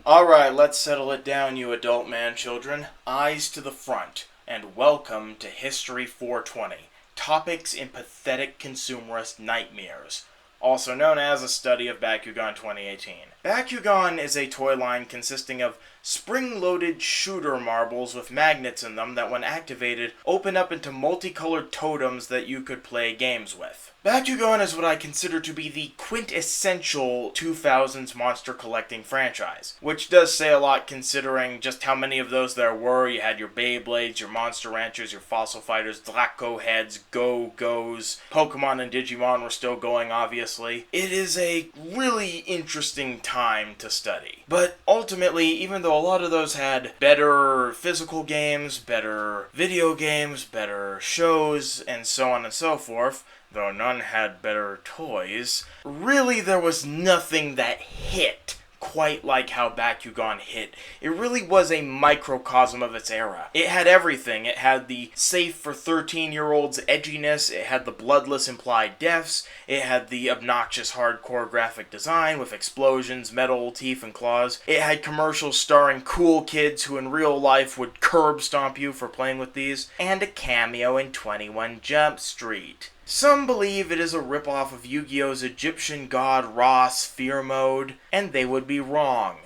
Alright, let's settle it down, you adult man children. Eyes to the front, and welcome to History 420, Topics in Pathetic Consumerist Nightmares, also known as a study of Bakugan 2018. Bakugan is a toy line consisting of spring-loaded shooter marbles with magnets in them that, when activated, open up into multicolored totems that you could play games with. Bakugan is what I consider to be the quintessential 2000s monster collecting franchise, which does say a lot considering just how many of those there were. You had your Beyblades, your Monster Ranchers, your Fossil Fighters, Draco Heads, Go-Go's, Pokemon and Digimon were still going, obviously. It is a really interesting time to study. But ultimately, even though a lot of those had better physical games, better video games, better shows, and so on and so forth, though none had better toys, really there was nothing that hit quite like how Bakugan hit. It really was a microcosm of its era. It had everything. It had the safe for 13-year-olds edginess, it had the bloodless implied deaths, it had the obnoxious hardcore graphic design with explosions, metal teeth and claws, it had commercials starring cool kids who in real life would curb stomp you for playing with these, and a cameo in 21 Jump Street. Some believe it is a ripoff of Yu-Gi-Oh's Egyptian god Ra's Fear Mode, and they would be wrong.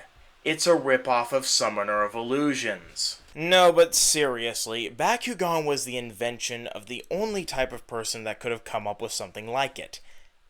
It's a ripoff of Summoner of Illusions. No, but seriously, Bakugan was the invention of the only type of person that could have come up with something like it.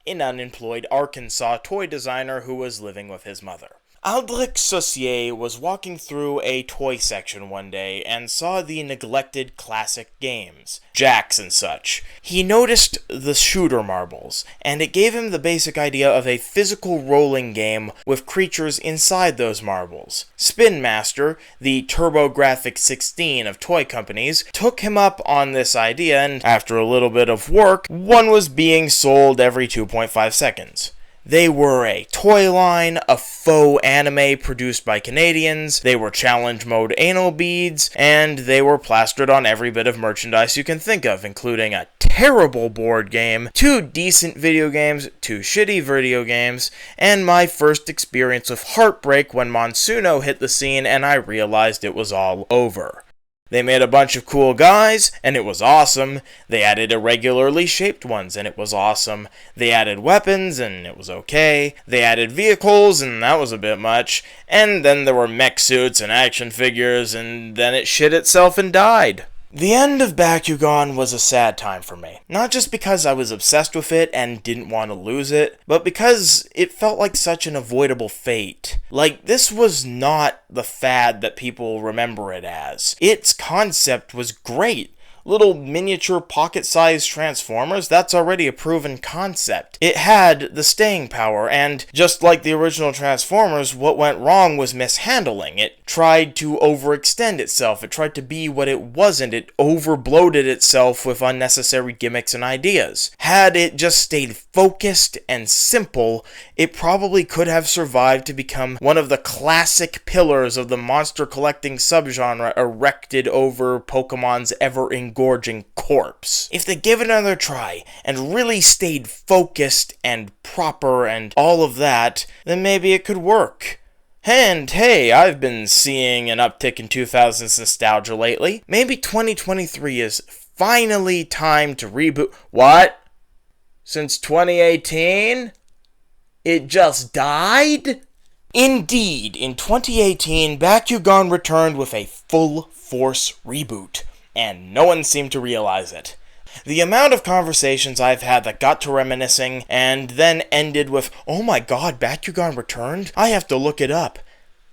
An unemployed Arkansas toy designer who was living with his mother. Aldrich Saussure was walking through a toy section one day and saw the neglected classic games, jacks and such. He noticed the shooter marbles, and it gave him the basic idea of a physical rolling game with creatures inside those marbles. Spin Master, the TurboGrafx 16 of toy companies, took him up on this idea, and after a little bit of work, one was being sold every 2.5 seconds. They were a toy line, a faux anime produced by Canadians, they were challenge mode anal beads, and they were plastered on every bit of merchandise you can think of, including a terrible board game, 2 decent video games, 2 shitty video games, and my first experience with heartbreak when Monsuno hit the scene and I realized it was all over. They made a bunch of cool guys, and it was awesome. They added irregularly shaped ones, and it was awesome. They added weapons, and it was okay. They added vehicles, and that was a bit much. And then there were mech suits and action figures, and then it shit itself and died. The end of Bakugan was a sad time for me. Not just because I was obsessed with it and didn't want to lose it, but because it felt like such an avoidable fate. Like, this was not the fad that people remember it as. Its concept was great. Little miniature pocket-sized Transformers, that's already a proven concept. It had the staying power, and just like the original Transformers, what went wrong was mishandling. It tried to overextend itself, it tried to be what it wasn't, it overbloated itself with unnecessary gimmicks and ideas. Had it just stayed focused and simple, it probably could have survived to become one of the classic pillars of the monster collecting subgenre erected over Pokemon's ever-engorging corpse. If they give it another try, and really stayed focused and proper and all of that, then maybe it could work. And hey, I've been seeing an uptick in 2000s nostalgia lately. Maybe 2023 is finally time to reboot. What? Since 2018? It just died? Indeed, in 2018, Bakugan returned with a full-force reboot, and no one seemed to realize it. The amount of conversations I've had that got to reminiscing and then ended with, "Oh my god, Bakugan returned? I have to look it up.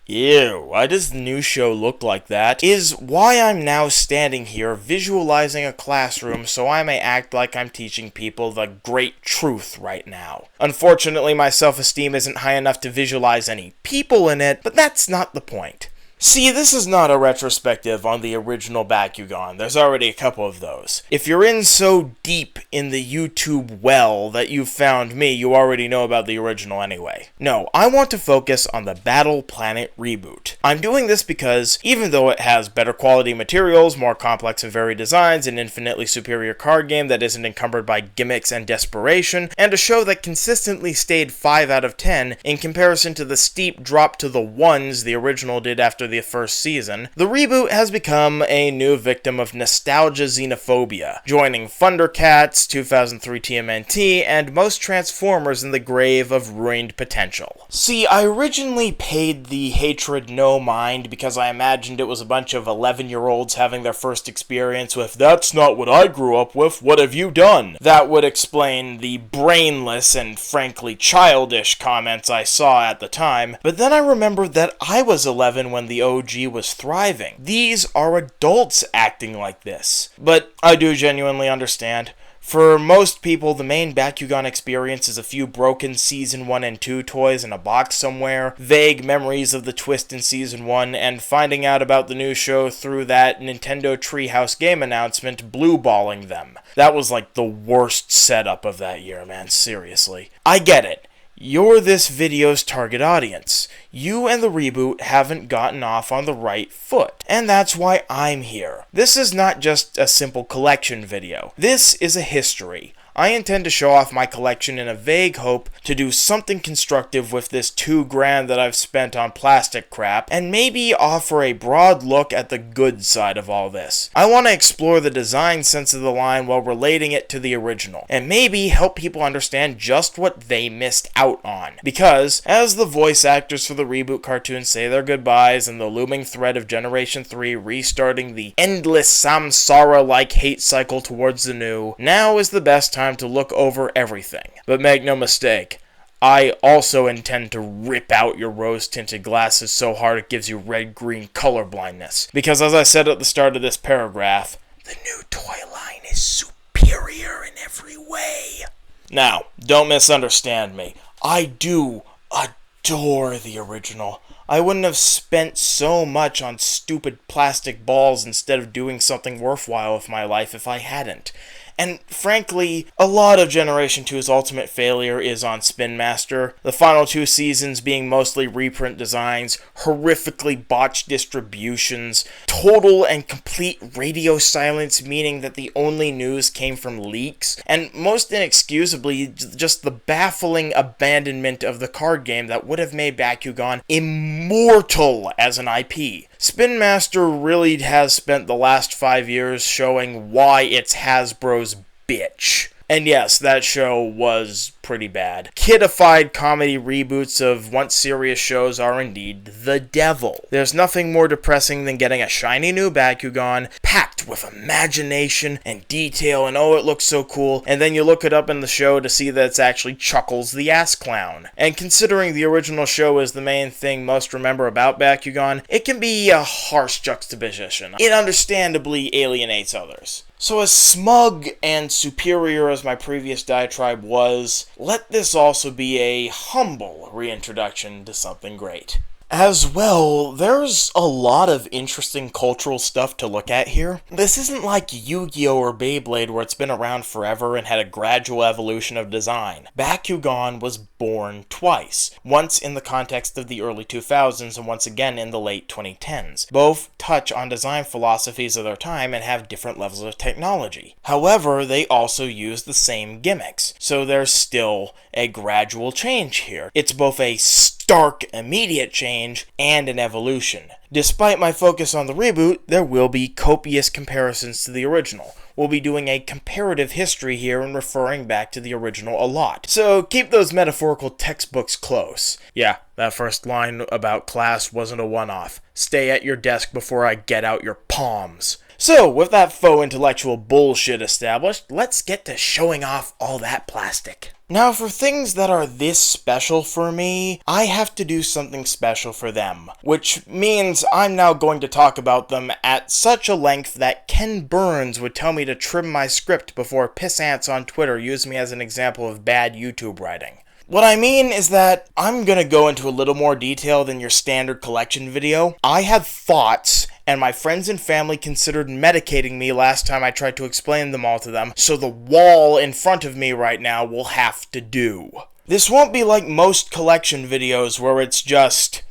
Ew, why does the new show look like that?" is why I'm now standing here visualizing a classroom so I may act like I'm teaching people the great truth right now. Unfortunately, my self-esteem isn't high enough to visualize any people in it, but that's not the point. See, this is not a retrospective on the original Bakugan. There's already a couple of those. If you're in so deep in the YouTube well that you've found me, you already know about the original anyway. No, I want to focus on the Battle Planet reboot. I'm doing this because, even though it has better quality materials, more complex and varied designs, an infinitely superior card game that isn't encumbered by gimmicks and desperation, and a show that consistently stayed 5 out of 10 in comparison to the steep drop to the 1s the original did after the first season, the reboot has become a new victim of nostalgia xenophobia, joining Thundercats, 2003 TMNT, and most Transformers in the grave of ruined potential. See, I originally paid the hatred no mind because I imagined it was a bunch of 11-year-olds having their first experience with, "That's not what I grew up with, what have you done?" That would explain the brainless and frankly childish comments I saw at the time, but then I remembered that I was 11 when the OG was thriving. These are adults acting like this. But I do genuinely understand. For most people, the main Bakugan experience is a few broken Season 1 and 2 toys in a box somewhere, vague memories of the twist in Season 1, and finding out about the new show through that Nintendo Treehouse game announcement blue-balling them. That was like the worst setup of that year, man, seriously. I get it. You're this video's target audience. You and the reboot haven't gotten off on the right foot, and that's why I'm here. This is not just a simple collection video. This is a history. I intend to show off my collection in a vague hope to do something constructive with this $2,000 that I've spent on plastic crap, and maybe offer a broad look at the good side of all this. I want to explore the design sense of the line while relating it to the original, and maybe help people understand just what they missed out on. Because, as the voice actors for the reboot cartoons say their goodbyes, and the looming threat of Generation 3 restarting the endless samsara-like hate cycle towards the new, now is the best time to look over everything. But make no mistake, I also intend to rip out your rose-tinted glasses so hard it gives you red-green color blindness. Because as I said at the start of this paragraph, the new toy line is superior in every way. Now, don't misunderstand me. I do adore the original. I wouldn't have spent so much on stupid plastic balls instead of doing something worthwhile with my life if I hadn't. And frankly, a lot of Generation 2's ultimate failure is on Spin Master, the final 2 seasons being mostly reprint designs, horrifically botched distributions, total and complete radio silence meaning that the only news came from leaks, and most inexcusably, just the baffling abandonment of the card game that would have made Bakugan immortal as an IP. Spin Master really has spent the last 5 years showing why it's Hasbro's bitch. And yes, that show was pretty bad. Kidified comedy reboots of once serious shows are indeed the devil. There's nothing more depressing than getting a shiny new Bakugan, packed with imagination and detail, and oh, it looks so cool, and then you look it up in the show to see that it's actually Chuckles the Ass Clown. And considering the original show is the main thing most remember about Bakugan, it can be a harsh juxtaposition. It understandably alienates others. So as smug and superior as my previous diatribe was, let this also be a humble reintroduction to something great. As well, there's a lot of interesting cultural stuff to look at here. This isn't like Yu-Gi-Oh! Or Beyblade where it's been around forever and had a gradual evolution of design. Bakugan was born twice, once in the context of the early 2000s and once again in the late 2010s. Both touch on design philosophies of their time and have different levels of technology. However, they also use the same gimmicks, so there's still a gradual change here. It's both a stark, immediate change and an evolution. Despite my focus on the reboot, there will be copious comparisons to the original. We'll be doing a comparative history here and referring back to the original a lot. So keep those metaphorical textbooks close. Yeah, that first line about class wasn't a one-off. Stay at your desk before I get out your palms. So, with that faux intellectual bullshit established, let's get to showing off all that plastic. Now, for things that are this special for me, I have to do something special for them, which means I'm now going to talk about them at such a length that Ken Burns would tell me to trim my script before pissants on Twitter use me as an example of bad YouTube writing. What I mean is that I'm gonna go into a little more detail than your standard collection video. I had thoughts, and my friends and family considered medicating me last time I tried to explain them all to them, so the wall in front of me right now will have to do. This won't be like most collection videos where it's just...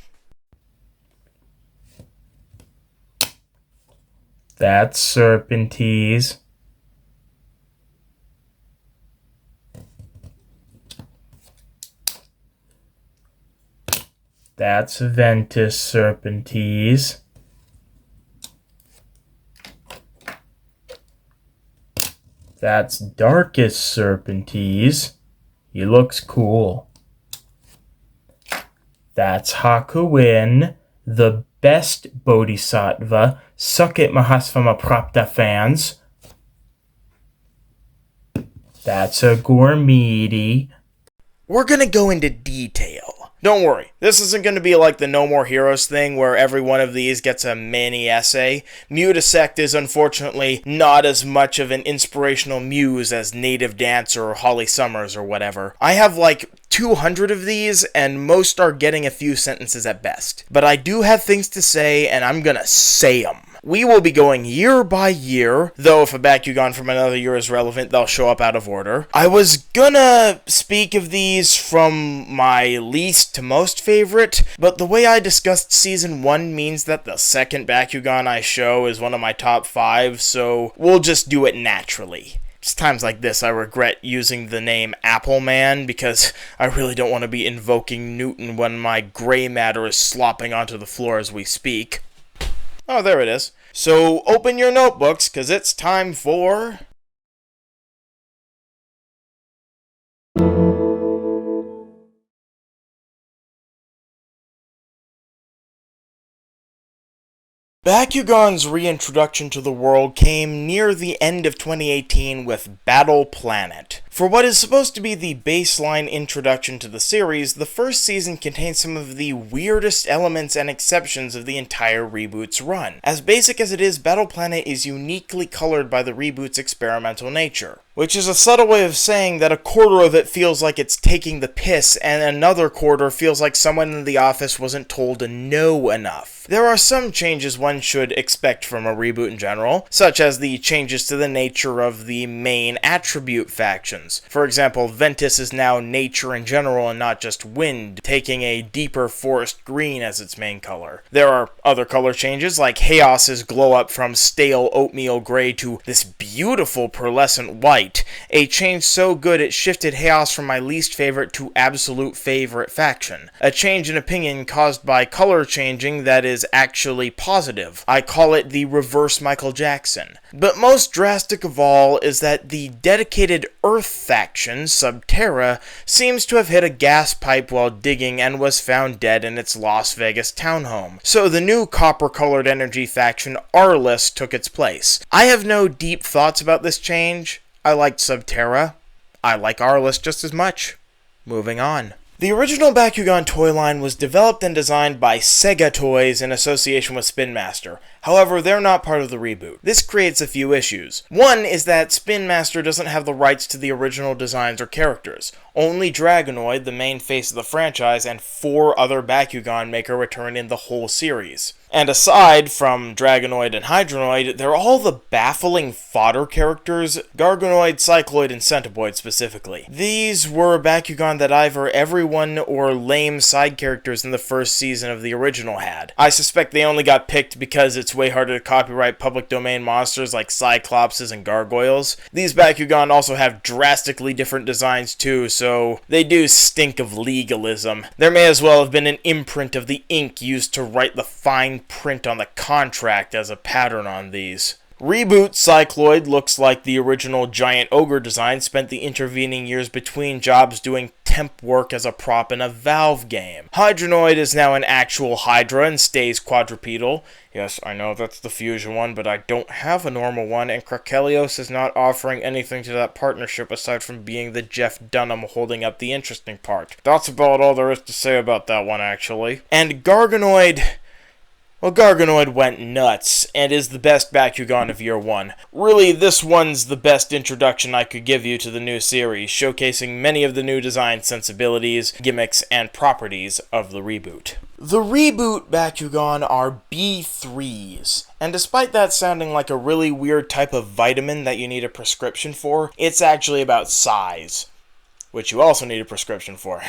That's Serpentines. That's Ventus Serpentines. That's Darkest Serpentines. He looks cool. That's Hakuin, the best Bodhisattva. Suck it, Mahasvama Prapta fans. That's a Gourmeti. We're gonna go into detail. Don't worry, this isn't going to be like the No More Heroes thing where every one of these gets a mini essay. Mutasect is unfortunately not as much of an inspirational muse as Native Dancer or Holly Summers or whatever. I have like 200 of these, and most are getting a few sentences at best. But I do have things to say, and I'm gonna say them. We will be going year by year, though if a Bakugan from another year is relevant, they'll show up out of order. I was gonna speak of these from my least to most favorite, but the way I discussed Season 1 means that the second Bakugan I show is one of my top 5, so we'll just do it naturally. It's times like this I regret using the name Apple Man, because I really don't want to be invoking Newton when my gray matter is slopping onto the floor as we speak. Oh, there it is. So open your notebooks, because it's time for... Bakugan's reintroduction to the world came near the end of 2018 with Battle Planet. For what is supposed to be the baseline introduction to the series, the first season contains some of the weirdest elements and exceptions of the entire reboot's run. As basic as it is, Battle Planet is uniquely colored by the reboot's experimental nature, which is a subtle way of saying that a quarter of it feels like it's taking the piss, and another quarter feels like someone in the office wasn't told to know enough. There are some changes one should expect from a reboot in general, such as the changes to the nature of the main attribute factions. For example, Ventus is now nature in general and not just wind, taking a deeper forest green as its main color. There are other color changes, like Chaos's glow up from stale oatmeal gray to this beautiful pearlescent white, a change so good it shifted Chaos from my least favorite to absolute favorite faction. A change in opinion caused by color changing that is actually positive. I call it the reverse Michael Jackson. But most drastic of all is that the dedicated Earth faction, Subterra, seems to have hit a gas pipe while digging and was found dead in its Las Vegas townhome. So the new copper-colored energy faction, Arliss, took its place. I have no deep thoughts about this change. I liked Subterra. I like Arliss just as much. Moving on. The original Bakugan toy line was developed and designed by Sega Toys in association with Spin Master. However, they're not part of the reboot. This creates a few issues. One is that Spin Master doesn't have the rights to the original designs or characters. Only Dragonoid, the main face of the franchise, and 4 other Bakugan make a return in the whole series. And aside from Dragonoid and Hydronoid, they're all the baffling fodder characters, Gargonoid, Cycloid, and Centipoid specifically. These were Bakugan that either everyone or lame side characters in the first season of the original had. I suspect they only got picked because it's way harder to copyright public domain monsters like Cyclopses and Gargoyles. These Bakugan also have drastically different designs too, so they do stink of legalism. There may as well have been an imprint of the ink used to write the fine print on the contract as a pattern on these. Reboot Cycloid looks like the original giant ogre design spent the intervening years between jobs doing temp work as a prop in a Valve game. Hydronoid is now an actual Hydra and stays quadrupedal. Yes, I know that's the fusion one, but I don't have a normal one, and Krakelios is not offering anything to that partnership aside from being the Jeff Dunham holding up the interesting part. That's about all there is to say about that one, actually. And Gargonoid... Well, Garganoid went nuts, and is the best Bakugan of Year 1. Really, this one's the best introduction I could give you to the new series, showcasing many of the new design sensibilities, gimmicks, and properties of the reboot. The reboot Bakugan are B3s, and despite that sounding like a really weird type of vitamin that you need a prescription for, it's actually about size, which you also need a prescription for.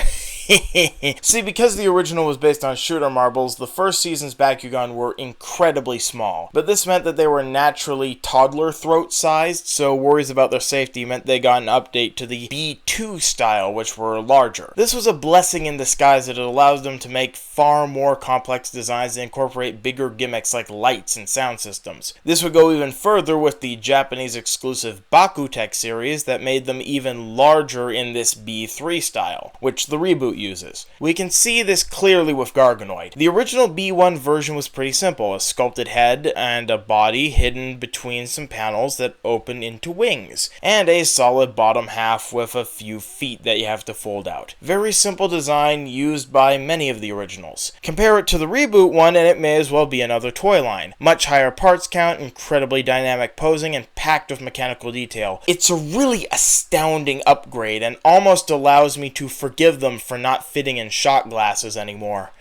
See, because the original was based on shooter marbles, the first season's Bakugan were incredibly small, but this meant that they were naturally toddler throat sized, so worries about their safety meant they got an update to the B2 style, which were larger. This was a blessing in disguise that it allows them to make far more complex designs and incorporate bigger gimmicks like lights and sound systems. This would go even further with the Japanese exclusive Bakutech series that made them even larger in this B3 style, which the reboot uses. We can see this clearly with Garganoid. The original B1 version was pretty simple, a sculpted head and a body hidden between some panels that open into wings, and a solid bottom half with a few feet that you have to fold out. Very simple design used by many of the originals. Compare it to the reboot one and it may as well be another toy line. Much higher parts count, incredibly dynamic posing, and packed with mechanical detail. It's a really astounding upgrade and almost allows me to forgive them for not fitting in shot glasses anymore.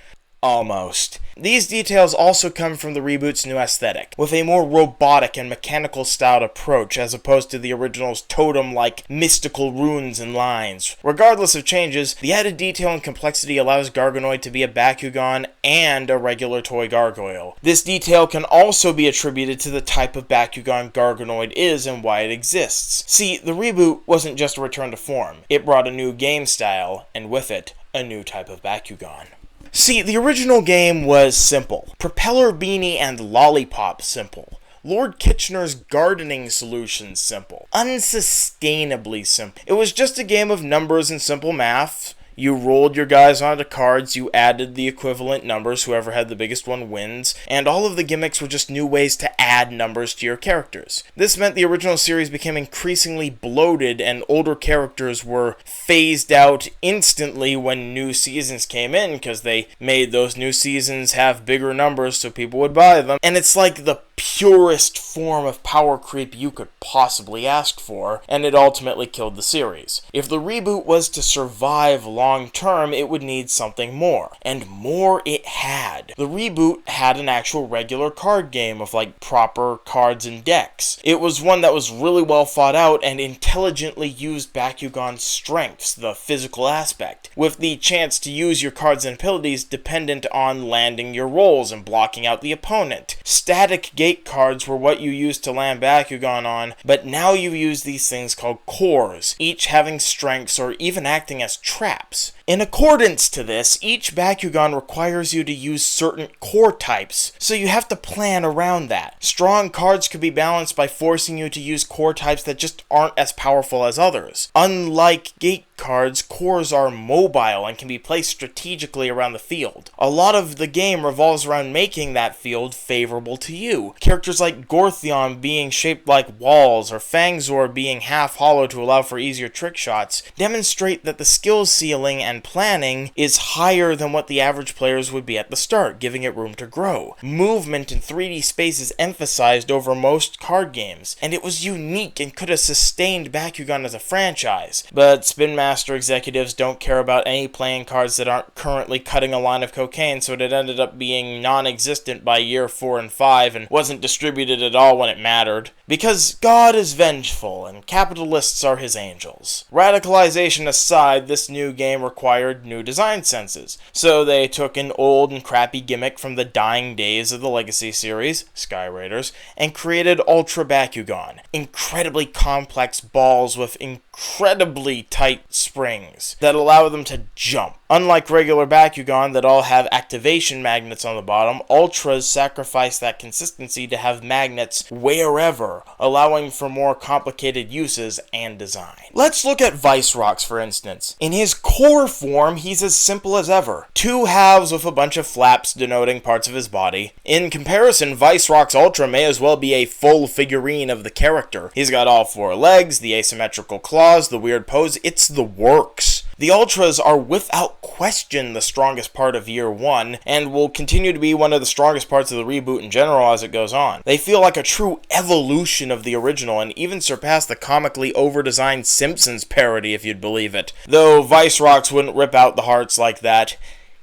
Almost. These details also come from the reboot's new aesthetic, with a more robotic and mechanical styled approach as opposed to the original's totem-like mystical runes and lines. Regardless of changes, the added detail and complexity allows Garganoid to be a Bakugan and a regular toy gargoyle. This detail can also be attributed to the type of Bakugan Garganoid is and why it exists. See, the reboot wasn't just a return to form, it brought a new game style, and with it, a new type of Bakugan. See, the original game was simple. Propeller Beanie and Lollipop simple. Lord Kitchener's gardening solutions simple. Unsustainably simple. It was just a game of numbers and simple math. You rolled your guys onto cards, you added the equivalent numbers, whoever had the biggest one wins, and all of the gimmicks were just new ways to add numbers to your characters. This meant the original series became increasingly bloated and older characters were phased out instantly when new seasons came in, because they made those new seasons have bigger numbers so people would buy them. And it's like the purest form of power creep you could possibly ask for, and it ultimately killed the series. If the reboot was to survive long term, it would need something more, and more it had. The reboot had an actual regular card game of like proper cards and decks. It was one that was really well thought out and intelligently used Bakugan's strengths, the physical aspect, with the chance to use your cards and abilities dependent on landing your rolls and blocking out the opponent. Static gate cards were what you used to land Bakugan on, but now you use these things called cores, each having strengths or even acting as traps. In accordance to this, each Bakugan requires you to use certain core types, so you have to plan around that. Strong cards could be balanced by forcing you to use core types that just aren't as powerful as others. Unlike gate cards, cores are mobile and can be placed strategically around the field. A lot of the game revolves around making that field favorable to you. Characters like Gortheon being shaped like walls, or Fangzor being half hollow to allow for easier trick shots, demonstrate that the skill ceiling and planning is higher than what the average players would be at the start, giving it room to grow. Movement in 3D space is emphasized over most card games, and it was unique and could have sustained Bakugan as a franchise. But Spin Master executives don't care about any playing cards that aren't currently cutting a line of cocaine, so it ended up being non-existent by year 4 and 5 and wasn't distributed at all when it mattered. Because God is vengeful and capitalists are his angels. Radicalization aside, this new game required new design senses, so they took an old and crappy gimmick from the dying days of the Legacy series, Sky Raiders, and created Ultra Bakugan, incredibly complex balls with incredibly tight springs that allow them to jump. Unlike regular Bakugan that all have activation magnets on the bottom, Ultras sacrifice that consistency to have magnets wherever, allowing for more complicated uses and design. Let's look at Vicerox for instance. In his core form, he's as simple as ever. Two halves with a bunch of flaps denoting parts of his body. In comparison, Vicerox Ultra may as well be a full figurine of the character. He's got all 4 legs, the asymmetrical claws, the weird pose, it's the works. The Ultras are without question the strongest part of Year 1, and will continue to be one of the strongest parts of the reboot in general as it goes on. They feel like a true evolution of the original, and even surpass the comically over-designed Simpsons parody, if you'd believe it. Though Vice Rocks wouldn't rip out the hearts like that.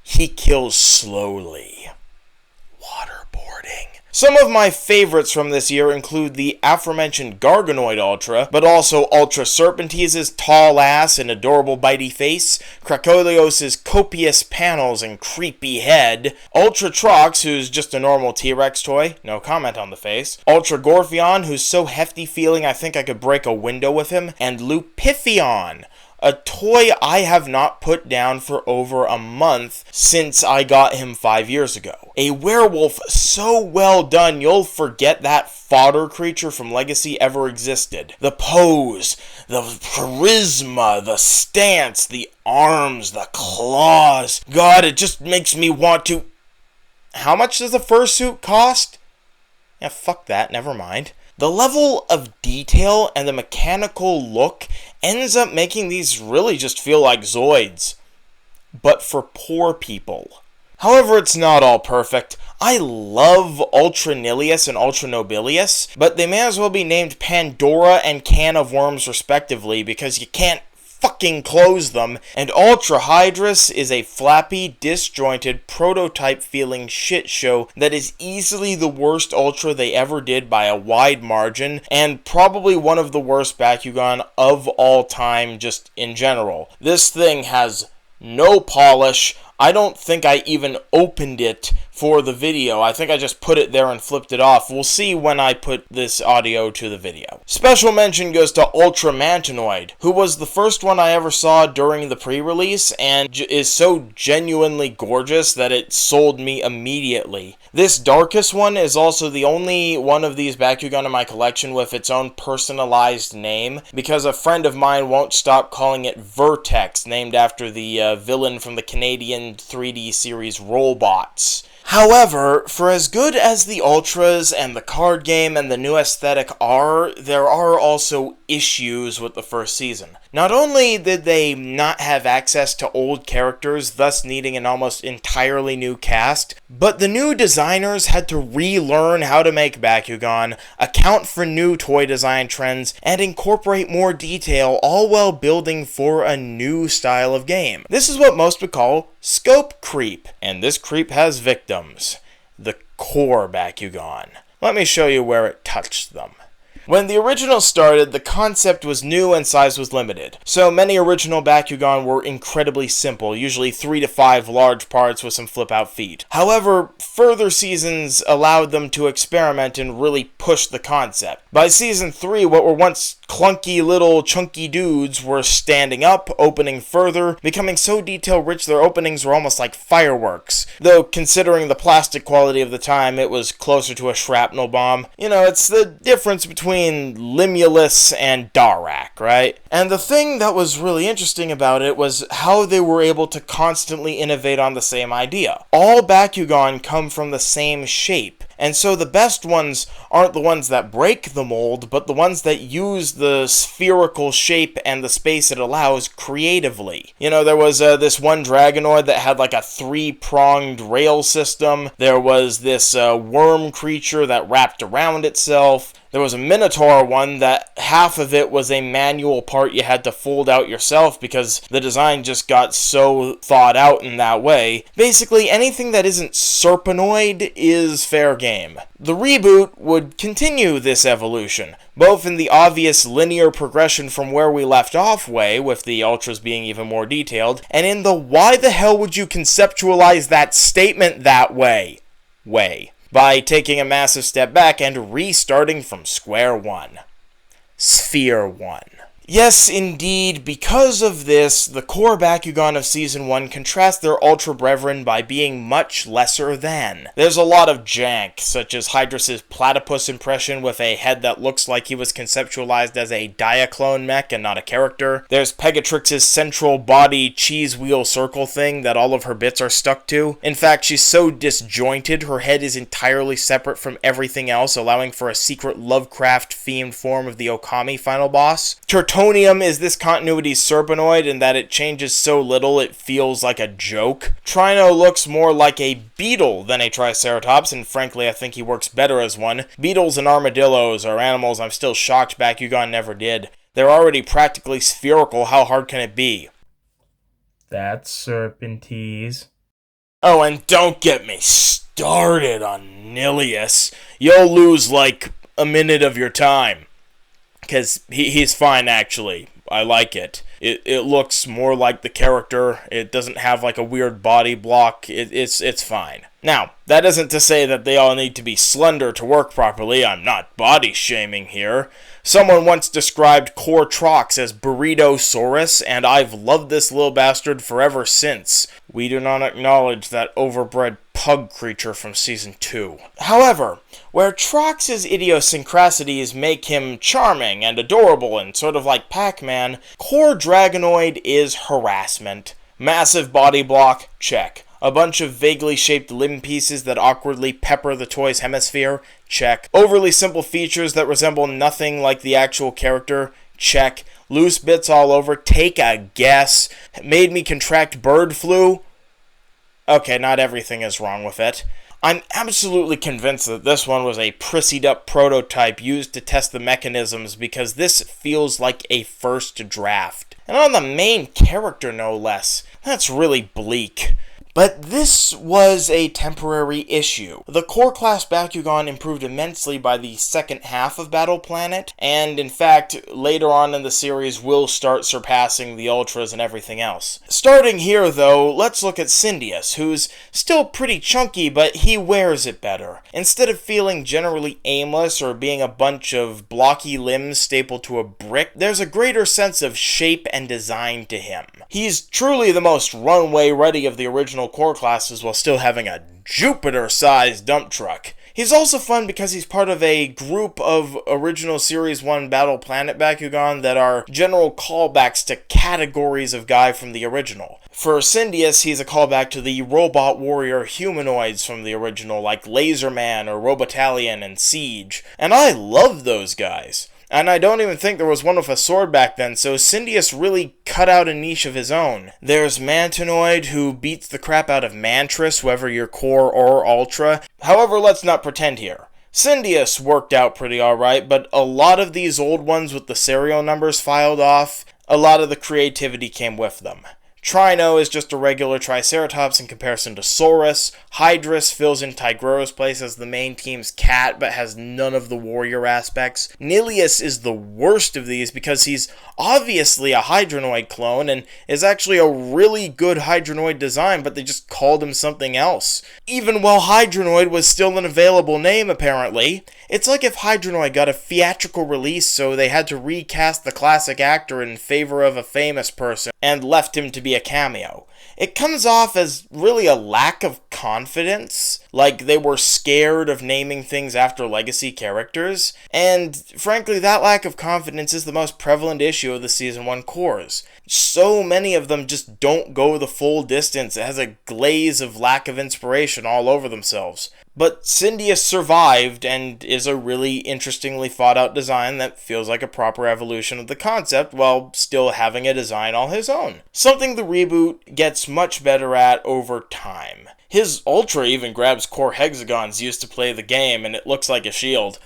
He kills slowly. Waterboarding. Some of my favorites from this year include the aforementioned Garganoid Ultra, but also Ultra Serpentese's tall ass and adorable bitey face, Krakolios' copious panels and creepy head, Ultra Trox, who's just a normal T-Rex toy, no comment on the face, Ultra Gorphion, who's so hefty feeling I think I could break a window with him, and Lupithion, a toy I have not put down for over a month since I got him 5 years ago. A werewolf so well done you'll forget that fodder creature from Legacy ever existed. The pose, the charisma, the stance, the arms, the claws. God, it just makes me want to... How much does the fursuit cost? Yeah, fuck that, never mind. The level of detail and the mechanical look ends up making these really just feel like Zoids, but for poor people. However, it's not all perfect. I love Ultra Nilius and Ultra Nobilius, but they may as well be named Pandora and Can of Worms respectively, because you can't fucking close them, and Ultra Hydrus is a flappy, disjointed, prototype-feeling shit show that is easily the worst Ultra they ever did by a wide margin, and probably one of the worst Bakugan of all time just in general. This thing has no polish. I don't think I even opened it for the video. I think I just put it there and flipped it off. We'll see when I put this audio to the video. Special mention goes to Ultra Mantanoid, who was the first one I ever saw during the pre-release and is so genuinely gorgeous that it sold me immediately. This darkest one is also the only one of these Bakugan in my collection with its own personalized name, because a friend of mine won't stop calling it Vertex, named after the villain from the Canadian 3D series Robots. However, for as good as the Ultras and the card game and the new aesthetic are, there are also issues with the first season. Not only did they not have access to old characters, thus needing an almost entirely new cast, but the new designers had to relearn how to make Bakugan, account for new toy design trends, and incorporate more detail, all while building for a new style of game. This is what most would call scope creep, and this creep has victims. The core Bakugan. Let me show you where it touched them. When the original started, the concept was new and size was limited. So many original Bakugan were incredibly simple, usually 3 to 5 large parts with some flip-out feet. However, further seasons allowed them to experiment and really push the concept. By season 3, what were once clunky little chunky dudes were standing up, opening further, becoming so detail-rich their openings were almost like fireworks. Though, considering the plastic quality of the time, it was closer to a shrapnel bomb. You know, it's the difference between Limulus and Darak, right? And the thing that was really interesting about it was how they were able to constantly innovate on the same idea. All Bakugan come from the same shape, and so the best ones aren't the ones that break the mold, but the ones that use the spherical shape and the space it allows creatively. You know, there was this one Dragonoid that had like a 3-pronged rail system. There was this worm creature that wrapped around itself. There was a Minotaur one that half of it was a manual part you had to fold out yourself because the design just got so thought out in that way. Basically, anything that isn't Serpenoid is fair game. The reboot would continue this evolution, both in the obvious linear progression from where we left off way, with the Ultras being even more detailed, and in the why the hell would you conceptualize that statement that way, by taking a massive step back and restarting from square one. Sphere 1. Yes, indeed, because of this, the core Bakugan of Season 1 contrast their Ultra Brethren by being much lesser than. There's a lot of jank, such as Hydrus' platypus impression with a head that looks like he was conceptualized as a Diaclone mech and not a character. There's Pegatrix's central body cheese wheel circle thing that all of her bits are stuck to. In fact, she's so disjointed, her head is entirely separate from everything else, allowing for a secret Lovecraft-themed form of the Okami final boss. Zirconium is this continuity's Serpenoid in that it changes so little it feels like a joke. Trino looks more like a beetle than a Triceratops, and frankly I think he works better as one. Beetles and armadillos are animals I'm still shocked Bakugan never did. They're already practically spherical, how hard can it be? That's Serpentese. Oh, and don't get me started on Nilius. You'll lose like a minute of your time. Because he's fine, actually. I like it. It looks more like the character. It doesn't have like a weird body block. It's fine. Now, that isn't to say that they all need to be slender to work properly. I'm not body shaming here. Someone once described Core Trox as Burrito-saurus, and I've loved this little bastard forever since. We do not acknowledge that overbred pug creature from Season 2. However, where Trox's idiosyncrasies make him charming and adorable and sort of like Pac-Man, Core Dragonoid is harassment. Massive body block, check. A bunch of vaguely shaped limb pieces that awkwardly pepper the toy's hemisphere, check. Overly simple features that resemble nothing like the actual character, check. Loose bits all over, take a guess. Made me contract bird flu? Okay, not everything is wrong with it. I'm absolutely convinced that this one was a prissied up prototype used to test the mechanisms because this feels like a first draft. And on the main character, no less. That's really bleak. But this was a temporary issue. The core class Bakugan improved immensely by the second half of Battle Planet, and in fact, later on in the series will start surpassing the Ultras and everything else. Starting here though, let's look at Syndius, who's still pretty chunky, but he wears it better. Instead of feeling generally aimless or being a bunch of blocky limbs stapled to a brick, there's a greater sense of shape and design to him. He's truly the most runway ready of the original core classes while still having a Jupiter-sized dump truck. He's also fun because he's part of a group of original Series 1 Battle Planet Bakugan that are general callbacks to categories of guy from the original. For Syndius, he's a callback to the robot warrior humanoids from the original like Laserman or Robotalion and Siege, and I love those guys. And I don't even think there was one with a sword back then, so Syndius really cut out a niche of his own. There's Mantanoid, who beats the crap out of Mantris, whether you're core or ultra. However, let's not pretend here. Syndius worked out pretty alright, but a lot of these old ones with the serial numbers filed off, a lot of the creativity came with them. Trino is just a regular Triceratops in comparison to Saurus. Hydrus fills in Tigrero's place as the main team's cat, but has none of the warrior aspects. Nilius is the worst of these because he's obviously a Hydronoid clone and is actually a really good Hydronoid design, but they just called him something else. Even while Hydronoid was still an available name, apparently. It's like if Hydronoid got a theatrical release, so they had to recast the classic actor in favor of a famous person and left him to be a cameo. It comes off as really a lack of confidence, like they were scared of naming things after legacy characters, and frankly that lack of confidence is the most prevalent issue of the Season 1 cores. So many of them just don't go the full distance. It has a glaze of lack of inspiration all over themselves. But Syndius survived and is a really interestingly thought out design that feels like a proper evolution of the concept while still having a design all his own. Something the reboot gets much better at over time. His Ultra even grabs core hexagons used to play the game and it looks like a shield.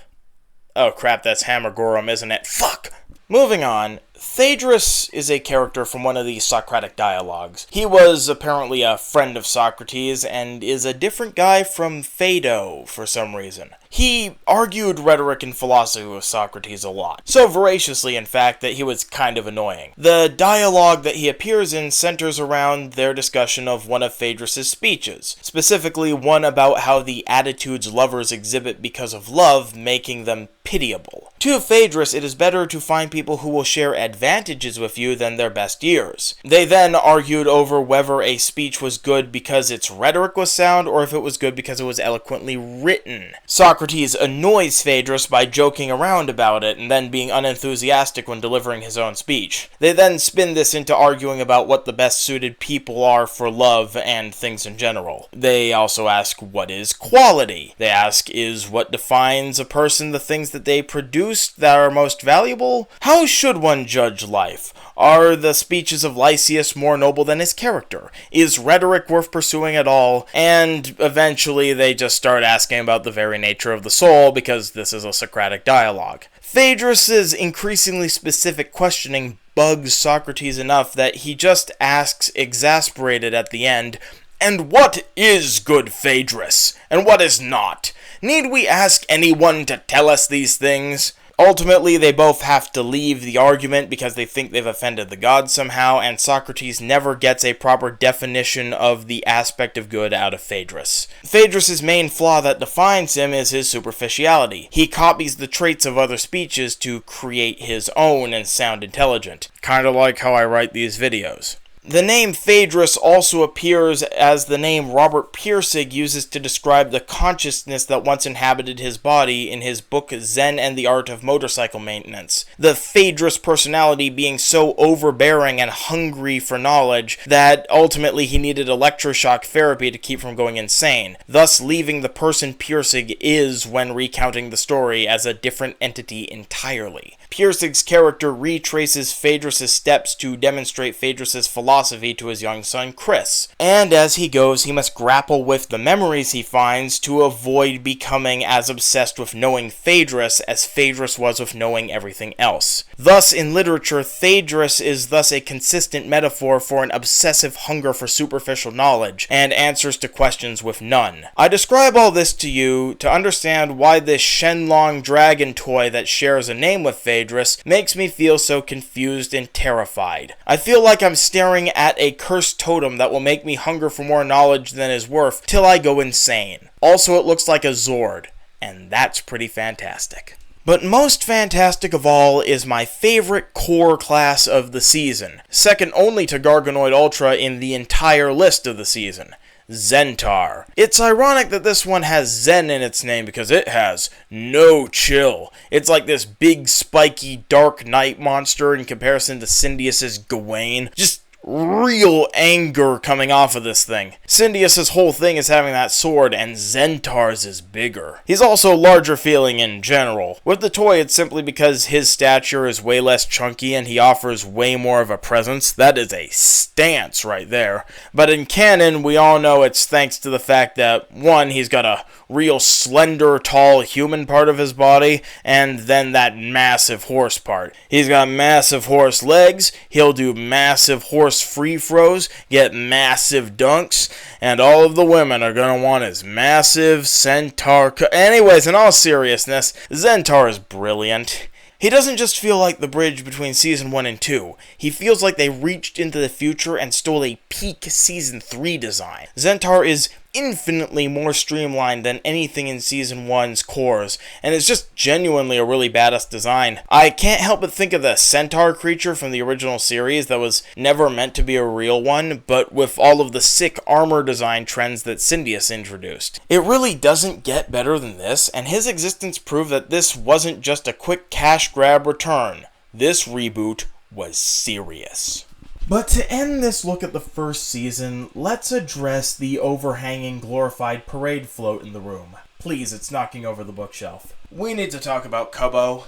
Oh crap, that's Hammer Gorum, isn't it? Fuck! Moving on, Phaedrus is a character from one of the Socratic dialogues. He was apparently a friend of Socrates and is a different guy from Phaedo for some reason. He argued rhetoric and philosophy with Socrates a lot, so voraciously in fact that he was kind of annoying. The dialogue that he appears in centers around their discussion of one of Phaedrus' speeches, specifically one about how the attitudes lovers exhibit because of love, making them pitiable. To Phaedrus, it is better to find people who will share advantages with you than their best years. They then argued over whether a speech was good because its rhetoric was sound or if it was good because it was eloquently written. Socrates Socrates annoys Phaedrus by joking around about it and then being unenthusiastic when delivering his own speech. They then spin this into arguing about what the best suited people are for love and things in general. They also ask, what is quality? They ask, is what defines a person the things that they produce that are most valuable? How should one judge life? Are the speeches of Lysias more noble than his character? Is rhetoric worth pursuing at all? And eventually they just start asking about the very nature of the soul, because this is a Socratic dialogue. Phaedrus' increasingly specific questioning bugs Socrates enough that he just asks, exasperated at the end, "And what is good, Phaedrus? And what is not? Need we ask anyone to tell us these things?" Ultimately, they both have to leave the argument because they think they've offended the gods somehow, and Socrates never gets a proper definition of the aspect of good out of Phaedrus. Phaedrus' main flaw that defines him is his superficiality. He copies the traits of other speeches to create his own and sound intelligent. Kinda like how I write these videos. The name Phaedrus also appears as the name Robert Pirsig uses to describe the consciousness that once inhabited his body in his book Zen and the Art of Motorcycle Maintenance. The Phaedrus personality being so overbearing and hungry for knowledge that ultimately he needed electroshock therapy to keep from going insane, thus leaving the person Pirsig is when recounting the story as a different entity entirely. Pirsig's character retraces Phaedrus' steps to demonstrate Phaedrus' philosophy to his young son Chris, and as he goes he must grapple with the memories he finds to avoid becoming as obsessed with knowing Phaedrus as Phaedrus was with knowing everything else. Thus, in literature, Phaedrus is thus a consistent metaphor for an obsessive hunger for superficial knowledge, and answers to questions with none. I describe all this to you to understand why this Shenlong dragon toy that shares a name with Phaedrus makes me feel so confused and terrified. I feel like I'm staring at a cursed totem that will make me hunger for more knowledge than is worth till I go insane. Also, it looks like a Zord, and that's pretty fantastic. But most fantastic of all is my favorite core class of the season, second only to Garganoid Ultra in the entire list of the season. Zentaur. It's ironic that this one has Zen in its name because it has no chill. It's like this big spiky dark night monster in comparison to Syndius's Gawain. Just real anger coming off of this thing. Syndius's whole thing is having that sword, and Zentaur's is bigger. He's also larger feeling in general. With the toy, it's simply because his stature is way less chunky and he offers way more of a presence. That is a stance right there. But in canon, we all know it's thanks to the fact that, one, he's got a real slender, tall human part of his body, and then that massive horse part. He's got massive horse legs, he'll do massive horse free throws, get massive dunks, and all of the women are gonna want his massive centaur. Anyways, in all seriousness, Zentaur is brilliant. He doesn't just feel like the bridge between Season 1 and 2. He feels like they reached into the future and stole a peak Season 3 design. Zentaur is infinitely more streamlined than anything in Season 1's cores, and it's just genuinely a really badass design. I can't help but think of the centaur creature from the original series that was never meant to be a real one, but with all of the sick armor design trends that Syndius introduced. It really doesn't get better than this, and his existence proved that this wasn't just a quick cash grab return. This reboot was serious. But to end this look at the first season, let's address the overhanging glorified parade float in the room. Please, it's knocking over the bookshelf. We need to talk about Cubbo.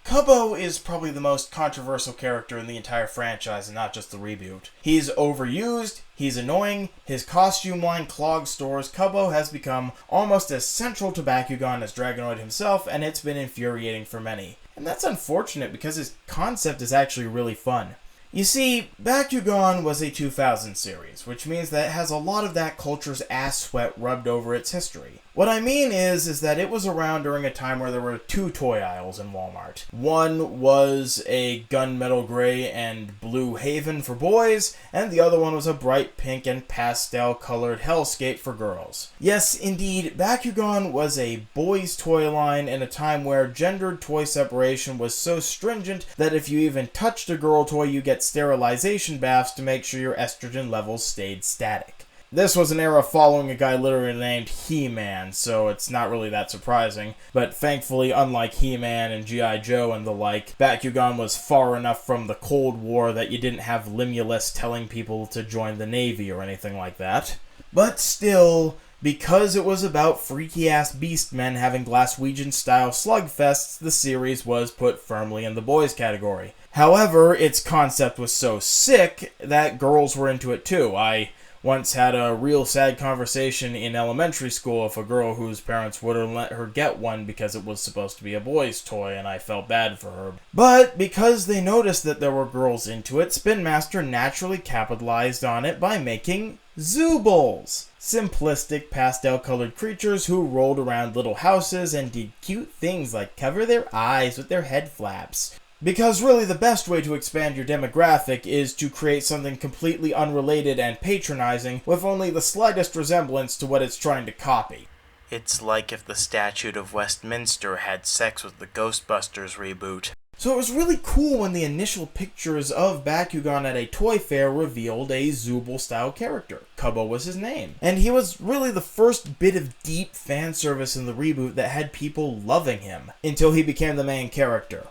Cubbo is probably the most controversial character in the entire franchise and not just the reboot. He's overused, he's annoying, his costume line clogs stores. Cubbo has become almost as central to Bakugan as Dragonoid himself, and it's been infuriating for many. And that's unfortunate because his concept is actually really fun. You see, Bakugan was a 2000 series, which means that it has a lot of that culture's ass sweat rubbed over its history. What I mean is that it was around during a time where there were two toy aisles in Walmart. One was a gunmetal gray and blue Haven for boys, and the other one was a bright pink and pastel-colored hellscape for girls. Yes, indeed, Bakugan was a boys' toy line in a time where gendered toy separation was so stringent that if you even touched a girl toy, you get sterilization baths to make sure your estrogen levels stayed static. This was an era following a guy literally named He-Man, so it's not really that surprising. But thankfully, unlike He-Man and G.I. Joe and the like, Bakugan was far enough from the Cold War that you didn't have Limulus telling people to join the Navy or anything like that. But still, because it was about freaky-ass beastmen having Glaswegian-style slugfests, the series was put firmly in the boys category. However, its concept was so sick that girls were into it too. I once had a real sad conversation in elementary school with a girl whose parents wouldn't let her get one because it was supposed to be a boy's toy, and I felt bad for her. But because they noticed that there were girls into it, Spin Master naturally capitalized on it by making Zoobles, simplistic pastel-colored creatures who rolled around little houses and did cute things like cover their eyes with their head flaps. Because really the best way to expand your demographic is to create something completely unrelated and patronizing with only the slightest resemblance to what it's trying to copy. It's like if the Statute of Westminster had sex with the Ghostbusters reboot. So it was really cool when the initial pictures of Bakugan at a toy fair revealed a Zooble-style character. Cubbo was his name. And he was really the first bit of deep fan service in the reboot that had people loving him, until he became the main character.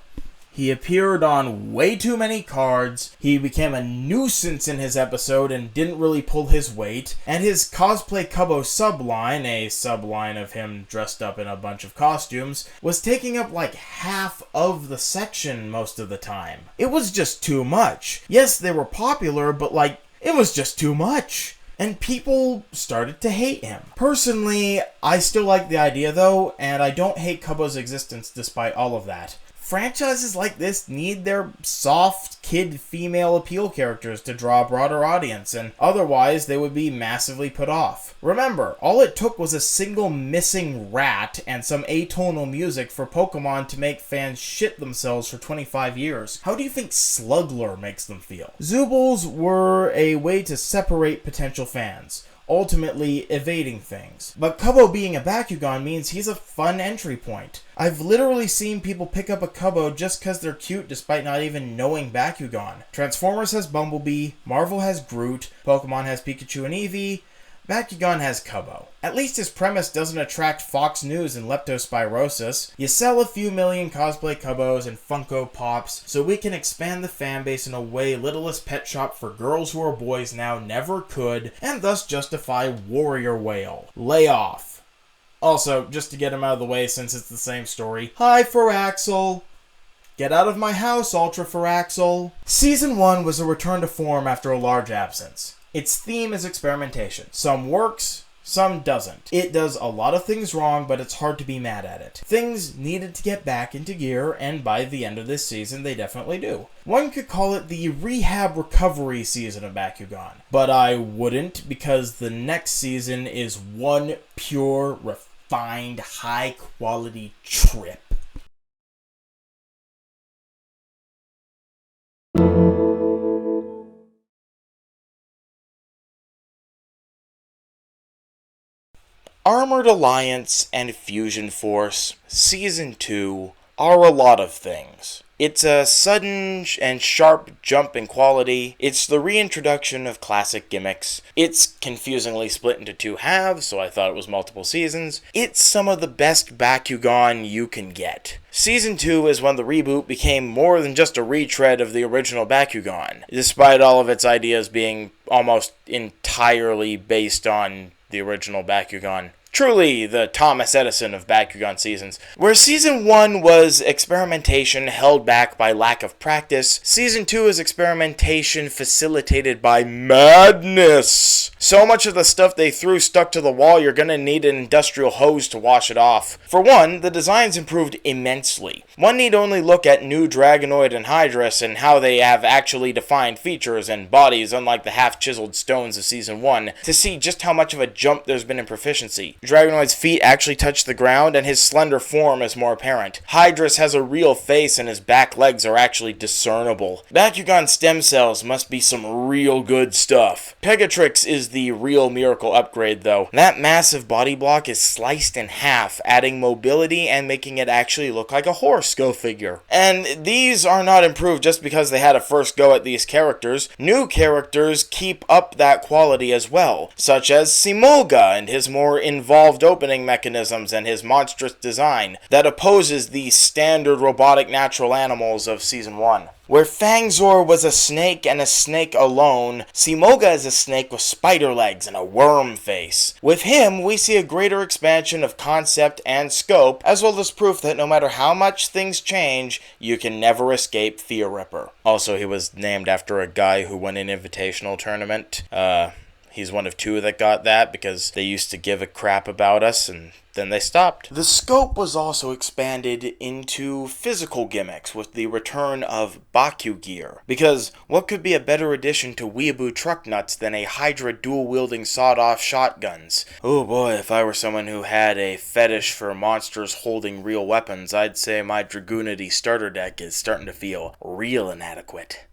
He appeared on way too many cards, he became a nuisance in his episode and didn't really pull his weight, and his cosplay Cubbo subline, a subline of him dressed up in a bunch of costumes, was taking up like half of the section most of the time. It was just too much. Yes, they were popular, but it was just too much. And people started to hate him. Personally, I still like the idea though, and I don't hate Cubbo's existence despite all of that. Franchises like this need their soft, kid female appeal characters to draw a broader audience, and otherwise they would be massively put off. Remember, all it took was a single missing rat and some atonal music for Pokemon to make fans shit themselves for 25 years. How do you think Slugler makes them feel? Zoobles were a way to separate potential fans, ultimately evading things. But Cubbo being a Bakugan means he's a fun entry point. I've literally seen people pick up a Cubbo just because they're cute despite not even knowing Bakugan. Transformers has Bumblebee, Marvel has Groot, Pokemon has Pikachu and Eevee, Bakugan has Cubbo. At least his premise doesn't attract Fox News and leptospirosis. You sell a few million cosplay Cubbos and Funko Pops so we can expand the fanbase in a way Littlest Pet Shop for Girls Who Are Boys Now never could, and thus justify Warrior Whale. Lay off. Also, just to get him out of the way since it's the same story, hi Firaxel! Get out of my house, Ultra Firaxel! Season 1 was a return to form after a large absence. Its theme is experimentation. Some works, some doesn't. It does a lot of things wrong, but it's hard to be mad at it. Things needed to get back into gear, and by the end of this season, they definitely do. One could call it the rehab recovery season of Bakugan, but I wouldn't, because the next season is one pure, refined, high-quality trip. Armored Alliance and Fusion Force Season 2 are a lot of things. It's a sudden and sharp jump in quality, it's the reintroduction of classic gimmicks, it's confusingly split into two halves, so I thought it was multiple seasons, it's some of the best Bakugan you can get. Season 2 is when the reboot became more than just a retread of the original Bakugan, despite all of its ideas being almost entirely based on the original Bakugan. Truly the Thomas Edison of Bakugan seasons. Where Season 1 was experimentation held back by lack of practice, Season 2 is experimentation facilitated by madness. So much of the stuff they threw stuck to the wall, you're gonna need an industrial hose to wash it off. For one, the designs improved immensely. One need only look at new Dragonoid and Hydrus and how they have actually defined features and bodies unlike the half-chiseled stones of Season 1 to see just how much of a jump there's been in proficiency. Dragonoid's feet actually touch the ground and his slender form is more apparent. Hydrus has a real face and his back legs are actually discernible. Bakugan stem cells must be some real good stuff. Pegatrix is the real miracle upgrade, though. That massive body block is sliced in half, adding mobility and making it actually look like a horse go figure. And these are not improved just because they had a first go at these characters. New characters keep up that quality as well, such as Simoga and his more involved opening mechanisms and his monstrous design that opposes the standard robotic natural animals of Season 1. Where Fangzor was a snake and a snake alone, Simoga is a snake with spider legs and a worm face. With him, we see a greater expansion of concept and scope, as well as proof that no matter how much things change, you can never escape Fear Ripper. Also, he was named after a guy who won an invitational tournament. He's one of two that got that because they used to give a crap about us and then they stopped. The scope was also expanded into physical gimmicks with the return of Baku gear. Because what could be a better addition to Weeaboo truck nuts than a Hydra dual-wielding sawed-off shotguns? Oh boy, if I were someone who had a fetish for monsters holding real weapons, I'd say my Dragoonity starter deck is starting to feel real inadequate.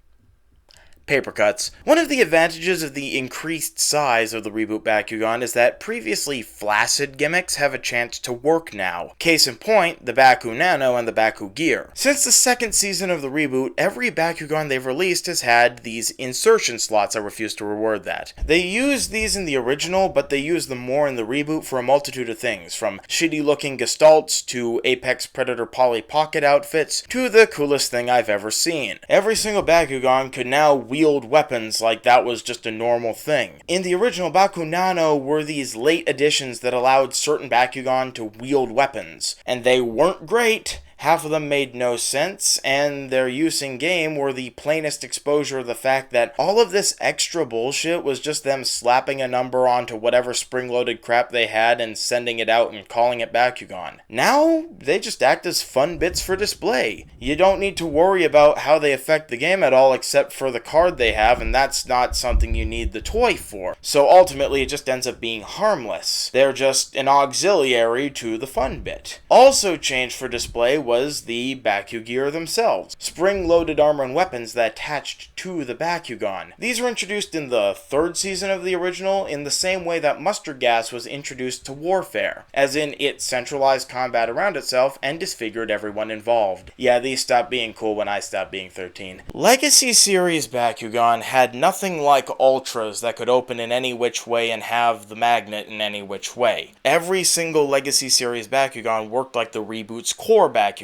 Paper cuts. One of the advantages of the increased size of the reboot Bakugan is that previously flaccid gimmicks have a chance to work now. Case in point, the Baku Nano and the Baku Gear. Since the second season of the reboot, every Bakugan they've released has had these insertion slots. I refuse to reword that. They used these in the original, but they use them more in the reboot for a multitude of things, from shitty looking gestalts to Apex Predator Polly Pocket outfits to the coolest thing I've ever seen. Every single Bakugan could now wield weapons like that was just a normal thing. In the original, Baku Nano were these late additions that allowed certain Bakugan to wield weapons, and they weren't great. Half of them made no sense, and their use in game were the plainest exposure of the fact that all of this extra bullshit was just them slapping a number onto whatever spring-loaded crap they had and sending it out and calling it Bakugan. Now, they just act as fun bits for display. You don't need to worry about how they affect the game at all except for the card they have, and that's not something you need the toy for. So ultimately, it just ends up being harmless. They're just an auxiliary to the fun bit. Also changed for display was the Baku gear themselves. Spring-loaded armor and weapons that attached to the Bakugan. These were introduced in the third season of the original in the same way that mustard gas was introduced to Warfare, as in it centralized combat around itself and disfigured everyone involved. Yeah, these stopped being cool when I stopped being 13. Legacy Series Bakugan had nothing like Ultras that could open in any which way and have the magnet in any which way. Every single Legacy Series Bakugan worked like the reboot's core Bakugan.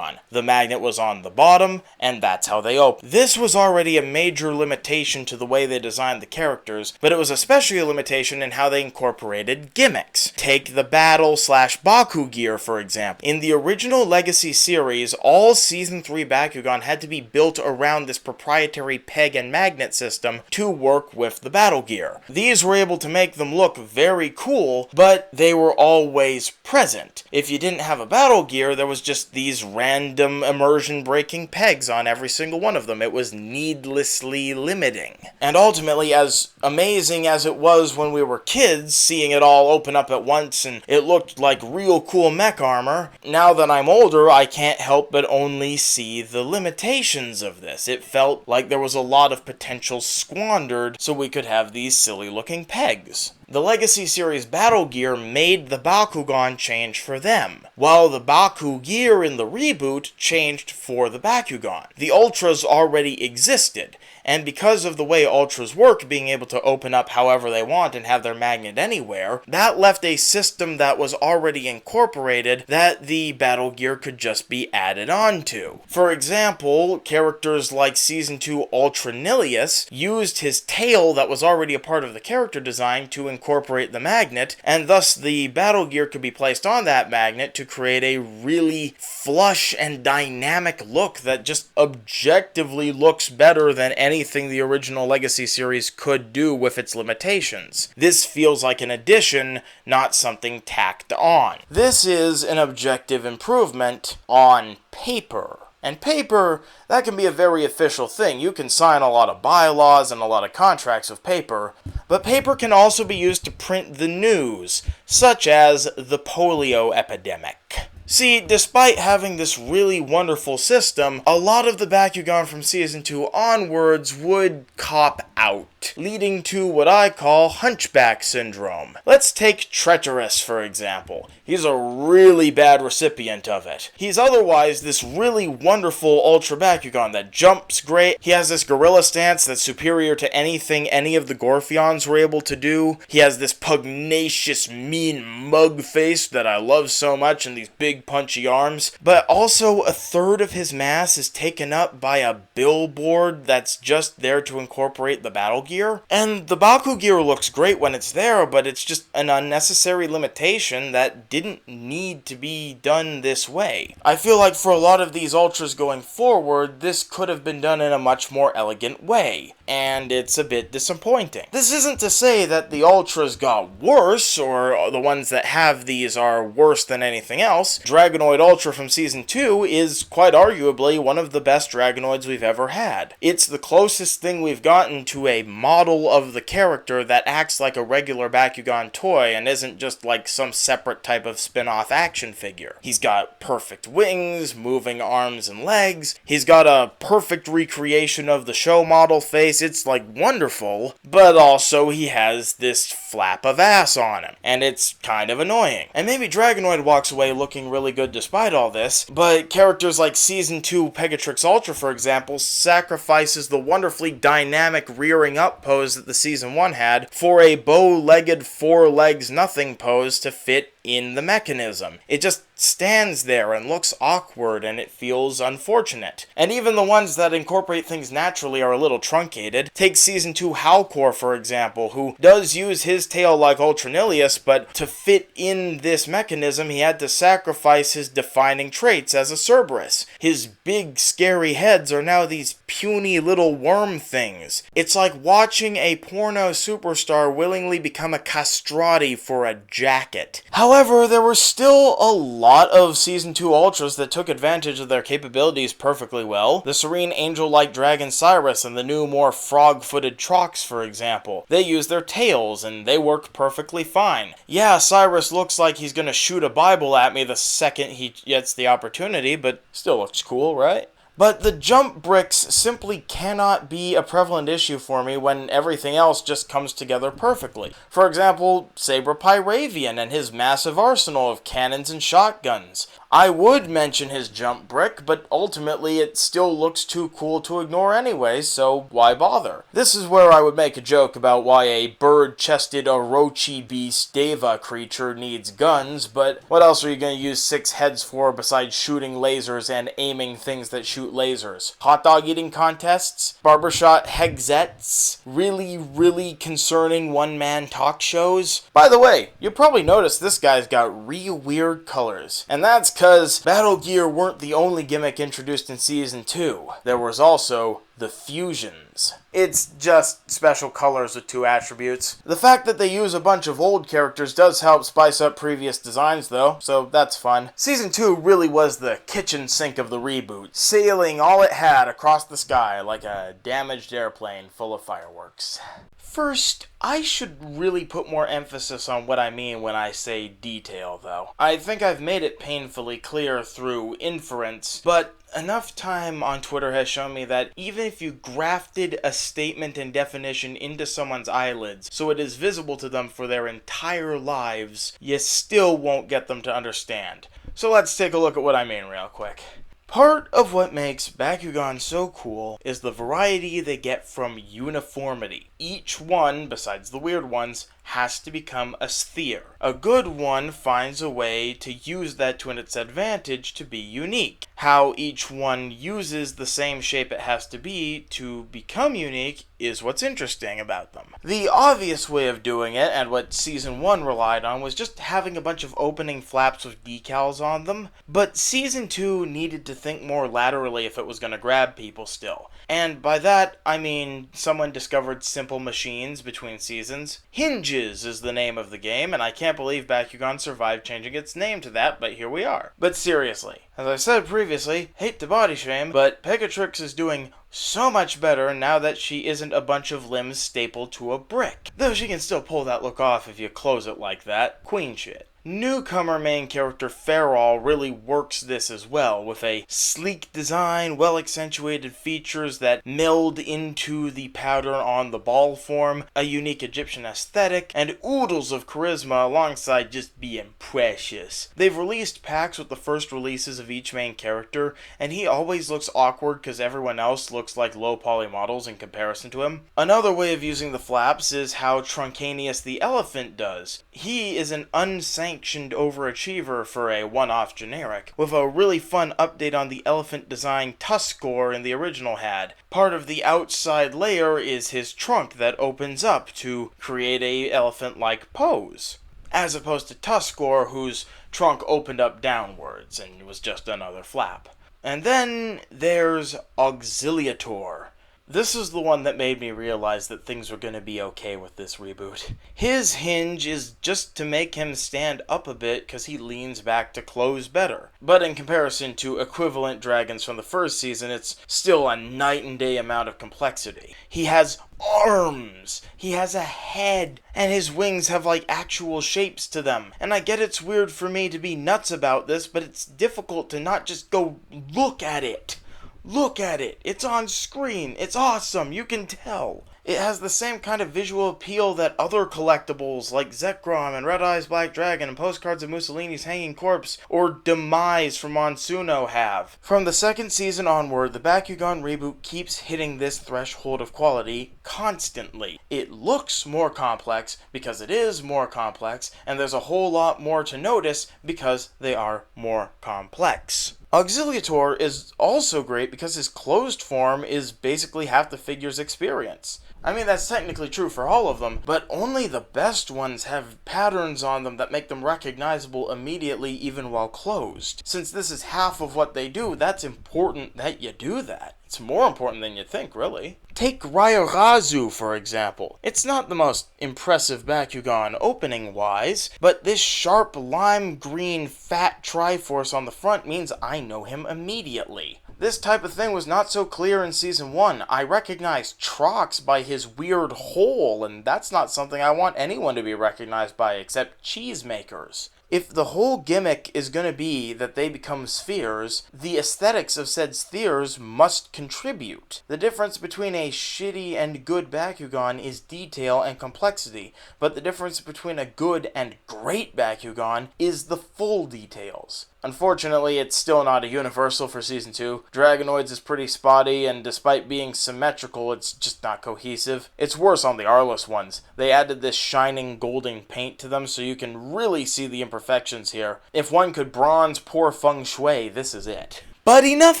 The magnet was on the bottom, and that's how they opened. This was already a major limitation to the way they designed the characters, but it was especially a limitation in how they incorporated gimmicks. Take the Battle/Baku gear, for example. In the original Legacy series, all Season 3 Bakugan had to be built around this proprietary peg and magnet system to work with the battle gear. These were able to make them look very cool, but they were always present. If you didn't have a battle gear, there was just these random immersion breaking pegs on every single one of them. It was needlessly limiting. And ultimately, as amazing as it was when we were kids, seeing it all open up at once and it looked like real cool mech armor, now that I'm older, I can't help but only see the limitations of this. It felt like there was a lot of potential squandered so we could have these silly looking pegs. The Legacy Series Battle Gear made the Bakugan change for them, while the Baku Gear in the reboot changed for the Bakugan. The Ultras already existed, and because of the way Ultras work, being able to open up however they want and have their magnet anywhere, that left a system that was already incorporated that the Battle Gear could just be added on to. For example, characters like Season 2 Ultra Nilius used his tail that was already a part of the character design to incorporate the magnet, and thus the Battle Gear could be placed on that magnet to create a really flush and dynamic look that just objectively looks better than anything the original Legacy series could do with its limitations. This feels like an addition, not something tacked on. This is an objective improvement on paper. And paper, that can be a very official thing. You can sign a lot of bylaws and a lot of contracts with paper, but paper can also be used to print the news, such as the polio epidemic. See, despite having this really wonderful system, a lot of the Bakugan from Season 2 onwards would cop out, leading to what I call Hunchback Syndrome. Let's take Treacherous, for example. He's a really bad recipient of it. He's otherwise this really wonderful Ultra Bakugan that jumps great. He has this gorilla stance that's superior to anything any of the Gorfions were able to do. He has this pugnacious, mean mug face that I love so much, and these big punchy arms. But also, a third of his mass is taken up by a billboard that's just there to incorporate the battle gear. And the Baku gear looks great when it's there, but it's just an unnecessary limitation that didn't need to be done this way. I feel like for a lot of these Ultras going forward, this could have been done in a much more elegant way, and it's a bit disappointing. This isn't to say that the Ultras got worse, or the ones that have these are worse than anything else. Dragonoid Ultra from Season 2 is quite arguably one of the best Dragonoids we've ever had. It's the closest thing we've gotten to a model of the character that acts like a regular Bakugan toy and isn't just like some separate type of spin-off action figure. He's got perfect wings, moving arms and legs. He's got a perfect recreation of the show model face. It's like wonderful, but also he has this flap of ass on him, and it's kind of annoying. And maybe Dragonoid walks away looking really good despite all this, but characters like Season 2 Pegatrix Ultra, for example, sacrifices the wonderfully dynamic rearing up pose that the Season 1 had for a bow-legged four legs nothing pose to fit in the mechanism. It just stands there and looks awkward, and it feels unfortunate. And even the ones that incorporate things naturally are a little truncated. Take Season 2 Halcor, for example, who does use his tail like Ultranilius, but to fit in this mechanism, he had to sacrifice his defining traits as a Cerberus. His big, scary heads are now these puny little worm things. It's like watching a porno superstar willingly become a castrati for a jacket. However, there were still a lot of Season 2 Ultras that took advantage of their capabilities perfectly well. The serene angel-like dragon Cyrus and the new, more frog-footed Trox, for example. They use their tails, and they work perfectly fine. Yeah, Cyrus looks like he's gonna shoot a Bible at me the second he gets the opportunity, but still looks cool, right? But the jump bricks simply cannot be a prevalent issue for me when everything else just comes together perfectly. For example, Saber Pyravian and his massive arsenal of cannons and shotguns. I would mention his jump brick, but ultimately it still looks too cool to ignore anyway, so why bother? This is where I would make a joke about why a bird-chested Orochi beast Deva creature needs guns, but what else are you going to use 6 heads for besides shooting lasers and aiming things that shoot lasers? Hot dog eating contests? Barbershop hexettes? Really concerning one-man talk shows? By the way, you probably noticed this guy's got real weird colors, and that's because Battle Gear weren't the only gimmick introduced in Season 2. There was also the fusions. It's just special colors with 2 attributes. The fact that they use a bunch of old characters does help spice up previous designs though, so that's fun. Season 2 really was the kitchen sink of the reboot, sailing all it had across the sky like a damaged airplane full of fireworks. First, I should really put more emphasis on what I mean when I say detail, though. I think I've made it painfully clear through inference, but enough time on Twitter has shown me that even if you grafted a statement and definition into someone's eyelids so it is visible to them for their entire lives, you still won't get them to understand. So let's take a look at what I mean real quick. Part of what makes Bakugan so cool is the variety they get from uniformity. Each one, besides the weird ones, has to become a sphere. A good one finds a way to use that to its advantage to be unique. How each one uses the same shape it has to become unique is what's interesting about them. The obvious way of doing it, and what Season 1 relied on, was just having a bunch of opening flaps with decals on them, but Season 2 needed to think more laterally if it was going to grab people still. And by that, I mean someone discovered simple machines between seasons. Hinges is the name of the game, and I can't believe Bakugan survived changing its name to that, but here we are. But seriously, as I said previously, hate to body shame, but Pegatrix is doing so much better now that she isn't a bunch of limbs stapled to a brick. Though she can still pull that look off if you close it like that. Queen shit. Newcomer main character Farol really works this as well, with a sleek design, well accentuated features that meld into the pattern on the ball form, a unique Egyptian aesthetic, and oodles of charisma alongside just being precious. They've released packs with the first releases of each main character, and he always looks awkward because everyone else looks like low poly models in comparison to him. Another way of using the flaps is how Truncanius the elephant does. He is an unsanctioned overachiever for a one-off generic, with a really fun update on the elephant design Tuskor in the original had. Part of the outside layer is his trunk that opens up to create a elephant-like pose, as opposed to Tuskor, whose trunk opened up downwards and was just another flap. And then there's Auxiliator. This is the one that made me realize that things were going to be okay with this reboot. His hinge is just to make him stand up a bit because he leans back to close better. But in comparison to equivalent dragons from the first season, it's still a night and day amount of complexity. He has arms, he has a head, and his wings have like actual shapes to them. And I get it's weird for me to be nuts about this, but it's difficult to not just go look at it. Look at it. It's on screen. It's awesome. You can tell. It has the same kind of visual appeal that other collectibles like Zekrom and Red Eye's Black Dragon and postcards of Mussolini's Hanging Corpse or Demise from Monsuno have. From the second season onward, the Bakugan reboot keeps hitting this threshold of quality constantly. It looks more complex because it is more complex, and there's a whole lot more to notice because they are more complex. Auxiliator is also great because his closed form is basically half the figure's experience. I mean, that's technically true for all of them, but only the best ones have patterns on them that make them recognizable immediately even while closed. Since this is half of what they do, that's important that you do that. It's more important than you think, really. Take Ryorazu, for example. It's not the most impressive Bakugan opening-wise, but this sharp lime green fat Triforce on the front means I know him immediately. This type of thing was not so clear in Season 1. I recognized Trox by his weird hole, and that's not something I want anyone to be recognized by except cheesemakers. If the whole gimmick is going to be that they become spheres, the aesthetics of said spheres must contribute. The difference between a shitty and good Bakugan is detail and complexity, but the difference between a good and great Bakugan is the full details. Unfortunately, it's still not a universal for Season 2. Dragonoids is pretty spotty, and despite being symmetrical, it's just not cohesive. It's worse on the Arliss ones. They added this shining golden paint to them so you can really see the imperfections here. If one could bronze poor feng shui, this is it. But enough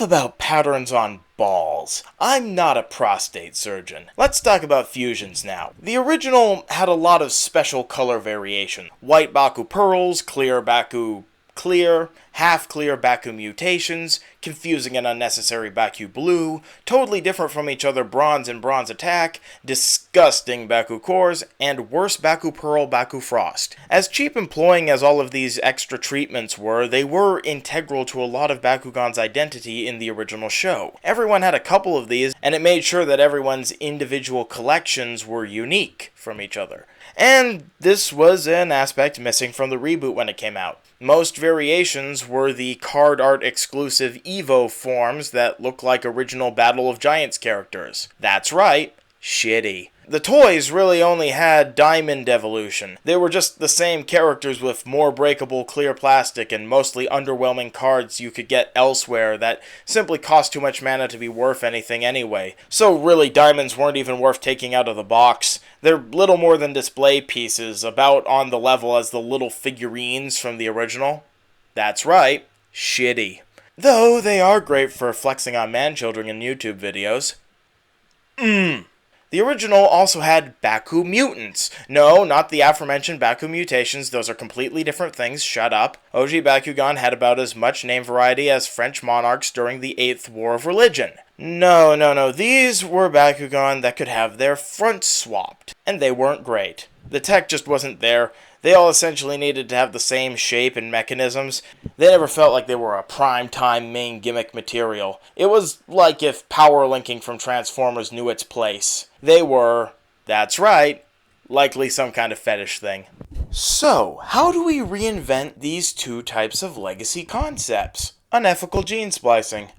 about patterns on balls. I'm not a prostate surgeon. Let's talk about fusions now. The original had a lot of special color variation. White Baku pearls, clear Baku clear, half-clear Baku mutations, confusing and unnecessary Baku blue, totally different from each other bronze and bronze attack, disgusting Baku cores, and worse Baku pearl Baku frost. As cheap employing as all of these extra treatments were, they were integral to a lot of Bakugan's identity in the original show. Everyone had a couple of these, and it made sure that everyone's individual collections were unique from each other. And this was an aspect missing from the reboot when it came out. Most variations were the card art exclusive Evo forms that look like original Battle of Giants characters. That's right, shitty. The toys really only had Diamond Evolution. They were just the same characters with more breakable clear plastic and mostly underwhelming cards you could get elsewhere that simply cost too much mana to be worth anything anyway. So really, Diamonds weren't even worth taking out of the box. They're little more than display pieces, about on the level as the little figurines from the original. That's right, shitty. Though they are great for flexing on man-children in YouTube videos. The original also had Baku mutants. No, not the aforementioned Baku mutations, those are completely different things, shut up. OG Bakugan had about as much name variety as French monarchs during the 8th War of Religion. No, these were Bakugan that could have their fronts swapped, and they weren't great. The tech just wasn't there. They all essentially needed to have the same shape and mechanisms. They never felt like they were a prime-time main gimmick material. It was like if power linking from Transformers knew its place. They were, that's right, likely some kind of fetish thing. So, how do we reinvent these two types of legacy concepts? Unethical gene splicing.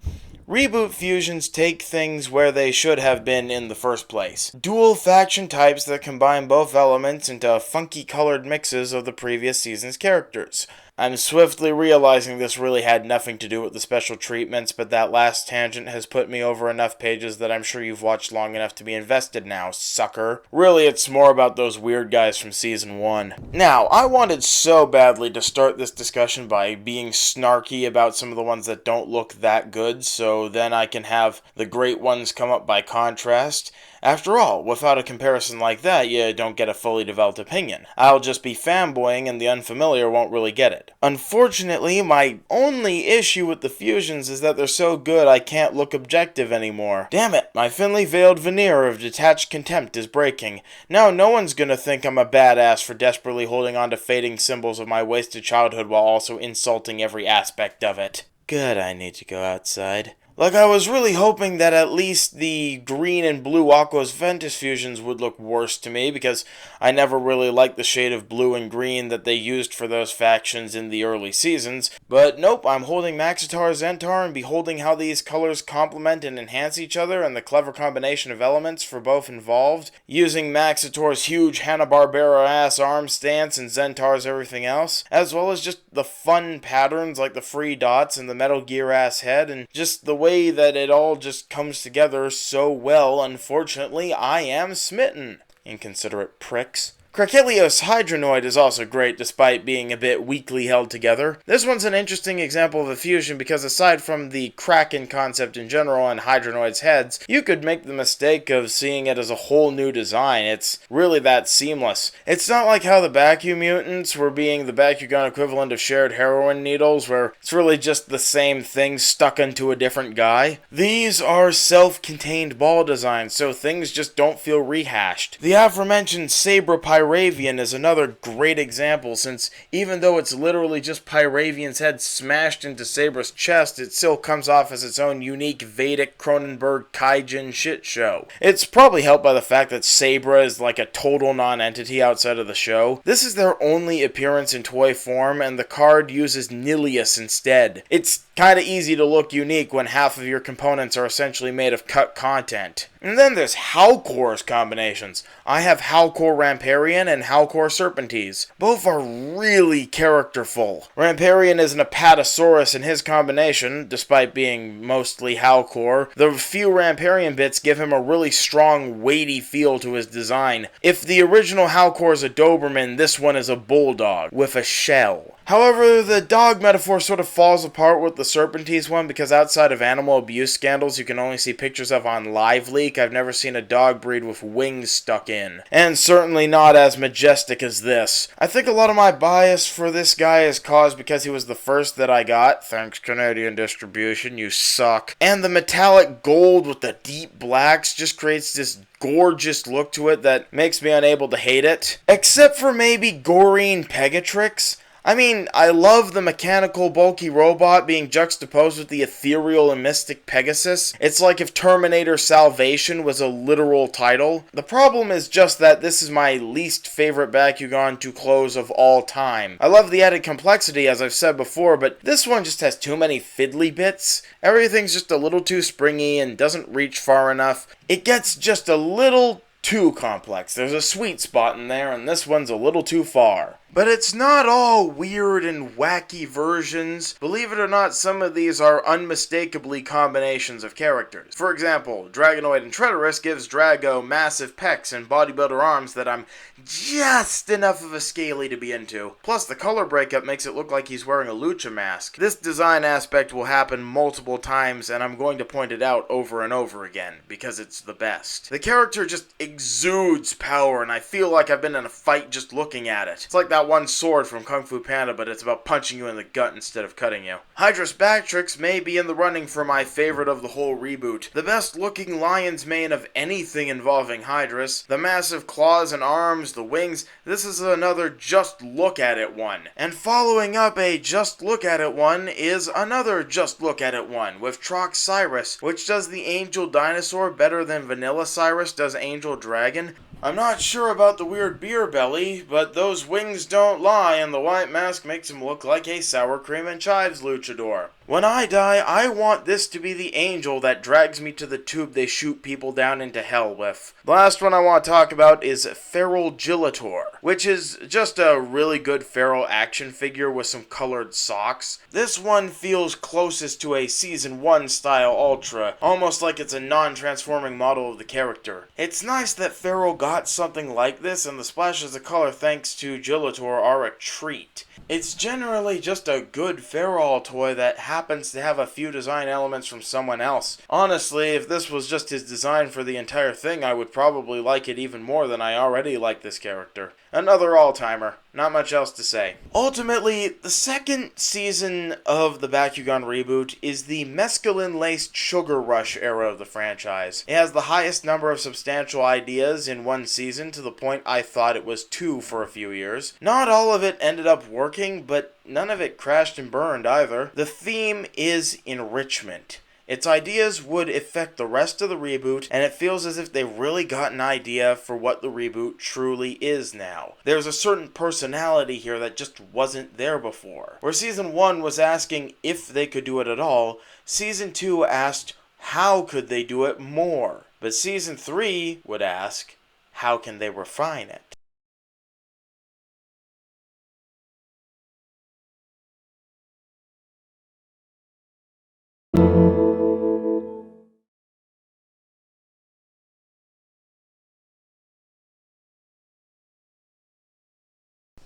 Reboot fusions take things where they should have been in the first place. Dual faction types that combine both elements into funky colored mixes of the previous season's characters. I'm swiftly realizing this really had nothing to do with the special treatments, but that last tangent has put me over enough pages that I'm sure you've watched long enough to be invested now, sucker. Really, it's more about those weird guys from Season 1. Now, I wanted so badly to start this discussion by being snarky about some of the ones that don't look that good, so then I can have the great ones come up by contrast. After all, without a comparison like that, you don't get a fully developed opinion. I'll just be fanboying and the unfamiliar won't really get it. Unfortunately, my only issue with the fusions is that they're so good I can't look objective anymore. Damn it, my thinly veiled veneer of detached contempt is breaking. Now no one's gonna think I'm a badass for desperately holding on to fading symbols of my wasted childhood while also insulting every aspect of it. Good, I need to go outside. Like, I was really hoping that at least the green and blue Aquos Ventus fusions would look worse to me, because I never really liked the shade of blue and green that they used for those factions in the early seasons. But nope, I'm holding Maxitar Zentaur and beholding how these colors complement and enhance each other and the clever combination of elements for both involved, using Maxitor's huge Hanna-Barbera-ass arm stance and Zentaur's everything else, as well as just the fun patterns like the free dots and the Metal Gear-ass head, and just the way that it all just comes together so well. Unfortunately, I am smitten. Inconsiderate pricks. Krakelios Hydronoid is also great despite being a bit weakly held together. This one's an interesting example of a fusion because aside from the Kraken concept in general and Hydronoid's heads, you could make the mistake of seeing it as a whole new design. It's really that seamless. It's not like how the Baku mutants were being the Bakugan equivalent of shared heroin needles, where it's really just the same thing stuck into a different guy. These are self-contained ball designs, so things just don't feel rehashed. The aforementioned Saber Pyravian is another great example, since even though it's literally just Pyravian's head smashed into Saber's chest, it still comes off as its own unique Vedic Cronenberg Kaijin shit show. It's probably helped by the fact that Sabra is like a total non-entity outside of the show. This is their only appearance in toy form, and the card uses Nilius instead. It's kinda easy to look unique when half of your components are essentially made of cut content. And then there's Halcor's combinations. I have Halcor Ramparian and Halcor Serpentes. Both are really characterful. Ramparian is an Apatosaurus in his combination, despite being mostly Halcor. The few Ramparian bits give him a really strong, weighty feel to his design. If the original Halcor is a Doberman, this one is a Bulldog, with a shell. However, the dog metaphor sort of falls apart with the Serpentes one, because outside of animal abuse scandals you can only see pictures of on LiveLeak, I've never seen a dog breed with wings stuck in. And certainly not as majestic as this. I think a lot of my bias for this guy is caused because he was the first that I got. Thanks, Canadian distribution, you suck. And the metallic gold with the deep blacks just creates this gorgeous look to it that makes me unable to hate it. Except for maybe Gorine Pegatrix. I mean, I love the mechanical, bulky robot being juxtaposed with the ethereal and mystic Pegasus. It's like if Terminator Salvation was a literal title. The problem is just that this is my least favorite Bakugan to close of all time. I love the added complexity, as I've said before, but this one just has too many fiddly bits. Everything's just a little too springy and doesn't reach far enough. It gets just a little too complex. There's a sweet spot in there, and this one's a little too far. But it's not all weird and wacky versions. Believe it or not, some of these are unmistakably combinations of characters. For example, Dragonoid and Tretorus gives Drago massive pecs and bodybuilder arms that I'm just enough of a scaly to be into. Plus, the color breakup makes it look like he's wearing a lucha mask. This design aspect will happen multiple times, and I'm going to point it out over and over again, because it's the best. The character just exudes power, and I feel like I've been in a fight just looking at it. It's like that one sword from Kung Fu Panda, but it's about punching you in the gut instead of cutting you. Hydrus Bactrix may be in the running for my favorite of the whole reboot. The best looking lion's mane of anything involving Hydrus, the massive claws and arms, the wings, this is another just look at it one. And following up a just look at it one is another just look at it one with Trox Cyrus, which does the Angel Dinosaur better than Vanilla Cyrus does Angel Dragon. I'm not sure about the weird beer belly, but those wings don't lie, and the white mask makes him look like a sour cream and chives luchador. When I die, I want this to be the angel that drags me to the tube they shoot people down into hell with. The last one I want to talk about is Feral Gillator, which is just a really good feral action figure with some colored socks. This one feels closest to a Season 1 style Ultra, almost like it's a non-transforming model of the character. It's nice that Feral got something like this, and the splashes of color thanks to Gillator are a treat. It's generally just a good Feral toy that happens to have a few design elements from someone else. Honestly, if this was just his design for the entire thing, I would probably like it even more than I already like this character. Another all-timer. Not much else to say. Ultimately, the second season of the Bakugan reboot is the mescaline-laced sugar rush era of the franchise. It has the highest number of substantial ideas in one season, to the point I thought it was 2 for a few years. Not all of it ended up working, but none of it crashed and burned either. The theme is enrichment. Its ideas would affect the rest of the reboot, and it feels as if they really got an idea for what the reboot truly is now. There's a certain personality here that just wasn't there before. Where Season 1 was asking if they could do it at all, Season 2 asked how could they do it more. But Season 3 would ask, how can they refine it?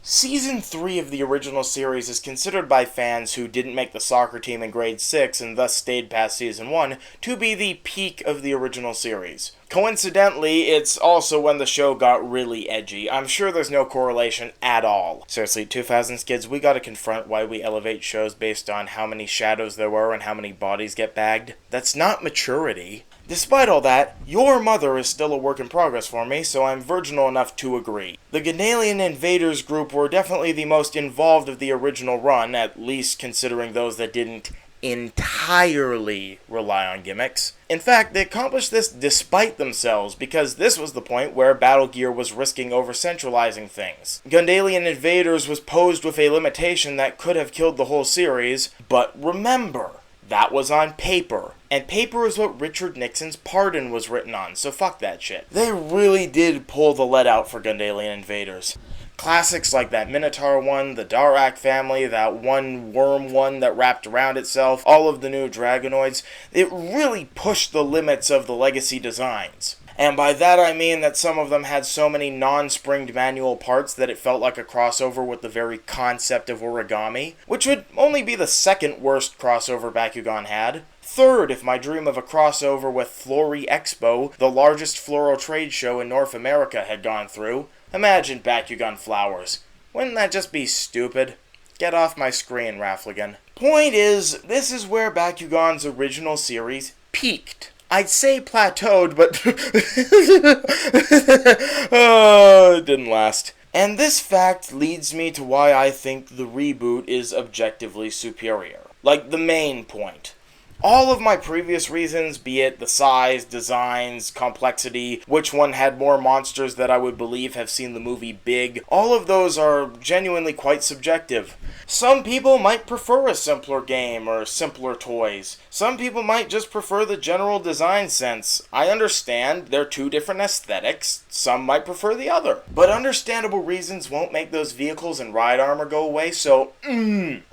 Season 3 of the original series is considered by fans who didn't make the soccer team in grade 6 and thus stayed past Season 1 to be the peak of the original series. Coincidentally, it's also when the show got really edgy. I'm sure there's no correlation at all. Seriously, 2000s kids, we gotta confront why we elevate shows based on how many shadows there were and how many bodies get bagged. That's not maturity. Despite all that, Your Mother is still a work in progress for me, so I'm virginal enough to agree. The Ghanaian Invaders group were definitely the most involved of the original run, at least considering those that didn't entirely rely on gimmicks. In fact, they accomplished this despite themselves, because this was the point where Battle Gear was risking over-centralizing things. Gundalian Invaders was posed with a limitation that could have killed the whole series, but remember, that was on paper. And paper is what Richard Nixon's pardon was written on, so fuck that shit. They really did pull the lead out for Gundalian Invaders. Classics like that Minotaur one, the Darak family, that one worm one that wrapped around itself, all of the new Dragonoids, it really pushed the limits of the legacy designs. And by that I mean that some of them had so many non-springed manual parts that it felt like a crossover with the very concept of origami, which would only be the second worst crossover Bakugan had. Third, if my dream of a crossover with Flori Expo, the largest floral trade show in North America, had gone through. Imagine Bakugan flowers. Wouldn't that just be stupid? Get off my screen, Raffligan. Point is, this is where Bakugan's original series peaked. I'd say plateaued, but oh, it didn't last. And this fact leads me to why I think the reboot is objectively superior. Like, the main point. All of my previous reasons, be it the size, designs, complexity, which one had more monsters that I would believe have seen the movie Big, all of those are genuinely quite subjective. Some people might prefer a simpler game or simpler toys. Some people might just prefer the general design sense. I understand they're two different aesthetics. Some might prefer the other. But understandable reasons won't make those vehicles and ride armor go away, so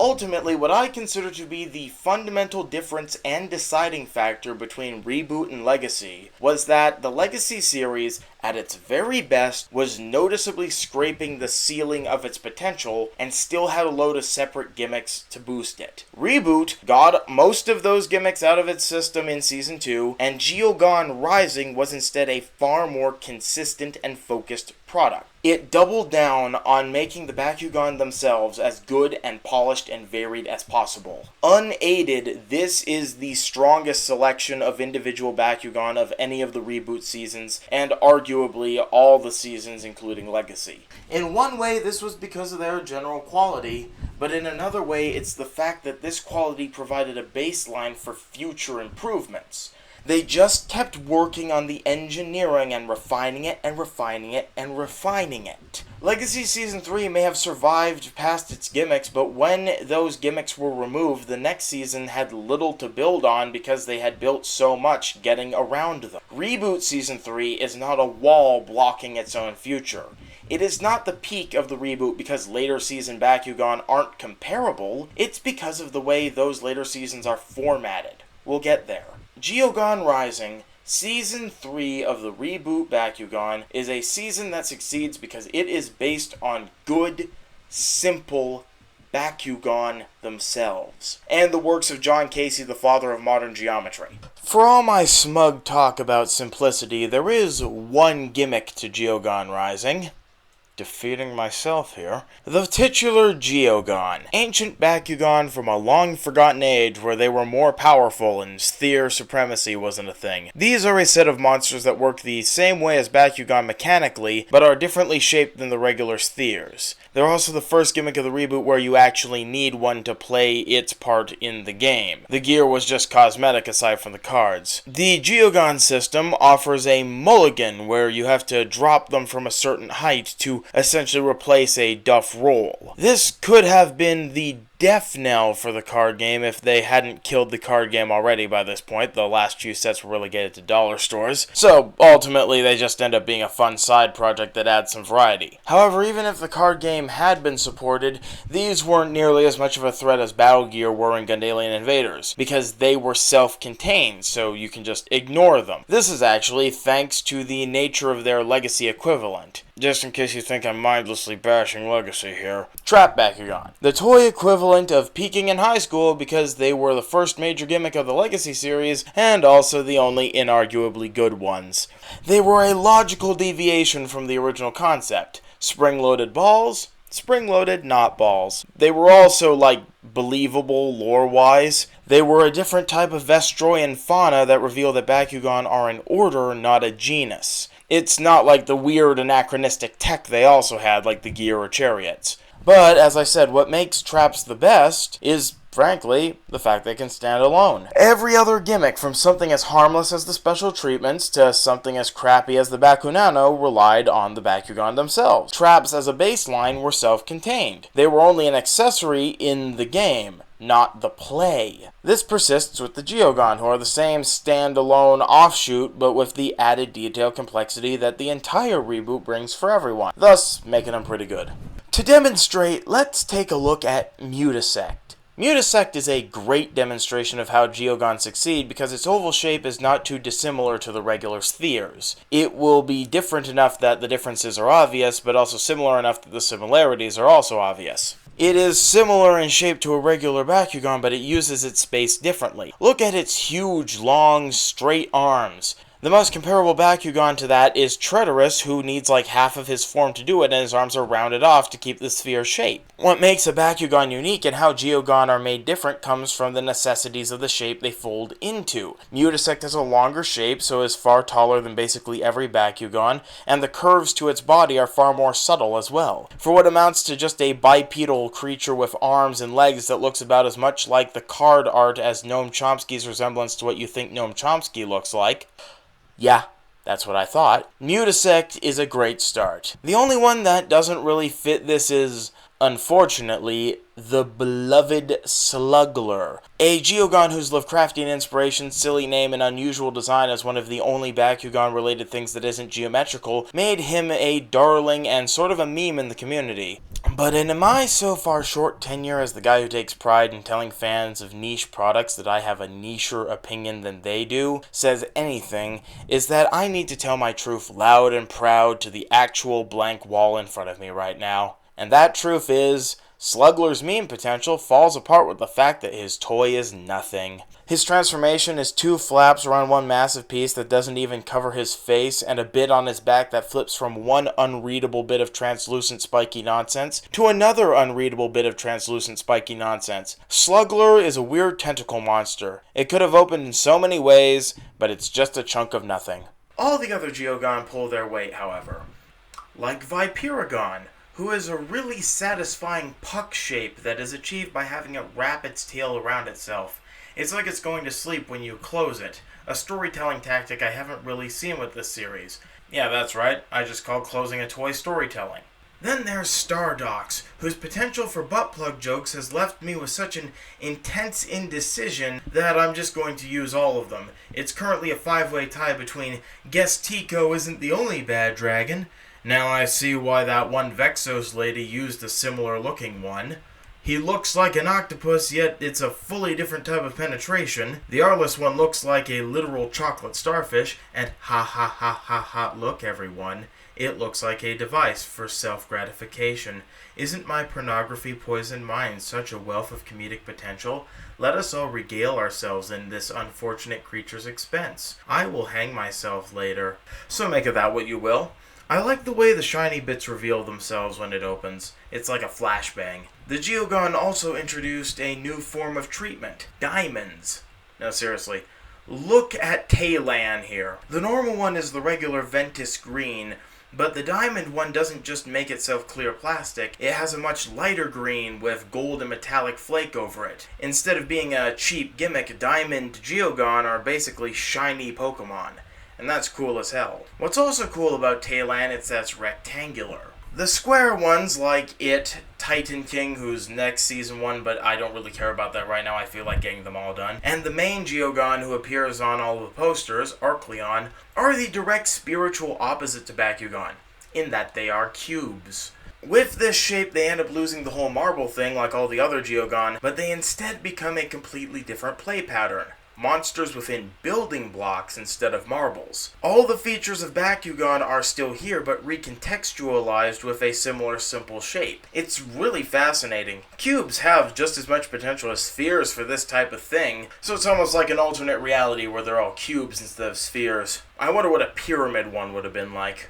ultimately, what I consider to be the fundamental difference and deciding factor between Reboot and Legacy was that the Legacy series, at its very best, was noticeably scraping the ceiling of its potential and still had a load of separate gimmicks to boost it. Reboot got most of those gimmicks out of its system in Season 2, and Geogon Rising was instead a far more consistent and focused product. It doubled down on making the Bakugan themselves as good and polished and varied as possible. Unaided, this is the strongest selection of individual Bakugan of any of the reboot seasons, and arguably all the seasons including Legacy. In one way, this was because of their general quality, but in another way, it's the fact that this quality provided a baseline for future improvements. They just kept working on the engineering and refining it and refining it and refining it. Legacy Season 3 may have survived past its gimmicks, but when those gimmicks were removed, the next season had little to build on because they had built so much getting around them. Reboot Season 3 is not a wall blocking its own future. It is not the peak of the reboot because later season Bakugan aren't comparable, it's because of the way those later seasons are formatted. We'll get there. Geogon Rising, Season 3 of the reboot Bakugan, is a season that succeeds because it is based on good, simple Bakugan themselves, and the works of John Casey, the father of modern geometry. For all my smug talk about simplicity, there is one gimmick to Geogon Rising. Defeating myself here. The titular Geogon. Ancient Bakugan from a long-forgotten age where they were more powerful and sphere supremacy wasn't a thing. These are a set of monsters that work the same way as Bakugan mechanically, but are differently shaped than the regular spheres. They're also the first gimmick of the reboot where you actually need one to play its part in the game. The gear was just cosmetic aside from the cards. The Geogon system offers a mulligan where you have to drop them from a certain height to essentially replace a duff roll. This could have been the death knell for the card game if they hadn't killed the card game already by this point. The last few sets were relegated to dollar stores, so ultimately they just end up being a fun side project that adds some variety. However, even if the card game had been supported, these weren't nearly as much of a threat as Battle Gear were in Gundalian Invaders, because they were self-contained, so you can just ignore them. This is actually thanks to the nature of their legacy equivalent. Just in case you think I'm mindlessly bashing Legacy here. Trap Bakugan. The toy equivalent of peaking in high school because they were the first major gimmick of the Legacy series, and also the only inarguably good ones. They were a logical deviation from the original concept. Spring-loaded balls, spring-loaded not balls. They were also, believable lore-wise. They were a different type of Vestroyan fauna that reveal that Bakugan are an order, not a genus. It's not like the weird anachronistic tech they also had, like the gear or chariots. But, as I said, what makes traps the best is, frankly, the fact they can stand alone. Every other gimmick, from something as harmless as the special treatments to something as crappy as the Bakunano, relied on the Bakugan themselves. Traps as a baseline were self-contained. They were only an accessory in the game, not the play. This persists with the Geogon, who are the same standalone offshoot, but with the added detail complexity that the entire reboot brings for everyone, thus making them pretty good. To demonstrate, let's take a look at Mutasect. Mutasect is a great demonstration of how Geogon succeed because its oval shape is not too dissimilar to the regular spheres. It will be different enough that the differences are obvious, but also similar enough that the similarities are also obvious. It is similar in shape to a regular Bakugan, but it uses its space differently. Look at its huge, long, straight arms. The most comparable Bakugan to that is Tretorous, who needs half of his form to do it, and his arms are rounded off to keep the sphere shape. What makes a Bakugan unique and how Geogon are made different comes from the necessities of the shape they fold into. Mutasect has a longer shape, so is far taller than basically every Bakugan, and the curves to its body are far more subtle as well. For what amounts to just a bipedal creature with arms and legs that looks about as much like the card art as Noam Chomsky's resemblance to what you think Noam Chomsky looks like, yeah, that's what I thought. Mutasect is a great start. The only one that doesn't really fit this is, unfortunately, the beloved Slugler. A Geogon whose Lovecraftian inspiration, silly name, and unusual design as one of the only Bakugan-related things that isn't geometrical made him a darling and sort of a meme in the community. But in my so far short tenure as the guy who takes pride in telling fans of niche products that I have a nicher opinion than they do, says anything, is that I need to tell my truth loud and proud to the actual blank wall in front of me right now. And that truth is, Slugler's meme potential falls apart with the fact that his toy is nothing. His transformation is 2 flaps around one massive piece that doesn't even cover his face, and a bit on his back that flips from one unreadable bit of translucent spiky nonsense to another unreadable bit of translucent spiky nonsense. Slugler is a weird tentacle monster. It could have opened in so many ways, but it's just a chunk of nothing. All the other Geogon pull their weight, however. Like Vipiragon, who is a really satisfying puck shape that is achieved by having it wrap its tail around itself. It's like it's going to sleep when you close it. a storytelling tactic I haven't really seen with this series. Yeah, that's right, I just called closing a toy storytelling. Then there's Stardox, whose potential for butt plug jokes has left me with such an intense indecision that I'm just going to use all of them. It's currently a 5-way tie between Guess Tico isn't the only bad dragon. Now I see why that one Vexos lady used a similar looking one. He looks like an octopus, yet it's a fully different type of penetration. The Arliss one looks like a literal chocolate starfish, and ha ha ha ha ha, look everyone. It looks like a device for self-gratification. Isn't my pornography-poisoned mind such a wealth of comedic potential? Let us all regale ourselves in this unfortunate creature's expense. I will hang myself later. So make of that what you will. I like the way the shiny bits reveal themselves when it opens. It's like a flashbang. The Geogon also introduced a new form of treatment. Diamonds. No, seriously. Look at Taylan here. The normal one is the regular Ventus green, but the diamond one doesn't just make itself clear plastic, it has a much lighter green with gold and metallic flake over it. Instead of being a cheap gimmick, Diamond Geogon are basically shiny Pokemon. And that's cool as hell. What's also cool about Taylan is that it's rectangular. The square ones, like it, Titan King, who's next season 1, but I don't really care about that right now, I feel like getting them all done, and the main Geogon who appears on all the posters, Arcleon, are the direct spiritual opposite to Bakugan, in that they are cubes. With this shape, they end up losing the whole marble thing like all the other Geogon, but they instead become a completely different play pattern. Monsters within building blocks instead of marbles. All the features of Bakugan are still here, but recontextualized with a similar simple shape. It's really fascinating. Cubes have just as much potential as spheres for this type of thing, so it's almost like an alternate reality where they're all cubes instead of spheres. I wonder what a pyramid one would have been like.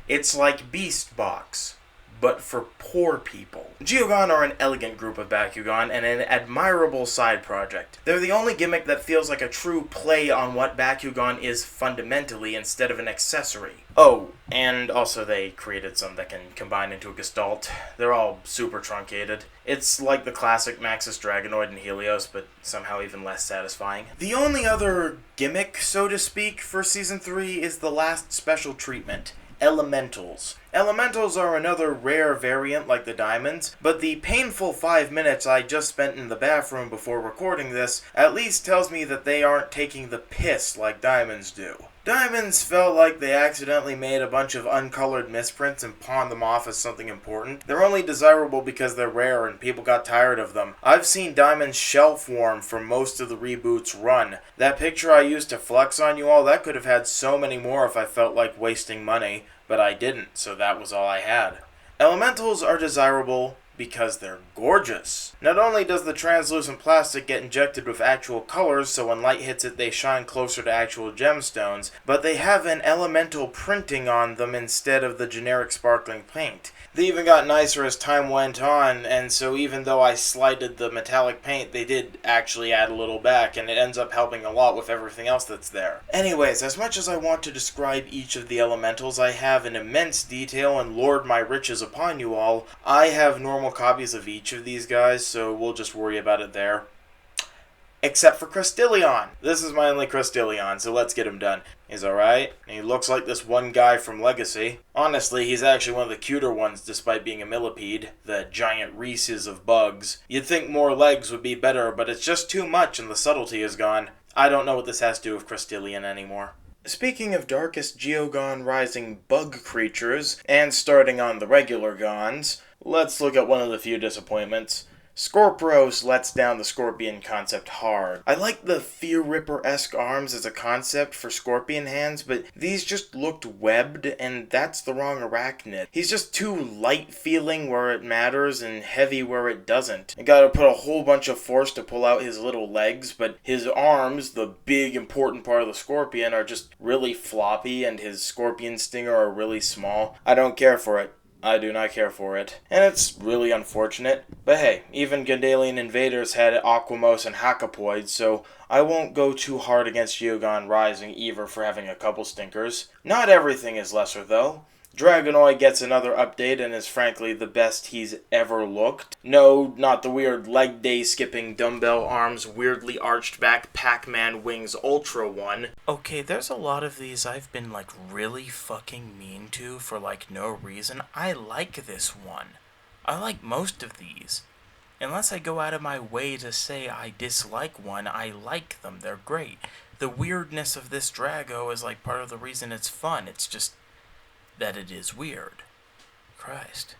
It's like Beast Box, but for poor people. Geogon are an elegant group of Bakugan and an admirable side project. They're the only gimmick that feels like a true play on what Bakugan is fundamentally instead of an accessory. Oh, and also they created some that can combine into a Gestalt. They're all super truncated. It's like the classic Maxis Dragonoid and Helios, but somehow even less satisfying. The only other gimmick, so to speak, for Season 3 is the last special treatment. Elementals. Elementals are another rare variant like the diamonds, but the painful 5 minutes I just spent in the bathroom before recording this at least tells me that they aren't taking the piss like diamonds do. Diamonds felt like they accidentally made a bunch of uncolored misprints and pawned them off as something important. They're only desirable because they're rare and people got tired of them. I've seen diamonds shelf warm for most of the reboot's run. That picture I used to flex on you all, that could have had so many more if I felt like wasting money, but I didn't, so that was all I had. Elementals are desirable because they're gorgeous. Not only does the translucent plastic get injected with actual colors so when light hits it they shine closer to actual gemstones, but they have an elemental printing on them instead of the generic sparkling paint. They even got nicer as time went on, and so even though I slighted the metallic paint, they did actually add a little back, and it ends up helping a lot with everything else that's there. Anyways, as much as I want to describe each of the elementals, I have in immense detail and lord my riches upon you all. I have normal copies of each of these guys, so we'll just worry about it there. Except for Crystallion. This is my only Crystallion, so let's get him done. He's alright, and he looks like this one guy from Legacy. Honestly, he's actually one of the cuter ones despite being a millipede, the giant Reese's of bugs. You'd think more legs would be better, but it's just too much and the subtlety is gone. I don't know what this has to do with Crystallion anymore. Speaking of darkest Geogon rising bug creatures, and starting on the regular Gons, let's look at one of the few disappointments. Scorpros lets down the Scorpion concept hard. I like the Fear Ripper-esque arms as a concept for Scorpion hands, but these just looked webbed, and that's the wrong arachnid. He's just too light-feeling where it matters and heavy where it doesn't. You gotta put a whole bunch of force to pull out his little legs, but his arms, the big important part of the Scorpion, are just really floppy, and his Scorpion stinger are really small. I don't care for it. I do not care for it. And it's really unfortunate. But hey, even Gandalian invaders had Aquamos and Hakapoids, so I won't go too hard against Geogon Rising either for having a couple stinkers. Not everything is lesser though. Dragonoid gets another update and is frankly the best he's ever looked. No, not the weird leg day skipping dumbbell arms, weirdly arched back Pac-Man Wings Ultra one. Okay, there's a lot of these I've been really fucking mean to for no reason. I like this one. I like most of these. Unless I go out of my way to say I dislike one, I like them. They're great. The weirdness of this Drago is part of the reason it's fun. It's just that it is weird. Christ.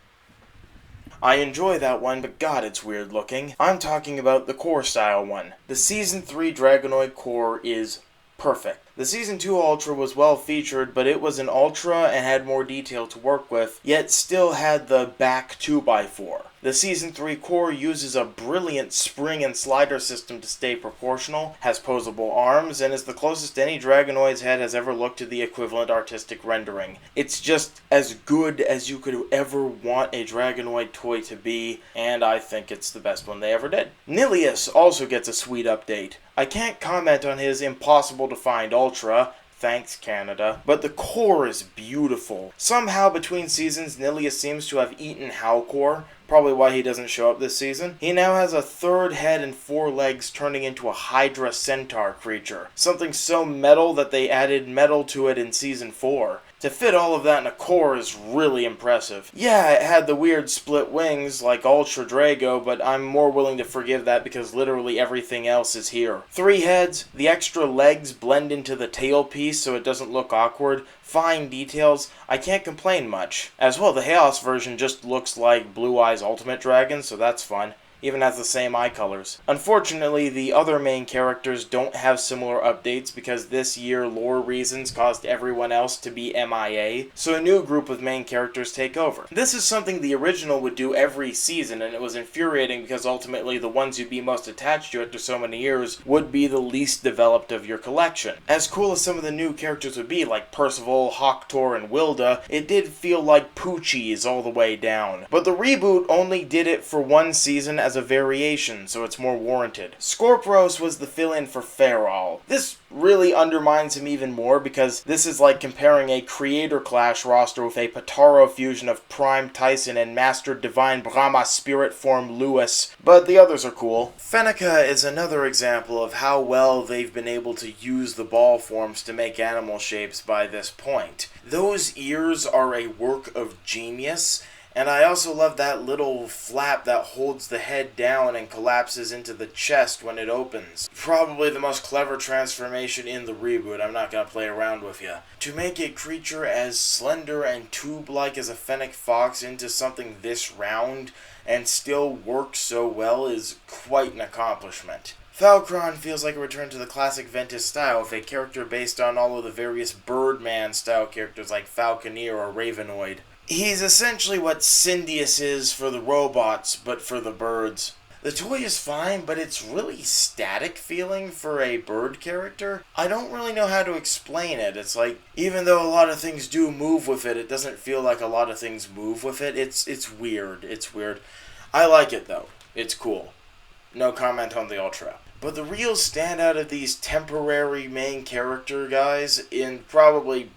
I enjoy that one, but god, it's weird looking. I'm talking about the core style one. The Season 3 Dragonoid core is perfect. The Season 2 Ultra was well featured, but it was an Ultra and had more detail to work with, yet still had the back 2x4. The Season 3 core uses a brilliant spring and slider system to stay proportional, has posable arms, and is the closest any Dragonoid's head has ever looked to the equivalent artistic rendering. It's just as good as you could ever want a Dragonoid toy to be, and I think it's the best one they ever did. Nilius also gets a sweet update. I can't comment on his impossible to find Ultra, thanks Canada, but the core is beautiful. Somehow between seasons, Nilius seems to have eaten Howcore, probably why he doesn't show up this season. He now has a third head and 4 legs turning into a Hydra Centaur creature. Something so metal that they added metal to it in Season 4. To fit all of that in a core is really impressive. Yeah, it had the weird split wings like Ultra Drago, but I'm more willing to forgive that because literally everything else is here. 3 heads, the extra legs blend into the tail piece so it doesn't look awkward, fine details, I can't complain much. As well, the Chaos version just looks like Blue Eye's Ultimate Dragon, so that's fun. Even has the same eye colors. Unfortunately, the other main characters don't have similar updates because this year lore reasons caused everyone else to be MIA, so a new group of main characters take over. This is something the original would do every season, and it was infuriating because ultimately the ones you'd be most attached to after so many years would be the least developed of your collection. As cool as some of the new characters would be, like Percival, Hawktor, and Wilda, it did feel like Poochies all the way down. But the reboot only did it for one season as a variation, so it's more warranted. Scorpros was the fill-in for Farol. This really undermines him even more because this is like comparing a Creator Clash roster with a Pataro fusion of Prime Tyson and Master Divine Brahma Spirit Form Lewis, but the others are cool. Fenneca is another example of how well they've been able to use the ball forms to make animal shapes by this point. Those ears are a work of genius, and I also love that little flap that holds the head down and collapses into the chest when it opens. Probably the most clever transformation in the reboot, I'm not gonna play around with ya. To make a creature as slender and tube-like as a fennec fox into something this round and still work so well is quite an accomplishment. Falcron feels like a return to the classic Ventus style, with a character based on all of the various Birdman-style characters like Falconeer or Ravenoid. He's essentially what Syndius is for the robots, but for the birds. The toy is fine, but it's really static feeling for a bird character. I don't really know how to explain it. It's like, even though a lot of things do move with it, it doesn't feel like a lot of things move with it. It's weird. It's weird. I like it, though. It's cool. No comment on the Ultra. But the real standout of these temporary main character guys, in probably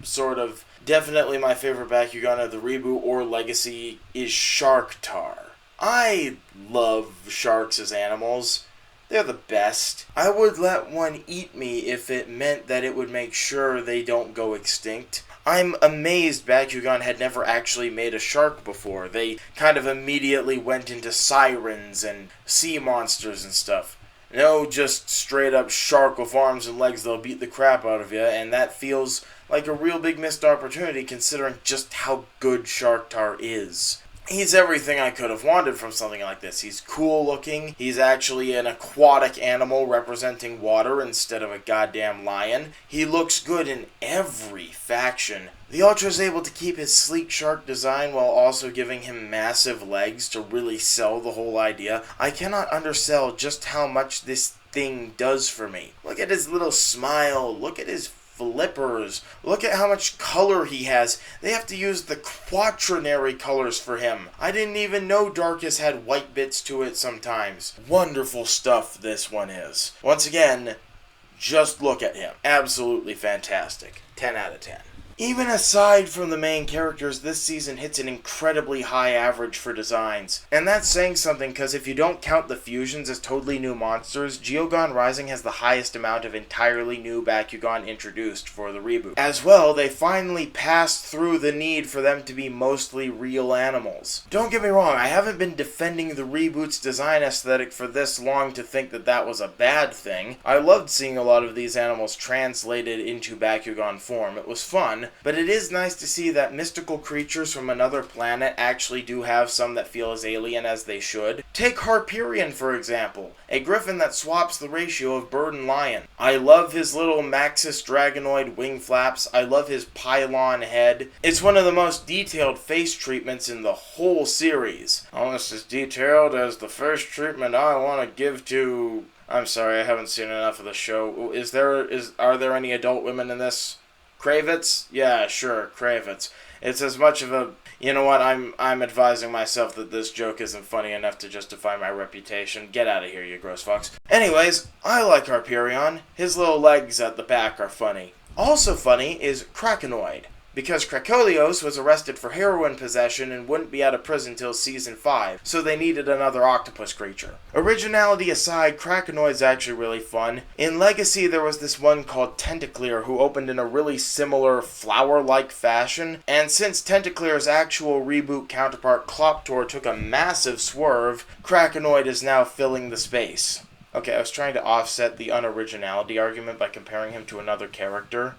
definitely my favorite Bakugan of the reboot or legacy, is Sharktar. I love sharks as animals. They're the best. I would let one eat me if it meant that it would make sure they don't go extinct. I'm amazed Bakugan had never actually made a shark before. They kind of immediately went into sirens and sea monsters and stuff. No, just straight up shark with arms and legs that'll beat the crap out of you, and that feels like a real big missed opportunity considering just how good Sharktar is. He's everything I could have wanted from something like this. He's cool looking, he's actually an aquatic animal representing water instead of a goddamn lion. He looks good in every faction. The Ultra's able to keep his sleek shark design while also giving him massive legs to really sell the whole idea. I cannot undersell just how much this thing does for me. Look at his little smile, look at his flippers. Look at how much color he has. They have to use the quaternary colors for him. I didn't even know Darkus had white bits to it sometimes. Wonderful stuff this one is. Once again, just look at him. Absolutely fantastic. 10 out of 10. Even aside from the main characters, this season hits an incredibly high average for designs. And that's saying something, because if you don't count the fusions as totally new monsters, Geogon Rising has the highest amount of entirely new Bakugan introduced for the reboot. As well, they finally passed through the need for them to be mostly real animals. Don't get me wrong, I haven't been defending the reboot's design aesthetic for this long to think that that was a bad thing. I loved seeing a lot of these animals translated into Bakugan form. It was fun. But it is nice to see that mystical creatures from another planet actually do have some that feel as alien as they should. Take Harperion, for example, a griffin that swaps the ratio of bird and lion. I love his little Maxis Dragonoid wing flaps. I love his pylon head. It's one of the most detailed face treatments in the whole series. Almost as detailed as the first treatment I want to give to... I'm sorry, I haven't seen enough of the show. Are there any adult women in this? Kravitz? Yeah, sure, Kravitz. It's as much of a... You know what, I'm advising myself that this joke isn't funny enough to justify my reputation. Get out of here, you gross fucks. Anyways, I like Harperion. His little legs at the back are funny. Also funny is Krakenoid, because Krakolios was arrested for heroin possession and wouldn't be out of prison till season 5, so they needed another octopus creature. Originality aside, Krakenoid's actually really fun. In Legacy, there was this one called Tentacleer who opened in a really similar flower-like fashion, and since Tentacleer's actual reboot counterpart Kloptor took a massive swerve, Krakenoid is now filling the space. Okay, I was trying to offset the unoriginality argument by comparing him to another character.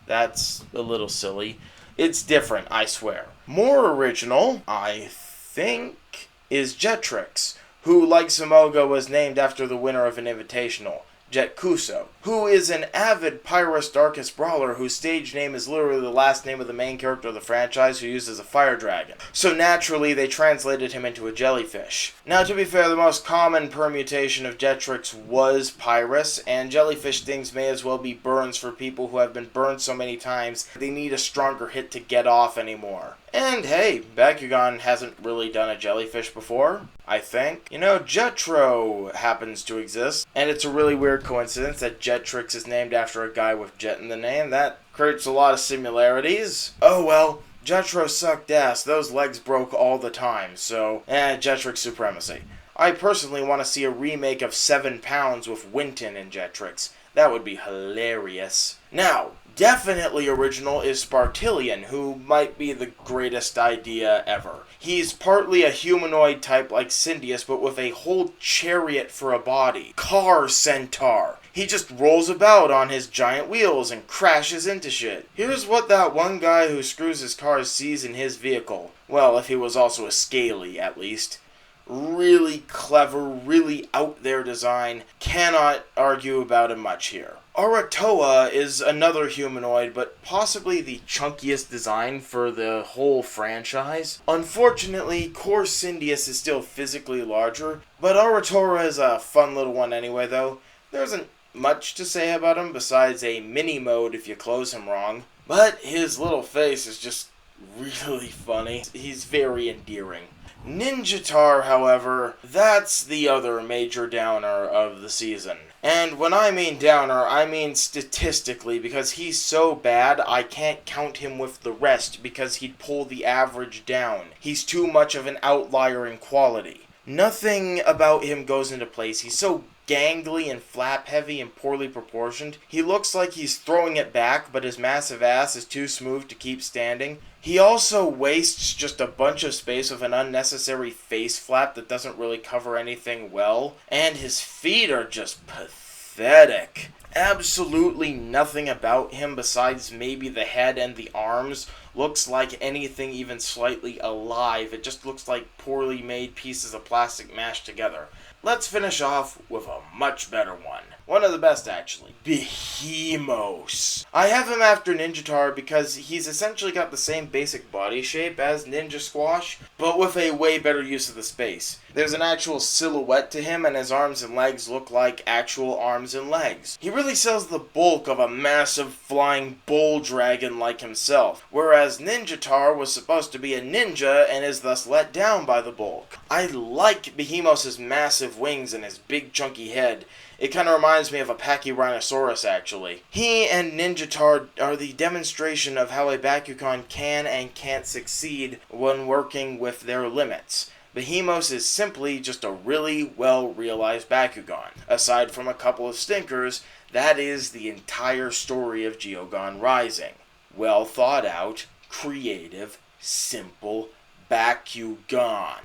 That's a little silly. It's different, I swear. More original, I think, is Jetrix, who, like Samoga, was named after the winner of an invitational, Jet Kuso, who is an avid Pyrus Darkest brawler whose stage name is literally the last name of the main character of the franchise who uses a fire dragon. So naturally, they translated him into a jellyfish. Now, to be fair, the most common permutation of Jetrix was Pyrus, and jellyfish stings may as well be burns for people who have been burned so many times they need a stronger hit to get off anymore. And hey, Bakugan hasn't really done a jellyfish before, I think. You know, Jetro happens to exist, and it's a really weird coincidence that Jetrix is named after a guy with Jet in the name. That creates a lot of similarities. Oh well, Jetro sucked ass. Those legs broke all the time, so, Jetrix supremacy. I personally want to see a remake of 7 Pounds with Winton and Jetrix. That would be hilarious. Now, definitely original is Spartillion, who might be the greatest idea ever. He's partly a humanoid type like Syndius, but with a whole chariot for a body. Car Centaur. He just rolls about on his giant wheels and crashes into shit. Here's what that one guy who screws his cars sees in his vehicle. Well, if he was also a scaly, at least. Really clever, really out there design. Cannot argue about him much here. Aratoa is another humanoid, but possibly the chunkiest design for the whole franchise. Unfortunately, Core Syndius is still physically larger, but Aratora is a fun little one anyway though. There isn't much to say about him besides a mini mode if you close him wrong. But his little face is just really funny. He's very endearing. Ninjatar, however, that's the other major downer of the season. And when I mean downer, I mean statistically, because he's so bad, I can't count him with the rest because he'd pull the average down. He's too much of an outlier in quality. Nothing about him goes into place. He's so gangly and flap-heavy and poorly proportioned. He looks like he's throwing it back, but his massive ass is too smooth to keep standing. He also wastes just a bunch of space with an unnecessary face flap that doesn't really cover anything well. And his feet are just pathetic. Absolutely nothing about him besides maybe the head and the arms looks like anything even slightly alive. It just looks like poorly made pieces of plastic mashed together. Let's finish off with a much better one. One of the best, actually. Behemoth. I have him after Ninjatar because he's essentially got the same basic body shape as Ninja Squash, but with a way better use of the space. There's an actual silhouette to him, and his arms and legs look like actual arms and legs. He really really sells the bulk of a massive flying bull dragon like himself, whereas Ninjatar was supposed to be a ninja and is thus let down by the bulk. I like Behemoth's massive wings and his big chunky head. It kind of reminds me of a Pachyrhinosaurus, actually. He and Ninjatar are the demonstration of how a Bakugan can and can't succeed when working with their limits. Behemoth is simply just a really well-realized Bakugan. Aside from a couple of stinkers, that is the entire story of Geogon Rising. Well thought out, creative, simple Bakugan.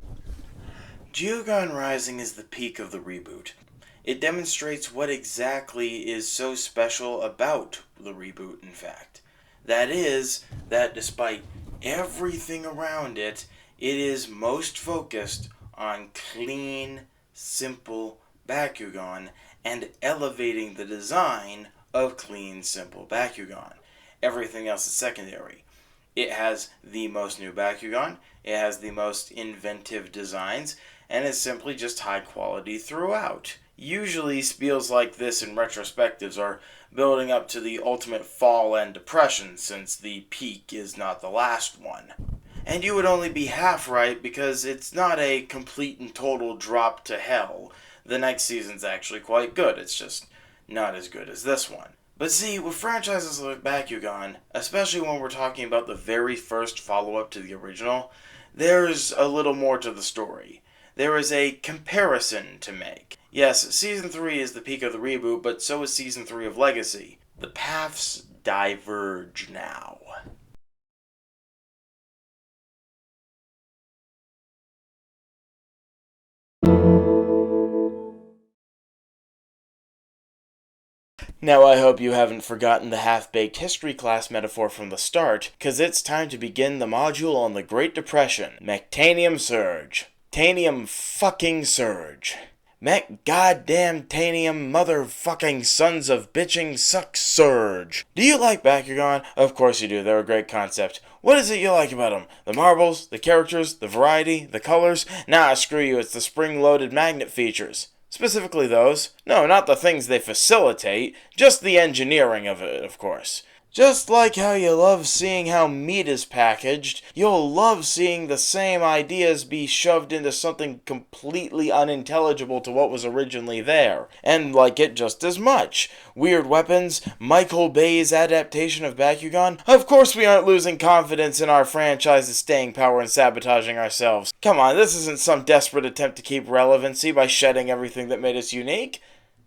Geogon Rising is the peak of the reboot. It demonstrates what exactly is so special about the reboot, in fact. That is, that despite everything around it, it is most focused on clean, simple Bakugan and elevating the design of clean, simple Bakugan. Everything else is secondary. It has the most new Bakugan, it has the most inventive designs, and is simply just high quality throughout. Usually spiels like this in retrospectives are building up to the ultimate fall and depression, since the peak is not the last one. And you would only be half right, because it's not a complete and total drop to hell. The next season's actually quite good, it's just not as good as this one. But see, with franchises like Bakugan, especially when we're talking about the very first follow-up to the original, there's a little more to the story. There is a comparison to make. Yes, Season 3 is the peak of the reboot, but so is Season 3 of Legacy. The paths diverge now. Now I hope you haven't forgotten the half-baked history class metaphor from the start, cause it's time to begin the module on the Great Depression, Mectanium Surge. Tanium fucking Surge. Mech goddamn Tanium motherfucking sons of bitching suck Surge. Do you like Bakugan? Of course you do, they're a great concept. What is it you like about them? The marbles, the characters, the variety, the colors? Nah, screw you, it's the spring-loaded magnet features. Specifically those. No, not the things they facilitate, just the engineering of it, of course. Just like how you love seeing how meat is packaged, you'll love seeing the same ideas be shoved into something completely unintelligible to what was originally there. And like it just as much. Weird weapons, Michael Bay's adaptation of Bakugan. Of course we aren't losing confidence in our franchise's staying power and sabotaging ourselves. Come on, this isn't some desperate attempt to keep relevancy by shedding everything that made us unique.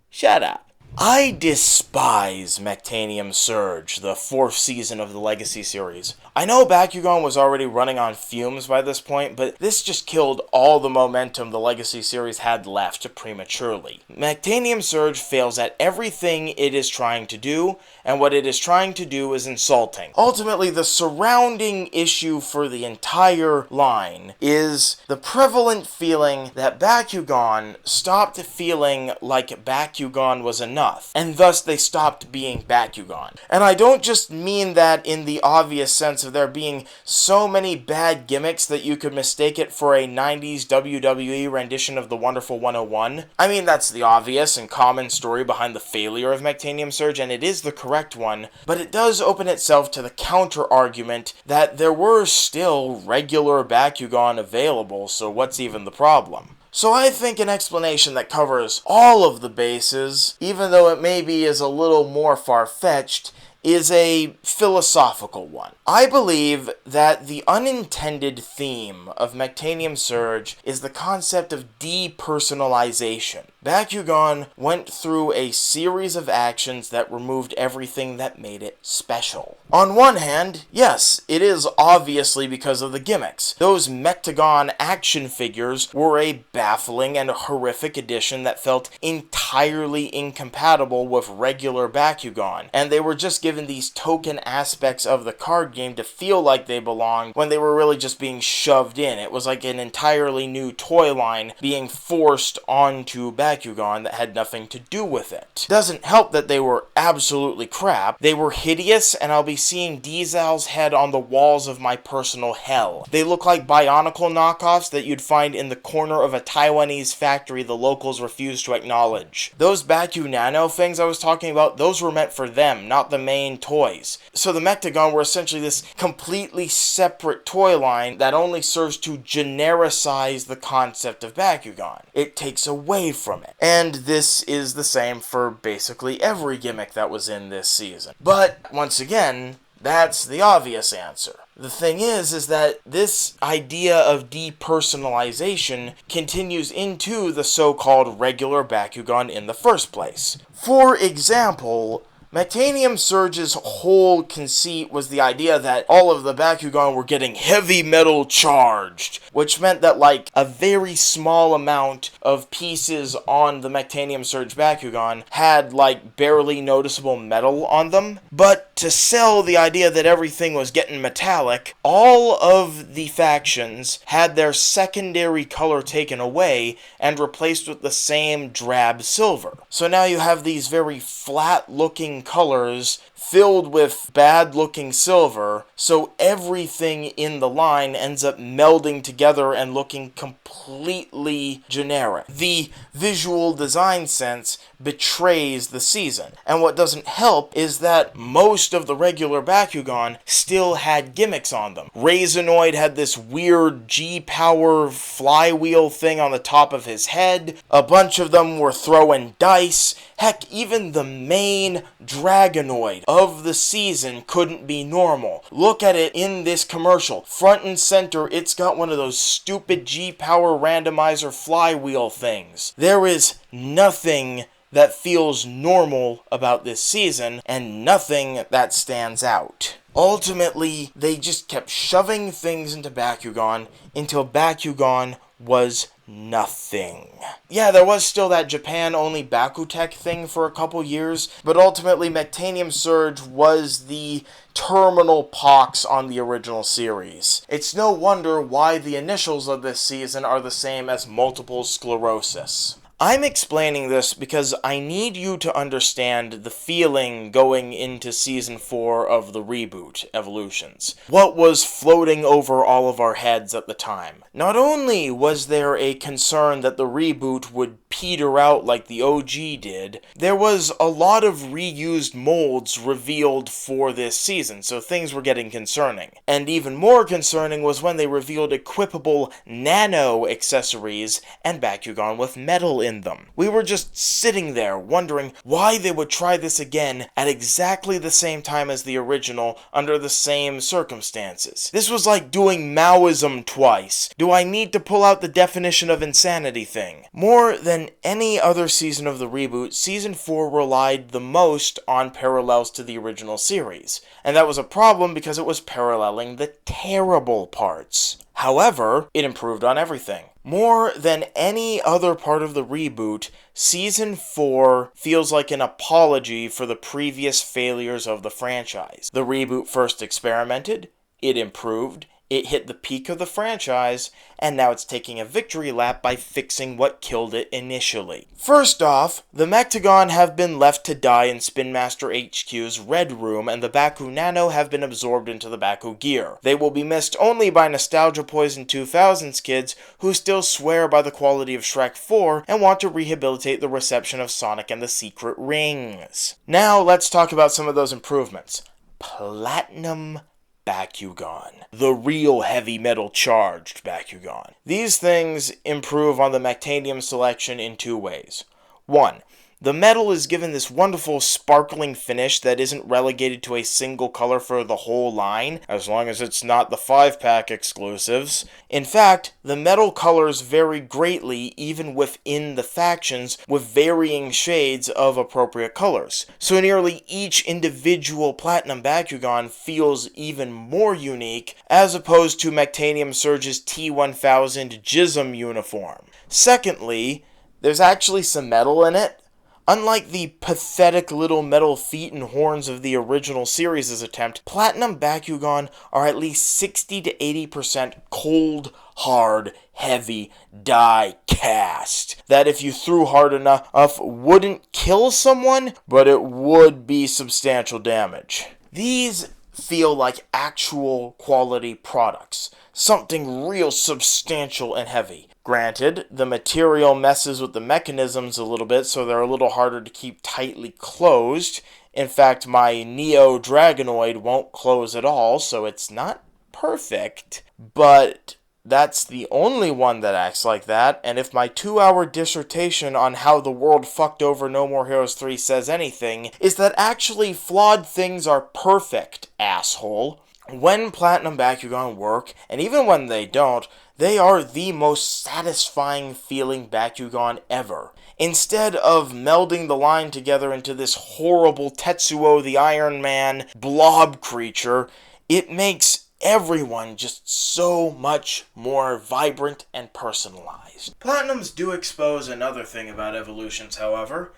Shut up. I despise Mectanium Surge, the 4th season of the Legacy series. I know Bakugan was already running on fumes by this point, but this just killed all the momentum the Legacy series had left prematurely. Mectanium Surge fails at everything it is trying to do, and what it is trying to do is insulting. Ultimately, the surrounding issue for the entire line is the prevalent feeling that Bakugan stopped feeling like Bakugan was enough, and thus they stopped being Bakugan. And I don't just mean that in the obvious sense of there being so many bad gimmicks that you could mistake it for a 90s WWE rendition of the Wonderful 101. I mean, that's the obvious and common story behind the failure of Mectanium Surge, and it is the correct one, but it does open itself to the counter-argument that there were still regular Bakugan available, so what's even the problem? So I think an explanation that covers all of the bases, even though it maybe is a little more far-fetched, is a philosophical one. I believe that the unintended theme of Mectanium Surge is the concept of depersonalization. Bakugan went through a series of actions that removed everything that made it special. On one hand, yes, it is obviously because of the gimmicks. Those Mectagon action figures were a baffling and horrific addition that felt entirely incompatible with regular Bakugan, and they were just given these token aspects of the card game to feel like they belonged when they were really just being shoved in. It was like an entirely new toy line being forced onto Bakugan. Bakugan that had nothing to do with it. Doesn't help that they were absolutely crap. They were hideous, and I'll be seeing Diesel's head on the walls of my personal hell. They look like Bionicle knockoffs that you'd find in the corner of a Taiwanese factory the locals refuse to acknowledge. Those Baku Nano things I was talking about, those were meant for them, not the main toys. So the Mectagon were essentially this completely separate toy line that only serves to genericize the concept of Bakugan. It takes away from it. And this is the same for basically every gimmick that was in this season. But, once again, that's the obvious answer. The thing is that this idea of depersonalization continues into the so-called regular Bakugan in the first place. For example, Metanium Surge's whole conceit was the idea that all of the Bakugan were getting heavy metal charged, which meant that like a very small amount of pieces on the Metanium Surge Bakugan had like barely noticeable metal on them. But to sell the idea that everything was getting metallic, all of the factions had their secondary color taken away and replaced with the same drab silver. So now you have these very flat-looking colors filled with bad-looking silver, so everything in the line ends up melding together and looking completely generic. The visual design sense betrays the season, and what doesn't help is that most of the regular Bakugan still had gimmicks on them. Razonoid had this weird G-Power flywheel thing on the top of his head, a bunch of them were throwing dice, heck, even the main Dragonoid of the season couldn't be normal. Look at it in this commercial. Front and center, it's got one of those stupid G-Power randomizer flywheel things. There is nothing that feels normal about this season, and nothing that stands out. Ultimately, they just kept shoving things into Bakugan until Bakugan was nothing. Yeah, there was still that Japan-only Bakutech thing for a couple years, but ultimately Metanium Surge was the terminal pox on the original series. It's no wonder why the initials of this season are the same as multiple sclerosis. I'm explaining this because I need you to understand the feeling going into Season 4 of the reboot, Evolutions. What was floating over all of our heads at the time? Not only was there a concern that the reboot would peter out like the OG did, there was a lot of reused molds revealed for this season, so things were getting concerning. And even more concerning was when they revealed equipable nano accessories and Bakugan with metal in them. We were just sitting there wondering why they would try this again at exactly the same time as the original under the same circumstances. This was like doing Maoism twice. Do I need to pull out the definition of insanity thing? More than any other season of the reboot, Season 4 relied the most on parallels to the original series. And that was a problem because it was paralleling the terrible parts. However, it improved on everything. More than any other part of the reboot, Season 4 feels like an apology for the previous failures of the franchise. The reboot first experimented, it improved, it hit the peak of the franchise, and now it's taking a victory lap by fixing what killed it initially. First off, the Mectagon have been left to die in Spin Master HQ's Red Room, and the Baku Nano have been absorbed into the Baku Gear. They will be missed only by Nostalgia Poison 2000's kids, who still swear by the quality of Shrek 4 and want to rehabilitate the reception of Sonic and the Secret Rings. Now let's talk about some of those improvements. Platinum Bakugan. The real heavy metal charged Bakugan. These things improve on the Mectanium selection in two ways. One, the metal is given this wonderful sparkling finish that isn't relegated to a single color for the whole line, as long as it's not the 5-pack exclusives. In fact, the metal colors vary greatly even within the factions with varying shades of appropriate colors. So nearly each individual Platinum Bakugan feels even more unique as opposed to Mectanium Surge's T-1000 Jism uniform. Secondly, there's actually some metal in it. Unlike the pathetic little metal feet and horns of the original series' attempt, Platinum Bakugan are at least 60 to 80% cold, hard, heavy die cast that if you threw hard enough wouldn't kill someone, but it would be substantial damage. These feel like actual quality products, something real substantial and heavy. Granted, the material messes with the mechanisms a little bit, so they're a little harder to keep tightly closed. In fact, my Neo Dragonoid won't close at all, so it's not perfect, but that's the only one that acts like that, and if my 2-hour dissertation on how the world fucked over No More Heroes 3 says anything, is that actually flawed things are perfect, asshole. When Platinum Bakugan work, and even when they don't, they are the most satisfying feeling Bakugan ever. Instead of melding the line together into this horrible Tetsuo the Iron Man blob creature, it makes everyone just so much more vibrant and personalized. Platinums do expose another thing about evolutions, however.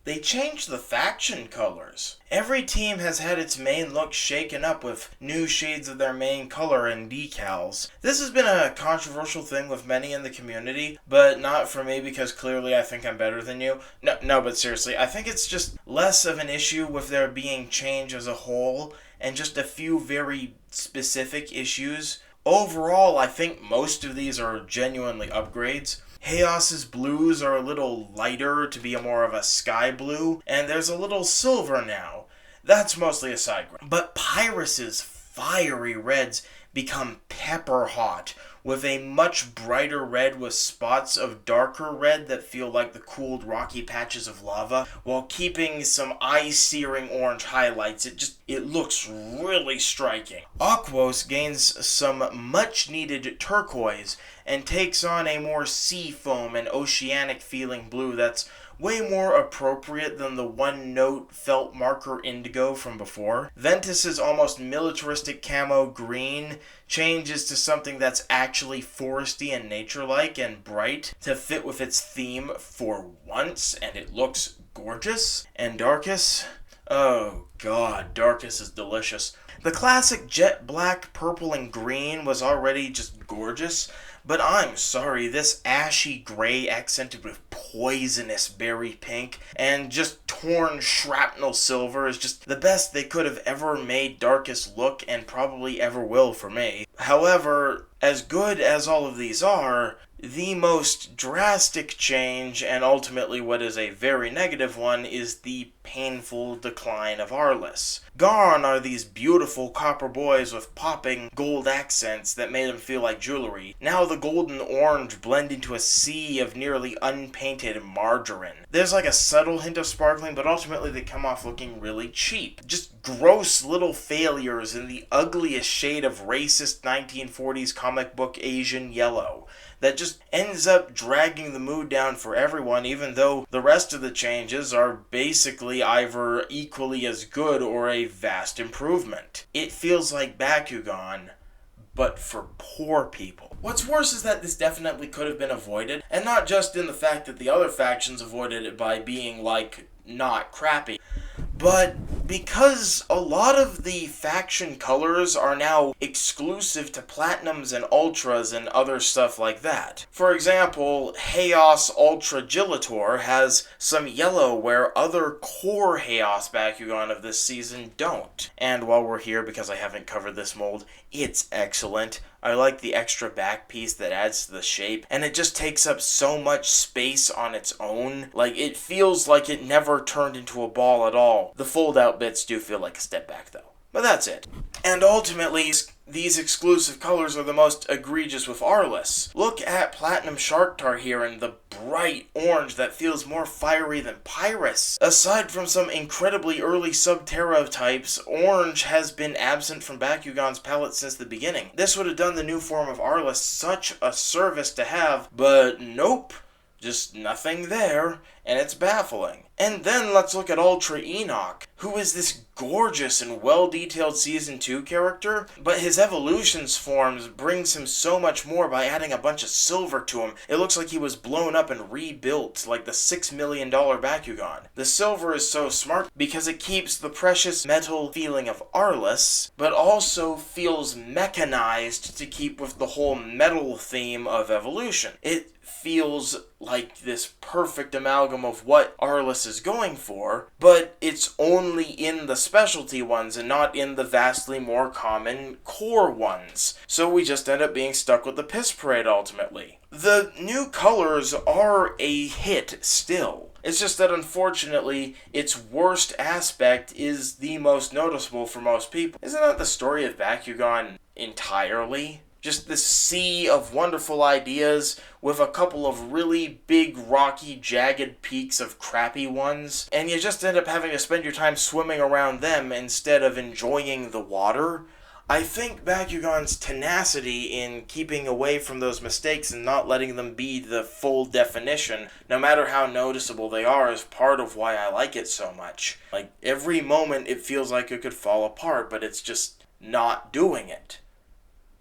They changed the faction colors. Every team has had its main look shaken up with new shades of their main color and decals. This has been a controversial thing with many in the community, but not for me because clearly I think I'm better than you. No, but seriously, I think it's just less of an issue with there being change as a whole and just a few very specific issues. Overall, I think most of these are genuinely upgrades. Chaos's blues are a little lighter to be more of a sky blue, and there's a little silver now. That's mostly a side grind. But Pyrus's fiery reds become pepper hot, with a much brighter red with spots of darker red that feel like the cooled rocky patches of lava, while keeping some eye-searing orange highlights. It looks really striking. Aquos gains some much-needed turquoise, and takes on a more sea foam and oceanic feeling blue that's way more appropriate than the one-note felt marker indigo from before. Ventus's almost militaristic camo green changes to something that's actually foresty and nature-like and bright to fit with its theme for once, and it looks gorgeous. And Darkus? Oh god, Darkus is delicious. The classic jet black, purple, and green was already just gorgeous, but I'm sorry, this ashy gray accented with poisonous berry pink and just torn shrapnel silver is just the best they could have ever made Darkus look and probably ever will for me. However, as good as all of these are, the most drastic change, and ultimately what is a very negative one, is the painful decline of Arliss. Gone are these beautiful copper boys with popping gold accents that made them feel like jewelry. Now the gold and orange blend into a sea of nearly unpainted margarine. There's like a subtle hint of sparkling, but ultimately they come off looking really cheap. Just gross little failures in the ugliest shade of racist 1940s comic book Asian yellow that just ends up dragging the mood down for everyone, even though the rest of the changes are basically either equally as good or a vast improvement. It feels like Bakugan, but for poor people. What's worse is that this definitely could have been avoided, and not just in the fact that the other factions avoided it by being, like, not crappy, but because a lot of the faction colors are now exclusive to Platinums and Ultras and other stuff like that. For example, Chaos Ultra Gillator has some yellow where other core Chaos Bakugan of this season don't. And while we're here, because I haven't covered this mold, it's excellent. I like the extra back piece that adds to the shape, and it just takes up so much space on its own. Like, it feels like it never turned into a ball at all. The fold-out bits do feel like a step back, though. But that's it. And ultimately, these exclusive colors are the most egregious with Arliss. Look at Platinum Sharktar here in the bright orange that feels more fiery than Pyrus. Aside from some incredibly early Subterra types, orange has been absent from Bakugan's palette since the beginning. This would have done the new form of Arliss such a service to have, but nope. Just nothing there, and it's baffling. And then let's look at Ultra Enoch, who is this gorgeous and well-detailed Season 2 character, but his evolutions forms brings him so much more by adding a bunch of silver to him. It looks like he was blown up and rebuilt, like the $6 million Bakugan. The silver is so smart because it keeps the precious metal feeling of Arliss, but also feels mechanized to keep with the whole metal theme of evolution. It feels like this perfect amalgam of what Arliss is going for, but it's only in the specialty ones and not in the vastly more common core ones. So we just end up being stuck with the piss parade ultimately. The new colors are a hit still. It's just that unfortunately, its worst aspect is the most noticeable for most people. Isn't that the story of Bakugan entirely? Just this sea of wonderful ideas with a couple of really big, rocky, jagged peaks of crappy ones, and you just end up having to spend your time swimming around them instead of enjoying the water. I think Bakugan's tenacity in keeping away from those mistakes and not letting them be the full definition, no matter how noticeable they are, is part of why I like it so much. Like, every moment it feels like it could fall apart, but it's just not doing it.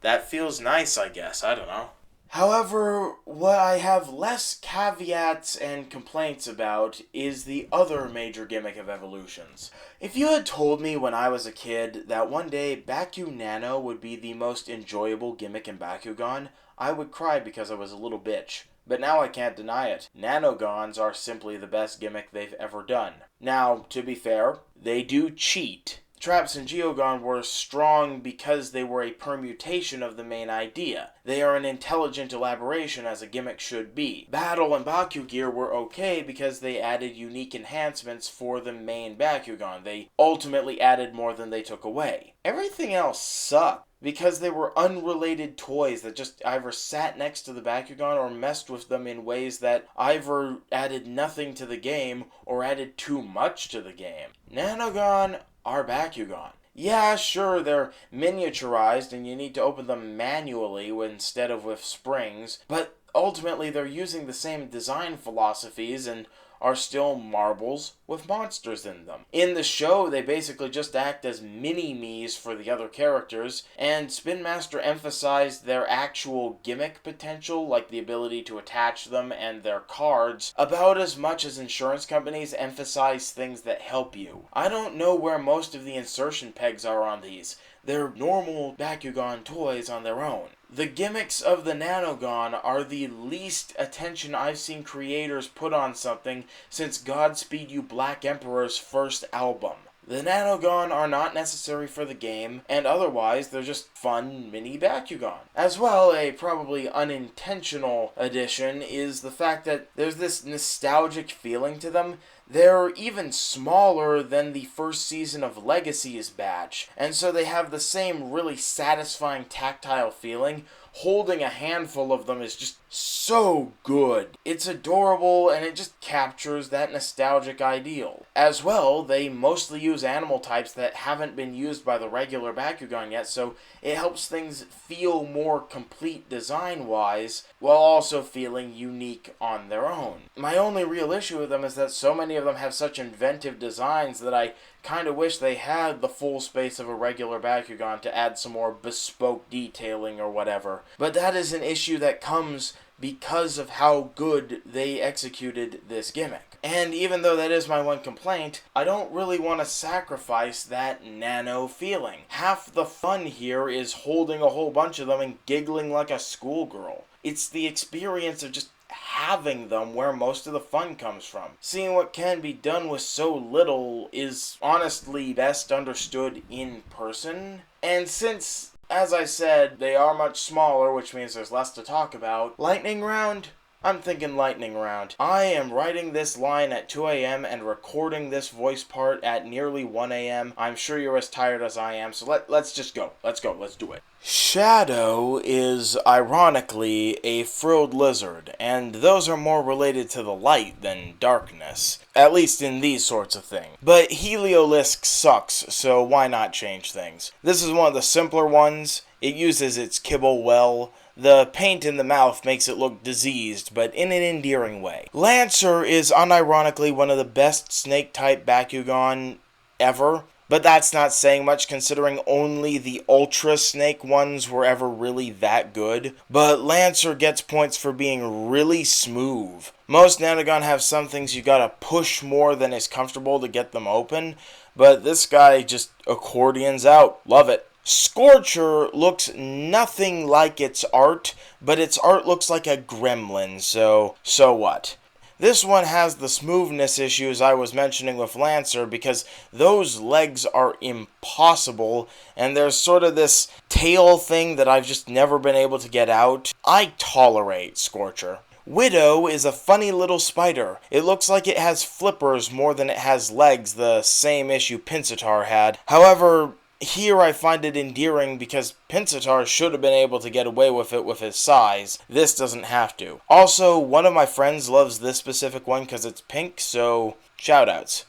That feels nice, I guess. I don't know. However, what I have less caveats and complaints about is the other major gimmick of evolutions. If you had told me when I was a kid that one day Baku Nano would be the most enjoyable gimmick in Bakugan, I would cry because I was a little bitch. But now I can't deny it. Nanogons are simply the best gimmick they've ever done. Now, to be fair, they do cheat. Traps and Geogon were strong because they were a permutation of the main idea. They are an intelligent elaboration as a gimmick should be. Battle and Bakugear were okay because they added unique enhancements for the main Bakugan. They ultimately added more than they took away. Everything else sucked because they were unrelated toys that just either sat next to the Bakugan or messed with them in ways that either added nothing to the game or added too much to the game. Nanogon are Bakugan. Yeah, sure, they're miniaturized and you need to open them manually instead of with springs, but ultimately they're using the same design philosophies and are still marbles with monsters in them. In the show, they basically just act as mini-me's for the other characters, and Spin Master emphasized their actual gimmick potential, like the ability to attach them and their cards, about as much as insurance companies emphasize things that help you. I don't know where most of the insertion pegs are on these. They're normal Bakugan toys on their own. The gimmicks of the Nanogon are the least attention I've seen creators put on something since Godspeed You Black Emperor's first album. The Nanogon are not necessary for the game, and otherwise they're just fun mini Bakugan. As well, a probably unintentional addition is the fact that there's this nostalgic feeling to them. They're even smaller than the first season of Legacy's batch, and so they have the same really satisfying tactile feeling. Holding a handful of them is just so good. It's adorable and it just captures that nostalgic ideal. As well, they mostly use animal types that haven't been used by the regular Bakugan yet, so it helps things feel more complete design-wise, while also feeling unique on their own. My only real issue with them is that so many of them have such inventive designs that I kind of wish they had the full space of a regular Bakugan to add some more bespoke detailing or whatever. But that is an issue that comes because of how good they executed this gimmick. And even though that is my one complaint, I don't really want to sacrifice that nano feeling. Half the fun here is holding a whole bunch of them and giggling like a schoolgirl. It's the experience of just having them where most of the fun comes from. Seeing what can be done with so little is honestly best understood in person. And since, as I said, they are much smaller, which means there's less to talk about, lightning round? I'm thinking lightning round. I am writing this line at 2 a.m. and recording this voice part at nearly 1 a.m. I'm sure you're as tired as I am, so let's just go. Let's do it. Shadow is, ironically, a frilled lizard, and those are more related to the light than darkness, at least in these sorts of things. But Heliolisk sucks, so why not change things? This is one of the simpler ones. It uses its kibble well. The paint in the mouth makes it look diseased, but in an endearing way. Lancer is unironically one of the best snake-type Bakugan ever, but that's not saying much considering only the Ultra Snake ones were ever really that good. But Lancer gets points for being really smooth. Most Nanogon have some things you gotta push more than is comfortable to get them open, but this guy just accordions out. Love it. Scorcher looks nothing like its art, but its art looks like a gremlin, so what? This one has the smoothness issues I was mentioning with Lancer because those legs are impossible and there's sort of this tail thing that I've just never been able to get out. I tolerate Scorcher. Widow is a funny little spider. It looks like it has flippers more than it has legs, the same issue Pinsittar had. However, here I find it endearing because Pinsittar should have been able to get away with it with his size. This doesn't have to. Also, one of my friends loves this specific one because it's pink, so shoutouts.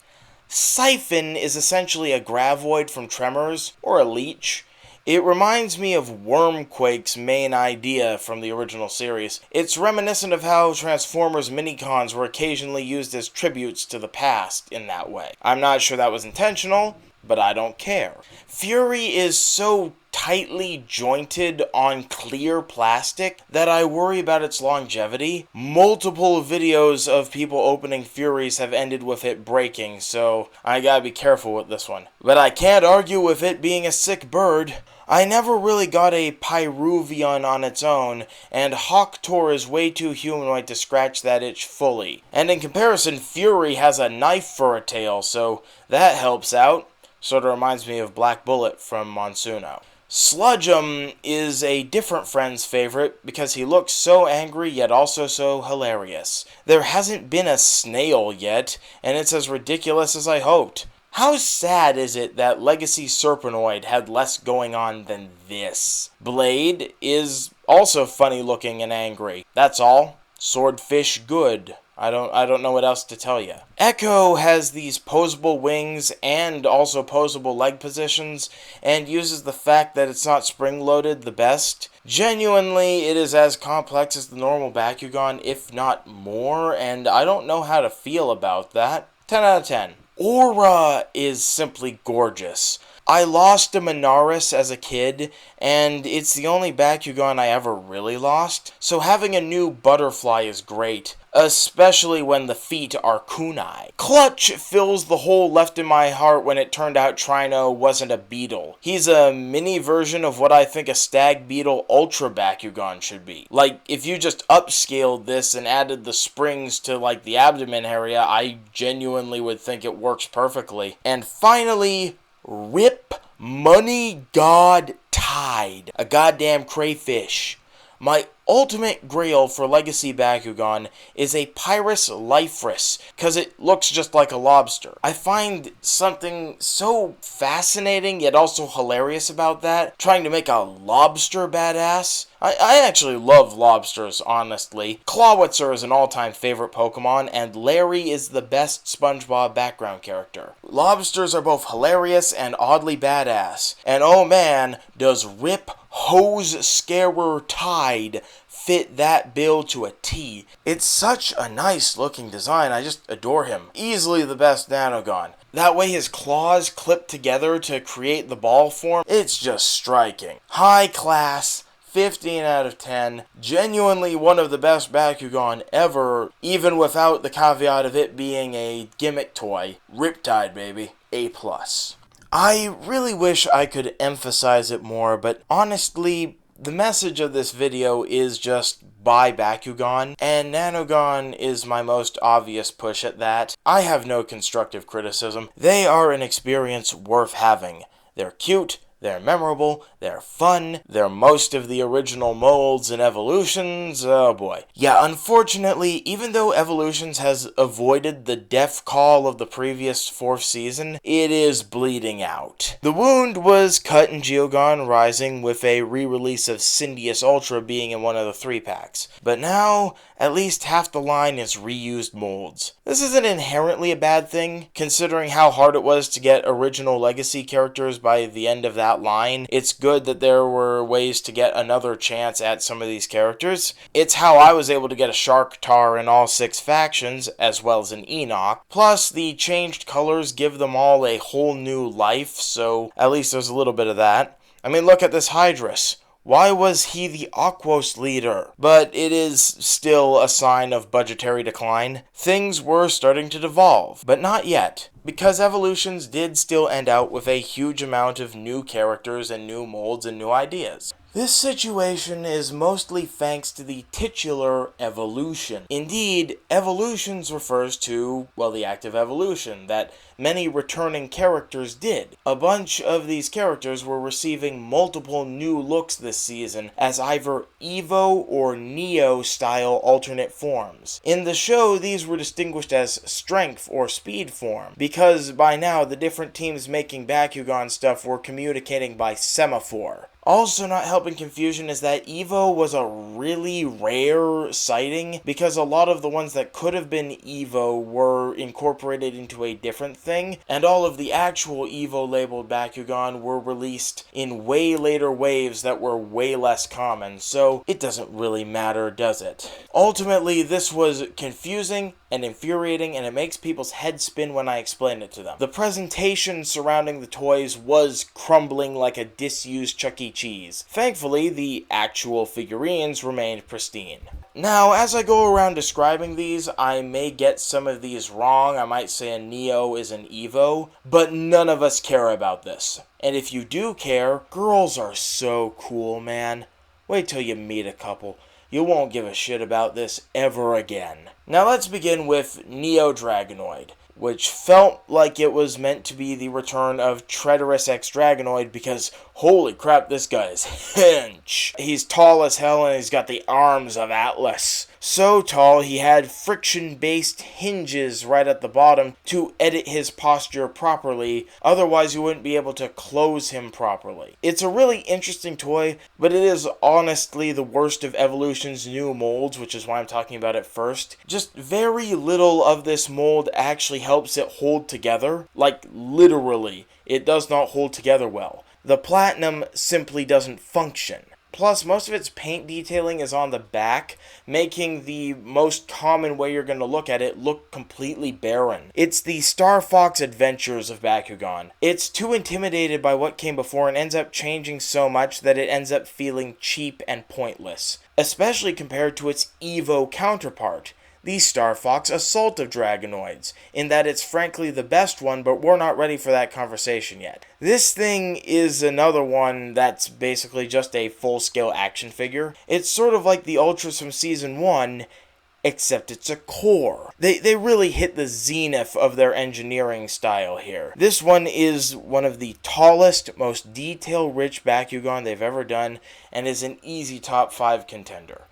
Siphon is essentially a Gravoid from Tremors, or a leech. It reminds me of Wormquake's main idea from the original series. It's reminiscent of how Transformers minicons were occasionally used as tributes to the past in that way. I'm not sure that was intentional, but I don't care. Fury is so tightly jointed on clear plastic that I worry about its longevity. Multiple videos of people opening Furies have ended with it breaking, so I gotta be careful with this one. But I can't argue with it being a sick bird. I never really got a Pyruvian on its own, and Hawktor is way too humanoid to scratch that itch fully. And in comparison, Fury has a knife for a tail, so that helps out. Sort of reminds me of Black Bullet from Monsuno. Sludgeum is a different friend's favorite because he looks so angry yet also so hilarious. There hasn't been a snail yet, and it's as ridiculous as I hoped. How sad is it that Legacy Serpenoid had less going on than this? Blade is also funny looking and angry. That's all. Swordfish good. I don't know what else to tell you. Echo has these posable wings and also posable leg positions, and uses the fact that it's not spring-loaded the best. Genuinely, it is as complex as the normal Bakugan, if not more, and I don't know how to feel about that. 10 out of 10. Aura is simply gorgeous. I lost a Minaris as a kid, and it's the only Bakugan I ever really lost, so having a new Butterfly is great, especially when the feet are kunai. Clutch fills the hole left in my heart when it turned out Trino wasn't a beetle. He's a mini version of what I think a Stag Beetle Ultra Bakugan should be. Like, if you just upscaled this and added the springs to, like, the abdomen area, I genuinely would think it works perfectly. And finally, Rip Money God Tide, a goddamn crayfish. My ultimate grail for Legacy Bakugan is a Pyrus Liferus, because it looks just like a lobster. I find something so fascinating yet also hilarious about that, trying to make a lobster badass. I actually love lobsters, honestly. Clawitzer is an all-time favorite Pokemon, and Larry is the best SpongeBob background character. Lobsters are both hilarious and oddly badass. And oh man, does Rip Hose Scarer Tide fit that bill to a T. It's such a nice looking design, I just adore him. Easily the best Nanogon. That way his claws clip together to create the ball form, it's just striking. High class, 15 out of 10. Genuinely one of the best Bakugan ever, even without the caveat of it being a gimmick toy. Riptide, baby. A+. I really wish I could emphasize it more, but honestly, the message of this video is just buy Bakugan, and Nanogon is my most obvious push at that. I have no constructive criticism. They are an experience worth having. They're cute, they're memorable, they're fun, they're most of the original molds and evolutions, oh boy. Yeah, unfortunately, even though Evolutions has avoided the death call of the previous 4th season, it is bleeding out. The wound was cut in Geogon Rising with a re-release of Syndius Ultra being in one of the 3-packs, but now at least half the line is reused molds. This isn't inherently a bad thing, considering how hard it was to get original Legacy characters by the end of that that line. It's good that there were ways to get another chance at some of these characters. It's how I was able to get a Shark Tar in all 6 factions, as well as an Enoch. Plus, the changed colors give them all a whole new life, so at least there's a little bit of that. I mean, look at this Hydrus. Why was he the Aquos leader? But it is still a sign of budgetary decline. Things were starting to devolve, but not yet, because Evolutions did still end out with a huge amount of new characters and new molds and new ideas. This situation is mostly thanks to the titular evolution. Indeed, Evolutions refers to, well, the act of evolution that many returning characters did. A bunch of these characters were receiving multiple new looks this season as either Evo or Neo style alternate forms. In the show, these were distinguished as strength or speed form, because by now the different teams making Bakugan stuff were communicating by semaphore. Also not helping confusion is that Evo was a really rare sighting because a lot of the ones that could have been Evo were incorporated into a different thing, and all of the actual Evo labeled Bakugan were released in way later waves that were way less common, so it doesn't really matter, does it? Ultimately, this was confusing and infuriating, and it makes people's heads spin when I explain it to them. The presentation surrounding the toys was crumbling like a disused Chuck E. Cheese. Thankfully, the actual figurines remained pristine. Now, as I go around describing these, I may get some of these wrong. I might say a Neo is an Evo, but none of us care about this. And if you do care, girls are so cool, man. Wait till you meet a couple. You won't give a shit about this ever again. Now let's begin with Neo Dragonoid, which felt like it was meant to be the return of Treacherous X Dragonoid because holy crap, this guy is hench. He's tall as hell and he's got the arms of Atlas. So tall, he had friction-based hinges right at the bottom to edit his posture properly, otherwise you wouldn't be able to close him properly. It's a really interesting toy, but it is honestly the worst of Evolution's new molds, which is why I'm talking about it first. Just very little of this mold actually helps it hold together, like literally, it does not hold together well. The platinum simply doesn't function. Plus, most of its paint detailing is on the back, making the most common way you're going to look at it look completely barren. It's the Star Fox Adventures of Bakugan. It's too intimidated by what came before and ends up changing so much that it ends up feeling cheap and pointless, especially compared to its Evo counterpart, the Star Fox Assault of Dragonoids, in that it's frankly the best one, but we're not ready for that conversation yet. This thing is another one that's basically just a full-scale action figure. It's sort of like the Ultras from Season 1, except it's a core. They really hit the zenith of their engineering style here. This one is one of the tallest, most detail-rich Bakugan they've ever done, and is an easy top 5 contender.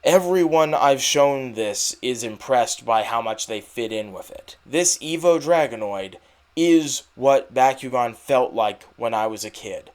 Everyone I've shown this is impressed by how much they fit in with it. This Evo Dragonoid is what Bakugan felt like when I was a kid.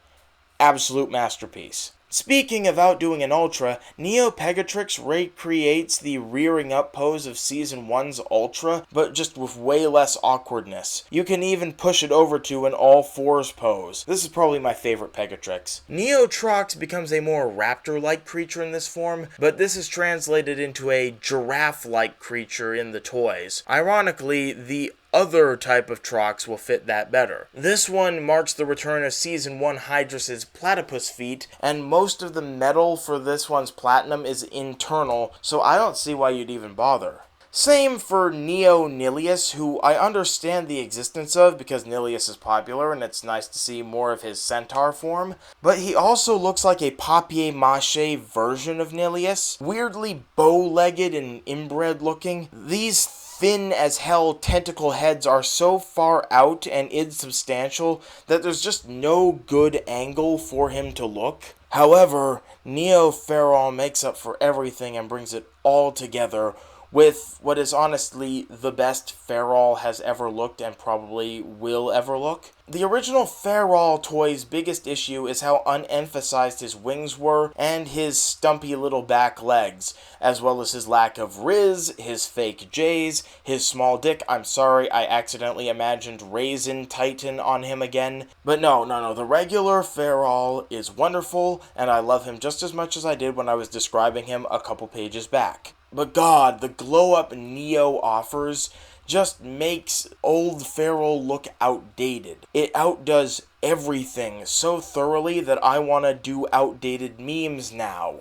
Absolute masterpiece. Speaking of outdoing an Ultra, Neo Pegatrix recreates the rearing up pose of Season 1's Ultra, but just with way less awkwardness. You can even push it over to an all-fours pose. This is probably my favorite Pegatrix. Neo Trox becomes a more raptor-like creature in this form, but this is translated into a giraffe-like creature in the toys. Ironically, the other type of Trox will fit that better. This one marks the return of Season 1 Hydrus's platypus feet, and most of the metal for this one's platinum is internal, so I don't see why you'd even bother. Same for Neo Nilius, who I understand the existence of because Nilius is popular and it's nice to see more of his centaur form, but he also looks like a papier-mâché version of Nilius, weirdly bow-legged and inbred looking. These thin as hell tentacle heads are so far out and insubstantial that there's just no good angle for him to look. However, Neo Ferrol makes up for everything and brings it all together with what is honestly the best Farol has ever looked and probably will ever look. The original Farol toy's biggest issue is how unemphasized his wings were and his stumpy little back legs, as well as his lack of riz, his fake J's, his small dick. I'm sorry, I accidentally imagined Raisin Titan on him again. But no, the regular Farol is wonderful, and I love him just as much as I did when I was describing him a couple pages back. But God, the glow-up Neo offers just makes old Farol look outdated. It outdoes everything so thoroughly that I want to do outdated memes now.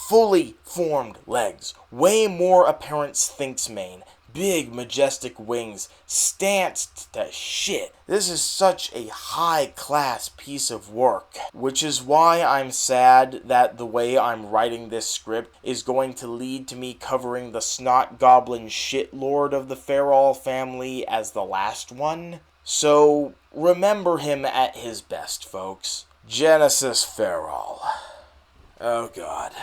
Fully formed legs, way more apparent sphinx mane, big majestic wings, stanced to shit. This is such a high-class piece of work, which is why I'm sad that the way I'm writing this script is going to lead to me covering the snot goblin shit lord of the Farol family as the last one. So remember him at his best, folks. Genesis Farol. Oh god.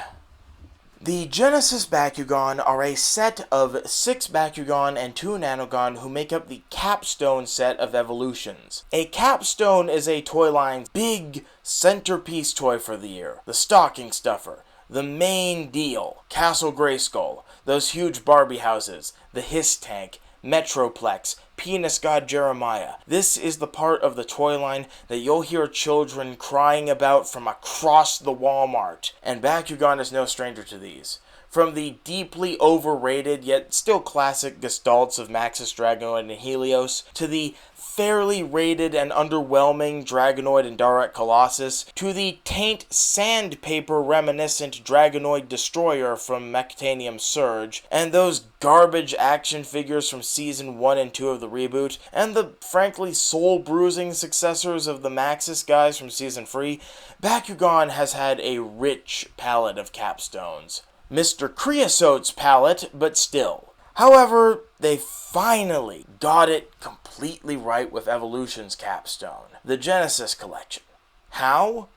The Genesis Bakugan are a set of 6 Bakugan and 2 Nanogon who make up the capstone set of evolutions. A capstone is a toy line's big centerpiece toy for the year. The stocking stuffer, the main deal, Castle Grayskull, those huge Barbie houses, the Hiss Tank, Metroplex, Penis God Jeremiah. This is the part of the toy line that you'll hear children crying about from across the Walmart, and Bakugan is no stranger to these. From the deeply overrated yet still classic gestalts of Maxis Dragonoid and Helios, to the fairly rated and underwhelming Dragonoid and Darek Colossus, to the taint sandpaper reminiscent Dragonoid Destroyer from Mectanium Surge, and those garbage action figures from Season 1 and 2 of the reboot, and the frankly soul-bruising successors of the Maxis guys from Season 3, Bakugan has had a rich palette of capstones. Mr. Creosote's palette, but still. However, they finally got it completely right with Evolution's capstone, the Genesis collection. How?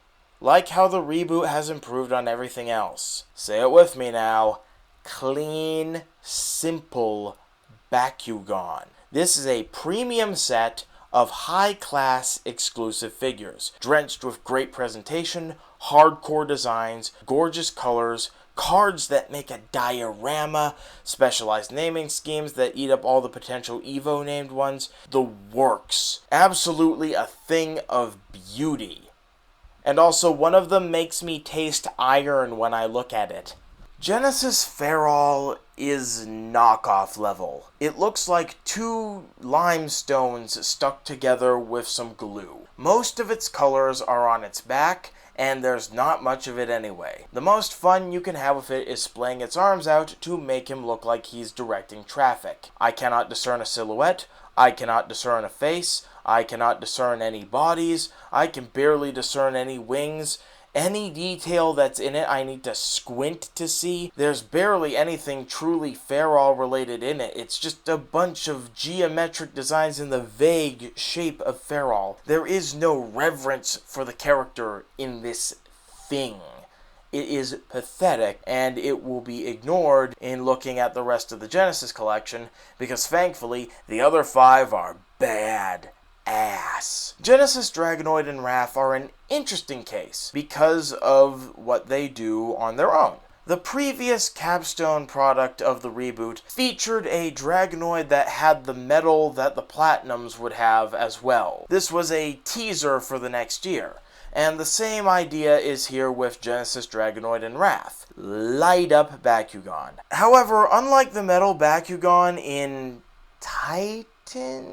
Like how the reboot has improved on everything else. Say it with me now. Clean, simple Bakugan. This is a premium set of high-class exclusive figures, drenched with great presentation, hardcore designs, gorgeous colors, cards that make a diorama, specialized naming schemes that eat up all the potential Evo named ones. The works. Absolutely a thing of beauty. And also, one of them makes me taste iron when I look at it. Genesis Farol is knockoff level. It looks like 2 limestones stuck together with some glue. Most of its colors are on its back, and there's not much of it anyway. The most fun you can have with it is splaying its arms out to make him look like he's directing traffic. I cannot discern a silhouette, I cannot discern a face, I cannot discern any bodies, I can barely discern any wings. Any detail that's in it I need to squint to see. There's barely anything truly Farol related in it. It's just a bunch of geometric designs in the vague shape of Farol. There is no reverence for the character in this thing. It is pathetic, and it will be ignored in looking at the rest of the Genesis collection, because thankfully, the other 5 are bad ass. Genesis, Dragonoid, and Wrath are an interesting case because of what they do on their own. The previous capstone product of the reboot featured a Dragonoid that had the metal that the Platinums would have as well. This was a teaser for the next year. And the same idea is here with Genesis, Dragonoid, and Wrath. Light up Bakugan. However, unlike the metal Bakugan in Titan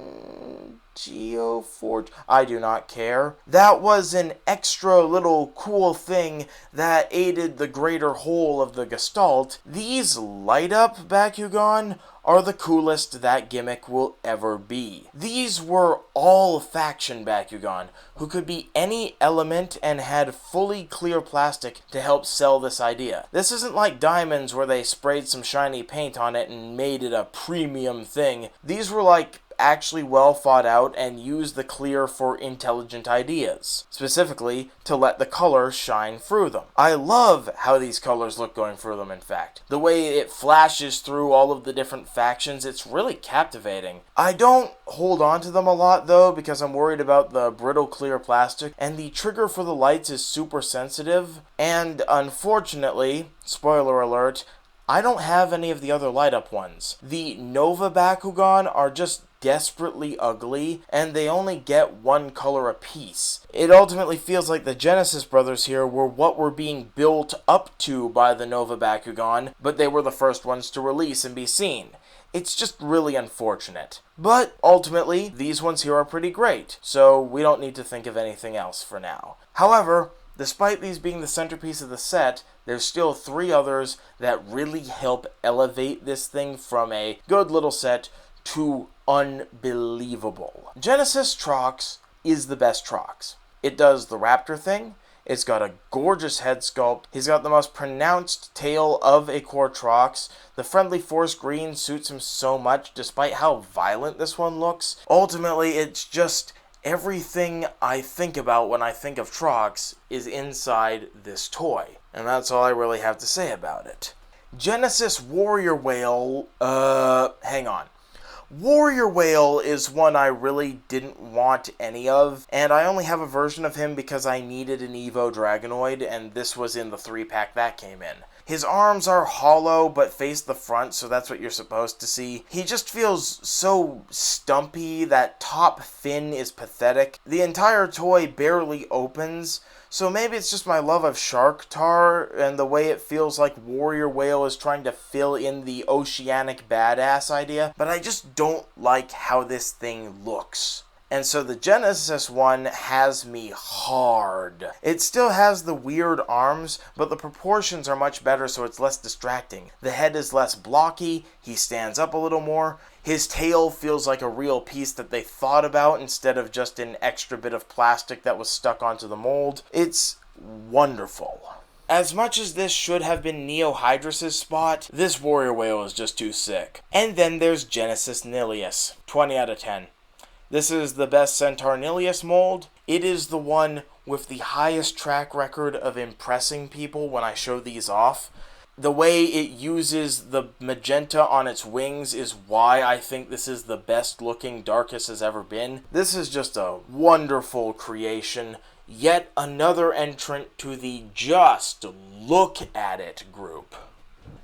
Geoforge? I do not care. That was an extra little cool thing that aided the greater whole of the Gestalt. These light up Bakugan are the coolest that gimmick will ever be. These were all faction Bakugan, who could be any element and had fully clear plastic to help sell this idea. This isn't like Diamonds where they sprayed some shiny paint on it and made it a premium thing. These were like actually well thought out and use the clear for intelligent ideas, specifically to let the color shine through them. I love how these colors look going through them, in fact. The way it flashes through all of the different factions, it's really captivating. I don't hold on to them a lot though because I'm worried about the brittle clear plastic, and the trigger for the lights is super sensitive, and unfortunately, spoiler alert, I don't have any of the other light up ones. The Nova Bakugan are just desperately ugly, and they only get one color apiece. It ultimately feels like the Genesis brothers here were what were being built up to by the Nova Bakugan, but they were the first ones to release and be seen. It's just really unfortunate. But ultimately, these ones here are pretty great, so we don't need to think of anything else for now. However, despite these being the centerpiece of the set, there's still 3 others that really help elevate this thing from a good little set to unbelievable. Genesis Trox is the best Trox. It does the raptor thing. It's got a gorgeous head sculpt. He's got the most pronounced tail of a core Trox. The friendly forest green suits him so much despite how violent this one looks. Ultimately, it's just everything I think about when I think of Trox is inside this toy. And that's all I really have to say about it. Genesis Warrior Whale, hang on. Warrior Whale is one I really didn't want any of, and I only have a version of him because I needed an Evo Dragonoid, and this was in the 3-pack that came in. His arms are hollow but face the front, so that's what you're supposed to see. He just feels so stumpy, that top fin is pathetic. The entire toy barely opens, so maybe it's just my love of shark tar and the way it feels like Warrior Whale is trying to fill in the oceanic badass idea, but I just don't like how this thing looks. And so the Genesis one has me hard. It still has the weird arms, but the proportions are much better so it's less distracting. The head is less blocky, he stands up a little more. His tail feels like a real piece that they thought about instead of just an extra bit of plastic that was stuck onto the mold. It's wonderful. As much as this should have been Neo Hydrus' spot, this Warrior Whale is just too sick. And then there's Genesis Nilius. 20 out of 10. This is the best Centaur Nilius mold. It is the one with the highest track record of impressing people when I show these off. The way it uses the magenta on its wings is why I think this is the best looking Darkus has ever been. This is just a wonderful creation. Yet another entrant to the just look at it group.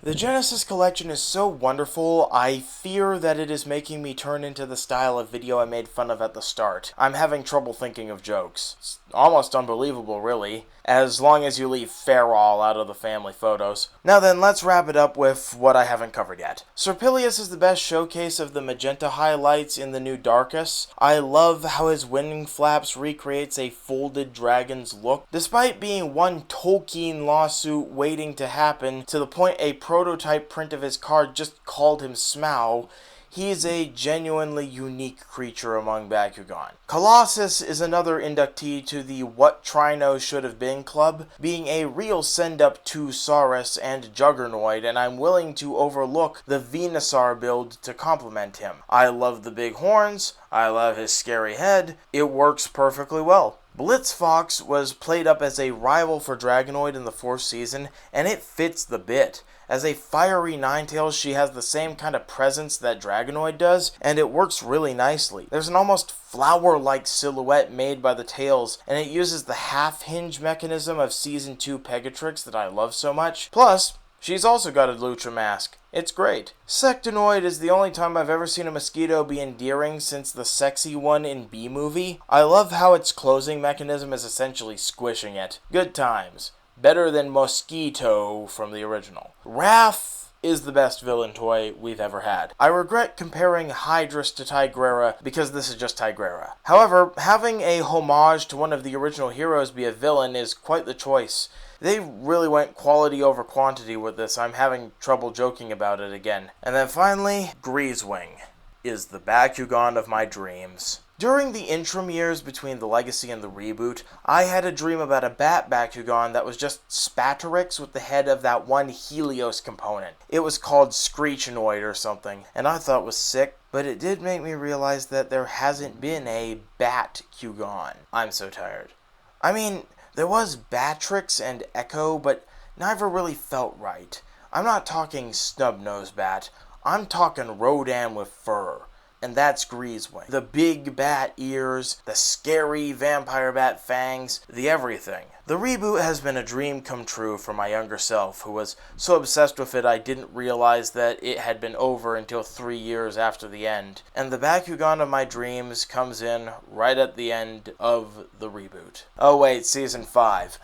The Genesis collection is so wonderful, I fear that it is making me turn into the style of video I made fun of at the start. I'm having trouble thinking of jokes. It's almost unbelievable, really, as long as you leave Farol out of the family photos. Now then, let's wrap it up with what I haven't covered yet. Serpilius is the best showcase of the magenta highlights in the new Darkus. I love how his wing flaps recreates a folded dragon's look. Despite being one Tolkien lawsuit waiting to happen, to the point a prototype print of his card just called him Smaug, he is a genuinely unique creature among Bakugan. Colossus is another inductee to the What Trino Should Have Been club, being a real send-up to Saurus and Juggernoid, and I'm willing to overlook the Venusaur build to complement him. I love the big horns, I love his scary head, it works perfectly well. Blitzfox was played up as a rival for Dragonoid in the 4th season, and it fits the bit. As a fiery Ninetales, she has the same kind of presence that Dragonoid does, and it works really nicely. There's an almost flower-like silhouette made by the tails, and it uses the half-hinge mechanism of Season 2 Pegatrix that I love so much. Plus, she's also got a Lucha mask. It's great. Sectonoid is the only time I've ever seen a mosquito be endearing since the sexy one in B-Movie. I love how its closing mechanism is essentially squishing it. Good times. Better than Mosquito from the original. Wrath is the best villain toy we've ever had. I regret comparing Hydrus to Tigrera because this is just Tigrera. However, having a homage to one of the original heroes be a villain is quite the choice. They really went quality over quantity with this. I'm having trouble joking about it again. And then finally, Greasewing is the Bakugan of my dreams. During the interim years between the Legacy and the Reboot, I had a dream about a Bat Bakugan that was just Spatarix with the head of that one Helios component. It was called Screechinoid or something, and I thought it was sick, but it did make me realize that there hasn't been a Bat-Kugan. I'm so tired. I mean, there was Batrix and Echo, but neither really felt right. I'm not talking Snub-Nosed Bat, I'm talking Rodan with fur. And that's Greasewing. The big bat ears, the scary vampire bat fangs, the everything. The reboot has been a dream come true for my younger self, who was so obsessed with it I didn't realize that it had been over until 3 years after the end. And the Bakugan of my dreams comes in right at the end of the reboot. Oh wait, Season 5.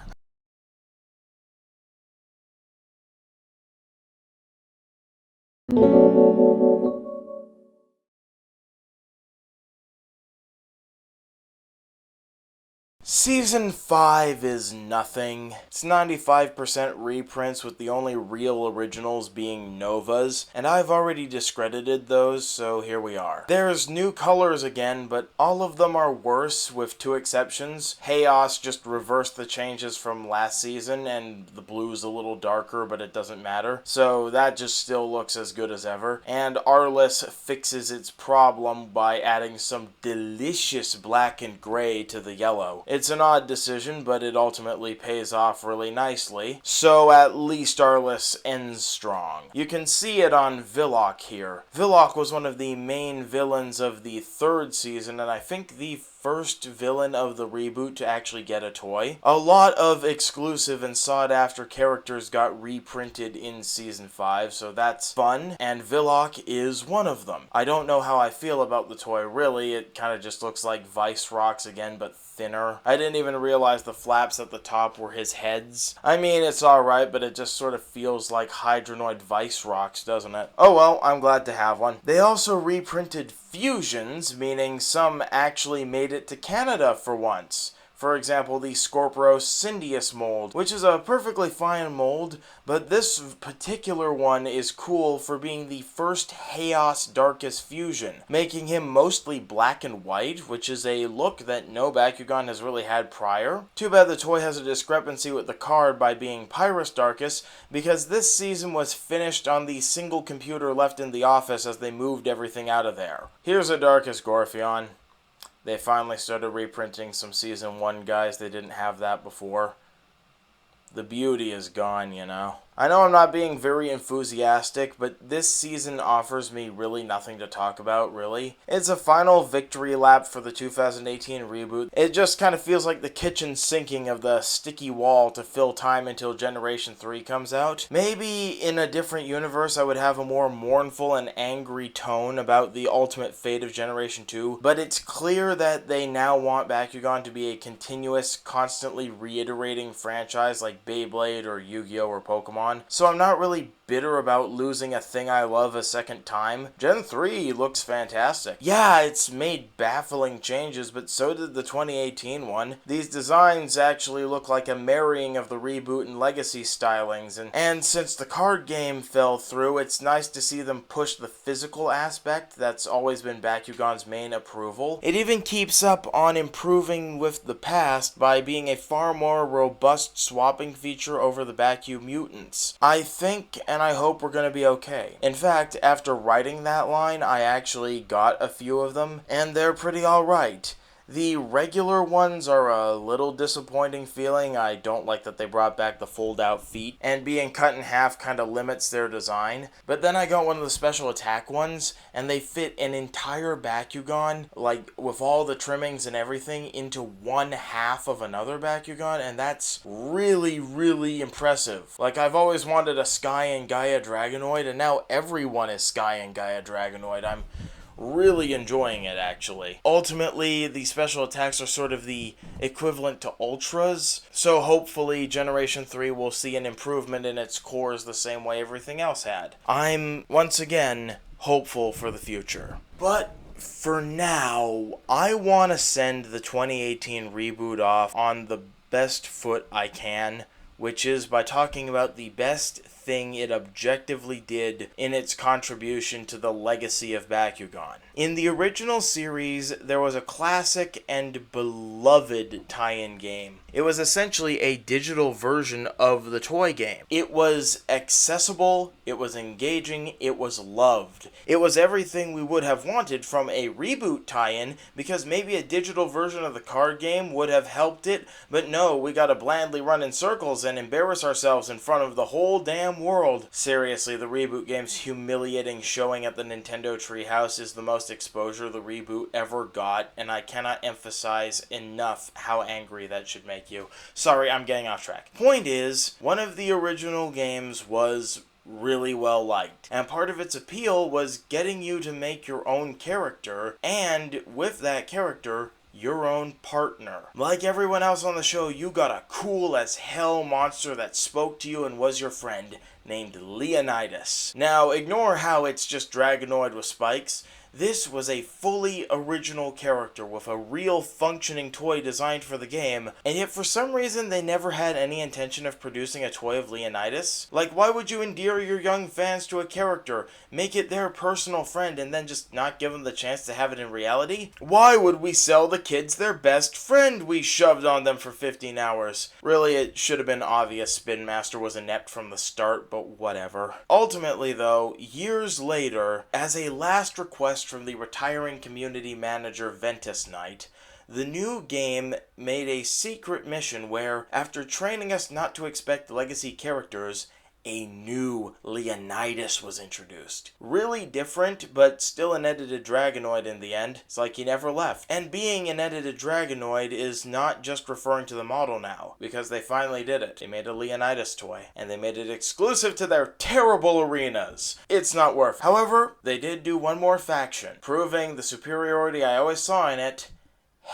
Season 5 is nothing. It's 95% reprints with the only real originals being Novas, and I've already discredited those, so here we are. There's new colors again, but all of them are worse with 2 exceptions. Chaos just reversed the changes from last season, and the blue's a little darker, but it doesn't matter. So that just still looks as good as ever. And Arliss fixes its problem by adding some delicious black and gray to the yellow. It's an odd decision, but it ultimately pays off really nicely, so at least Arliss ends strong. You can see it on Villock here. Villock was one of the main villains of the 3rd season, and I think the first villain of the reboot to actually get a toy. A lot of exclusive and sought-after characters got reprinted in Season 5, so that's fun, and Villock is one of them. I don't know how I feel about the toy, really. It kind of just looks like Vice Rocks again, but thinner. I didn't even realize the flaps at the top were his heads. I mean, it's alright, but it just sort of feels like Hydronoid Vice Rocks, doesn't it? Oh well, I'm glad to have one. They also reprinted fusions, meaning some actually made it to Canada for once. For example, the Scorpios Syndius mold, which is a perfectly fine mold, but this particular one is cool for being the first Chaos Darkest fusion, making him mostly black and white, which is a look that no Bakugan has really had prior. Too bad the toy has a discrepancy with the card by being Pyrus Darkest, because this season was finished on the single computer left in the office as they moved everything out of there. Here's a Darkest Gorphion. They finally started reprinting some Season 1 guys. They didn't have that before. The beauty is gone, you know. I know I'm not being very enthusiastic, but this season offers me really nothing to talk about, really. It's a final victory lap for the 2018 reboot. It just kind of feels like the kitchen sinking of the sticky wall to fill time until Generation 3 comes out. Maybe in a different universe I would have a more mournful and angry tone about the ultimate fate of Generation 2, but it's clear that they now want Bakugan to be a continuous, constantly reiterating franchise like Beyblade or Yu-Gi-Oh! Or Pokemon. So I'm not really bitter about losing a thing I love a second time. Gen 3 looks fantastic. Yeah, it's made baffling changes, but so did the 2018 one. These designs actually look like a marrying of the reboot and legacy stylings, and since the card game fell through, it's nice to see them push the physical aspect that's always been Bakugan's main approval. It even keeps up on improving with the past by being a far more robust swapping feature over the Baku mutants. I think and I hope we're going to be okay. In fact, after writing that line, I actually got a few of them, and they're pretty alright. The regular ones are a little disappointing feeling. I don't like that they brought back the fold-out feet, and being cut in half kind of limits their design. But then I got one of the special attack ones, and they fit an entire Bakugan, like with all the trimmings and everything, into one half of another Bakugan, and that's really, really impressive. Like, I've always wanted a Sky and Gaia Dragonoid, and now everyone is Sky and Gaia Dragonoid. I'm really enjoying it, actually. Ultimately, the special attacks are sort of the equivalent to Ultras, so hopefully Generation 3 will see an improvement in its cores the same way everything else had. I'm, once again, hopeful for the future. But for now, I want to send the 2018 reboot off on the best foot I can, which is by talking about the best thing it objectively did in its contribution to the legacy of Bakugan. In the original series, there was a classic and beloved tie-in game. It was essentially a digital version of the toy game. It was accessible, it was engaging, it was loved. It was everything we would have wanted from a reboot tie-in, because maybe a digital version of the card game would have helped it, but no, we gotta blandly run in circles and embarrass ourselves in front of the whole damn world. Seriously, the reboot game's humiliating showing at the Nintendo Treehouse is the most exposure the reboot ever got, and I cannot emphasize enough how angry that should make you. Sorry, I'm getting off track. Point is, one of the original games was really well liked, and part of its appeal was getting you to make your own character, and with that character, your own partner. Like everyone else on the show, you got a cool as hell monster that spoke to you and was your friend, named Leonidas. Now, ignore how it's just Dragonoid with spikes. This was a fully original character with a real functioning toy designed for the game, and yet for some reason they never had any intention of producing a toy of Leonidas. Like, why would you endear your young fans to a character, make it their personal friend, and then just not give them the chance to have it in reality? Why would we sell the kids their best friend we shoved on them for 15 hours? Really, it should have been obvious Spin Master was inept from the start, but whatever. Ultimately, though, years later, as a last request from the retiring community manager Ventus Knight, the new game made a secret mission where, after training us not to expect legacy characters, a new Leonidas was introduced. Really different, but still an edited Dragonoid in the end. It's like he never left. And being an edited Dragonoid is not just referring to the model now, because they finally did it. They made a Leonidas toy, and they made it exclusive to their terrible arenas. It's not worth it. However, they did do one more faction, proving the superiority I always saw in it.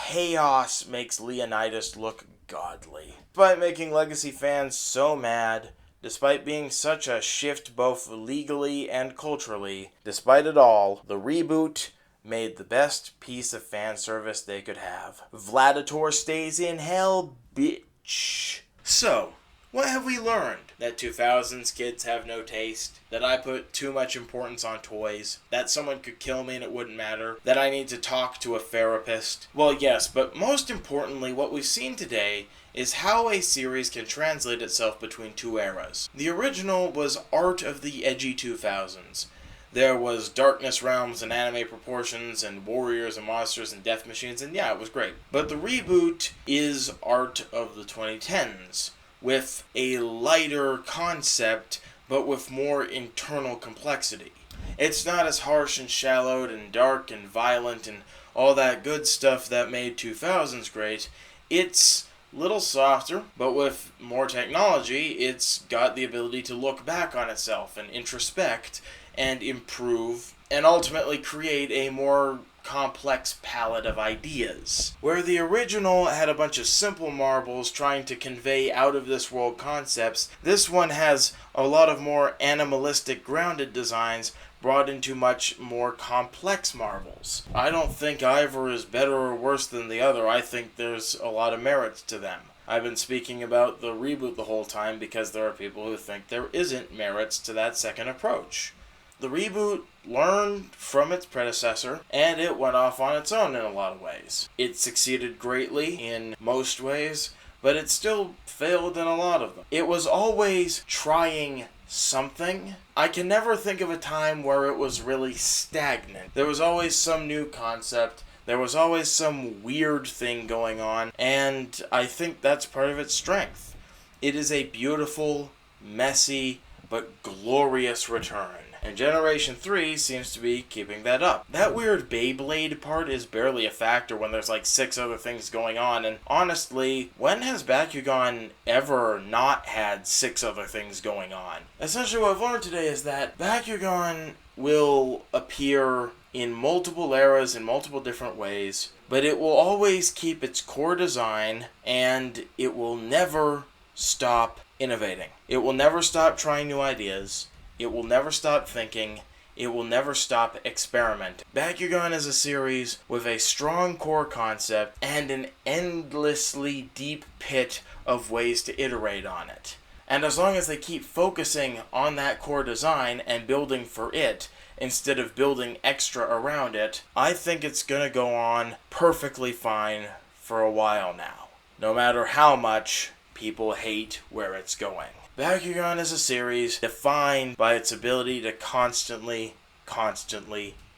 Chaos makes Leonidas look godly. Despite making legacy fans so mad, despite being such a shift both legally and culturally, despite it all, the reboot made the best piece of fan service they could have. Vladitor stays in hell, bitch. So, what have we learned? That 2000s kids have no taste, that I put too much importance on toys, that someone could kill me and it wouldn't matter, that I need to talk to a therapist. Well, yes, but most importantly, what we've seen today is how a series can translate itself between two eras. The original was art of the edgy 2000s. There was Darkness Realms and anime proportions and warriors and monsters and death machines, and yeah, it was great. But the reboot is art of the 2010s, with a lighter concept, but with more internal complexity. It's not as harsh and shallowed and dark and violent and all that good stuff that made 2000s great. It's little softer, but with more technology, it's got the ability to look back on itself and introspect and improve and ultimately create a more complex palette of ideas. Where the original had a bunch of simple marbles trying to convey out-of-this-world concepts, this one has a lot of more animalistic, grounded designs brought into much more complex marbles. I don't think either is better or worse than the other. I think there's a lot of merits to them. I've been speaking about the reboot the whole time because there are people who think there isn't merits to that second approach. The reboot learned from its predecessor, and it went off on its own in a lot of ways. It succeeded greatly in most ways, but it still failed in a lot of them. It was always trying something. I can never think of a time where it was really stagnant. There was always some new concept. There was always some weird thing going on, and I think that's part of its strength. It is a beautiful, messy, but glorious return. and Generation 3 seems to be keeping that up. That weird Beyblade part is barely a factor when there's like 6 other things going on, and honestly, when has Bakugan ever not had 6 other things going on? Essentially what I've learned today is that Bakugan will appear in multiple eras in multiple different ways, but it will always keep its core design, and it will never stop innovating. It will never stop trying new ideas. It will never stop thinking. It will never stop experimenting. Bakugan is a series with a strong core concept and an endlessly deep pit of ways to iterate on it. And as long as they keep focusing on that core design and building for it, instead of building extra around it, I think it's gonna go on perfectly fine for a while now, no matter how much people hate where it's going. Bakugan is a series defined by its ability to constantly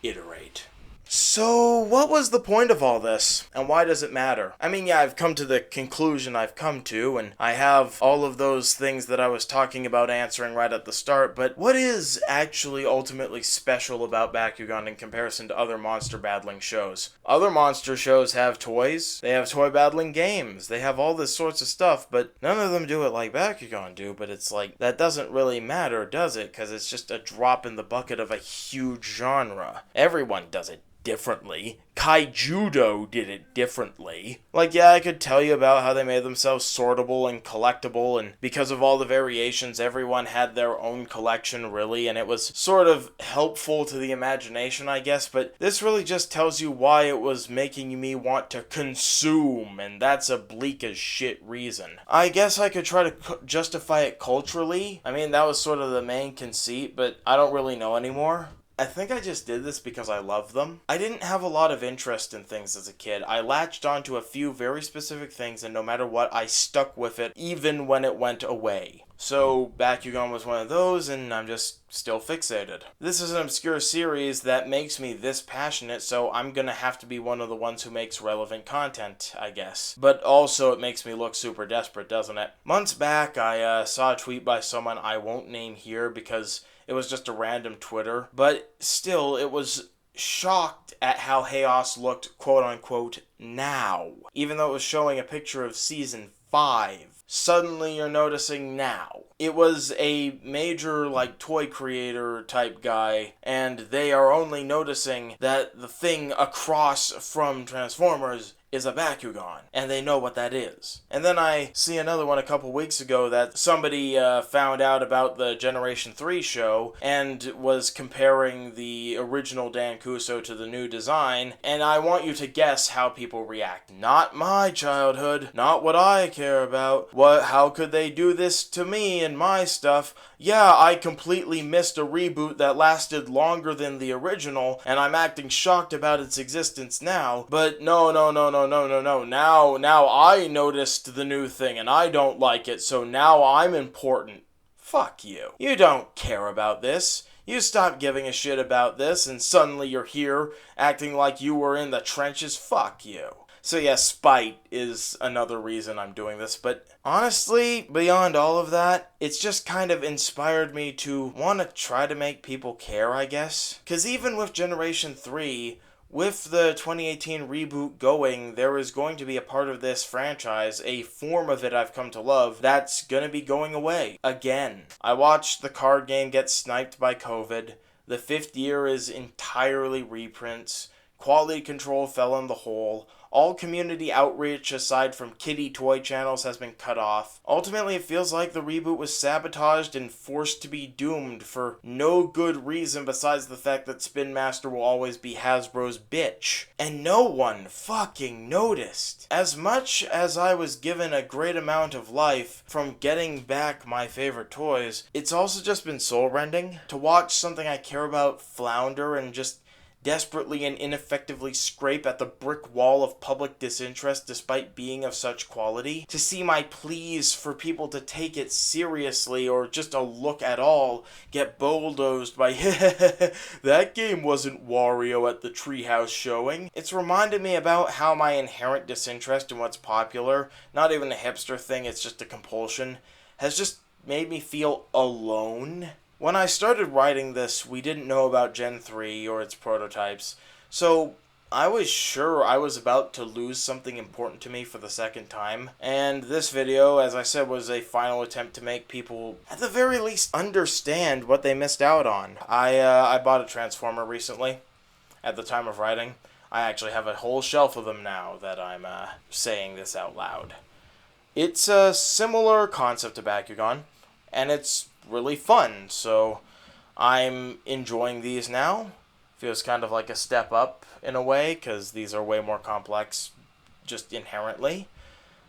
iterate. So, what was the point of all this, and why does it matter? I mean, yeah, I've come to the conclusion I've come to, and I have all of those things that I was talking about answering right at the start, but what is actually ultimately special about Bakugan in comparison to other monster battling shows? Other monster shows have toys, they have toy battling games, they have all this sorts of stuff, but none of them do it like Bakugan do, but it's like, that doesn't really matter, does it? Because it's just a drop in the bucket of a huge genre. Everyone does it differently. Kaijudo did it differently. Like, yeah, I could tell you about how they made themselves sortable and collectible, and because of all the variations, everyone had their own collection, really, and it was sort of helpful to the imagination, I guess, but this really just tells you why it was making me want to consume, and that's a bleak as shit reason. I guess I could try to justify it culturally. I mean, that was sort of the main conceit, but I don't really know anymore. I think I just did this because I love them. I didn't have a lot of interest in things as a kid. I latched onto a few very specific things, and no matter what, I stuck with it, even when it went away. So, Bakugan was one of those, and I'm just still fixated. This is an obscure series that makes me this passionate, so I'm gonna have to be one of the ones who makes relevant content, I guess. But also, it makes me look super desperate, doesn't it? Months back, I saw a tweet by someone I won't name here because it was just a random Twitter, but still, it was shocked at how Chaos looked, quote-unquote, now. Even though it was showing a picture of Season 5. Suddenly you're noticing now. It was a major, like, toy creator type guy, and they are only noticing that the thing across from Transformers is a Bakugan, and they know what that is. And then I see another one a couple weeks ago that somebody found out about the Generation 3 show and was comparing the original Dan Kuso to the new design, and I want you to guess how people react. Not my childhood, not what I care about. How could they do this to me and my stuff? Yeah, I completely missed a reboot that lasted longer than the original, and I'm acting shocked about its existence now, but no. Now I noticed the new thing, and I don't like it, so now I'm important. Fuck you. You don't care about this. You stopped giving a shit about this, and suddenly you're here, acting like you were in the trenches. Fuck you. So yeah, spite is another reason I'm doing this, but honestly, beyond all of that, it's just kind of inspired me to want to try to make people care, I guess. Because even with Generation 3, with the 2018 reboot going, there is going to be a part of this franchise, a form of it I've come to love, that's going to be going away. Again. I watched the card game get sniped by COVID. The 5th year is entirely reprints. Quality control fell in the hole. All community outreach aside from kiddie toy channels has been cut off. Ultimately, it feels like the reboot was sabotaged and forced to be doomed for no good reason besides the fact that Spin Master will always be Hasbro's bitch. And no one fucking noticed. As much as I was given a great amount of life from getting back my favorite toys, it's also just been soul-rending to watch something I care about flounder and just desperately and ineffectively scrape at the brick wall of public disinterest despite being of such quality. To see my pleas for people to take it seriously or just a look at all get bulldozed by that game wasn't Wario at the Treehouse showing. It's reminded me about how my inherent disinterest in what's popular, not even a hipster thing, it's just a compulsion, has just made me feel alone. When I started writing this, we didn't know about Gen 3 or its prototypes, so I was sure I was about to lose something important to me for the second time, and this video, as I said, was a final attempt to make people, at the very least, understand what they missed out on. I bought a Transformer recently, at the time of writing. I actually have a whole shelf of them now that I'm saying this out loud. It's a similar concept to Bakugan, and it's really fun, so I'm enjoying these now. Feels kind of like a step up in a way, because these are way more complex just inherently.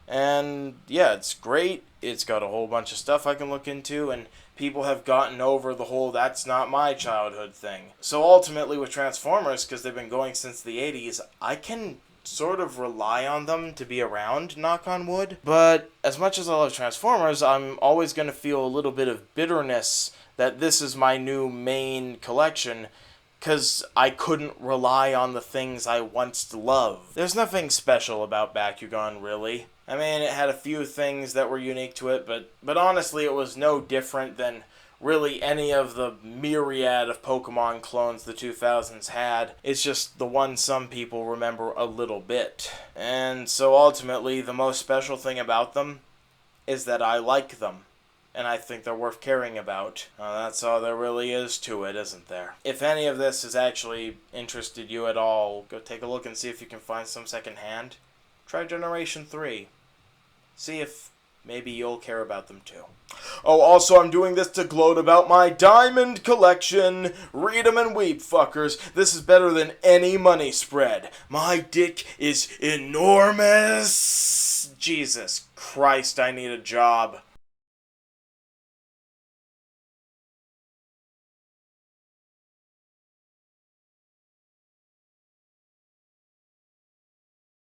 And yeah, it's great. It's got a whole bunch of stuff I can look into, and people have gotten over the whole "that's not my childhood" thing. So ultimately with Transformers, because they've been going since the 80s, I can sort of rely on them to be around, knock on wood. But as much as I love Transformers, I'm always going to feel a little bit of bitterness that this is my new main collection, because I couldn't rely on the things I once loved. There's nothing special about Bakugan, really. I mean, it had a few things that were unique to it, but honestly, it was no different than really any of the myriad of Pokemon clones the 2000s had. It's just the one some people remember a little bit. And so ultimately, the most special thing about them is that I like them, and I think they're worth caring about. That's all there really is to it, isn't there? If any of this has actually interested you at all, go take a look and see if you can find some secondhand. Try Generation 3. See if maybe you'll care about them too. Oh, also, I'm doing this to gloat about my diamond collection. Read 'em and weep, fuckers. This is better than any money spread. My dick is enormous. Jesus Christ, I need a job.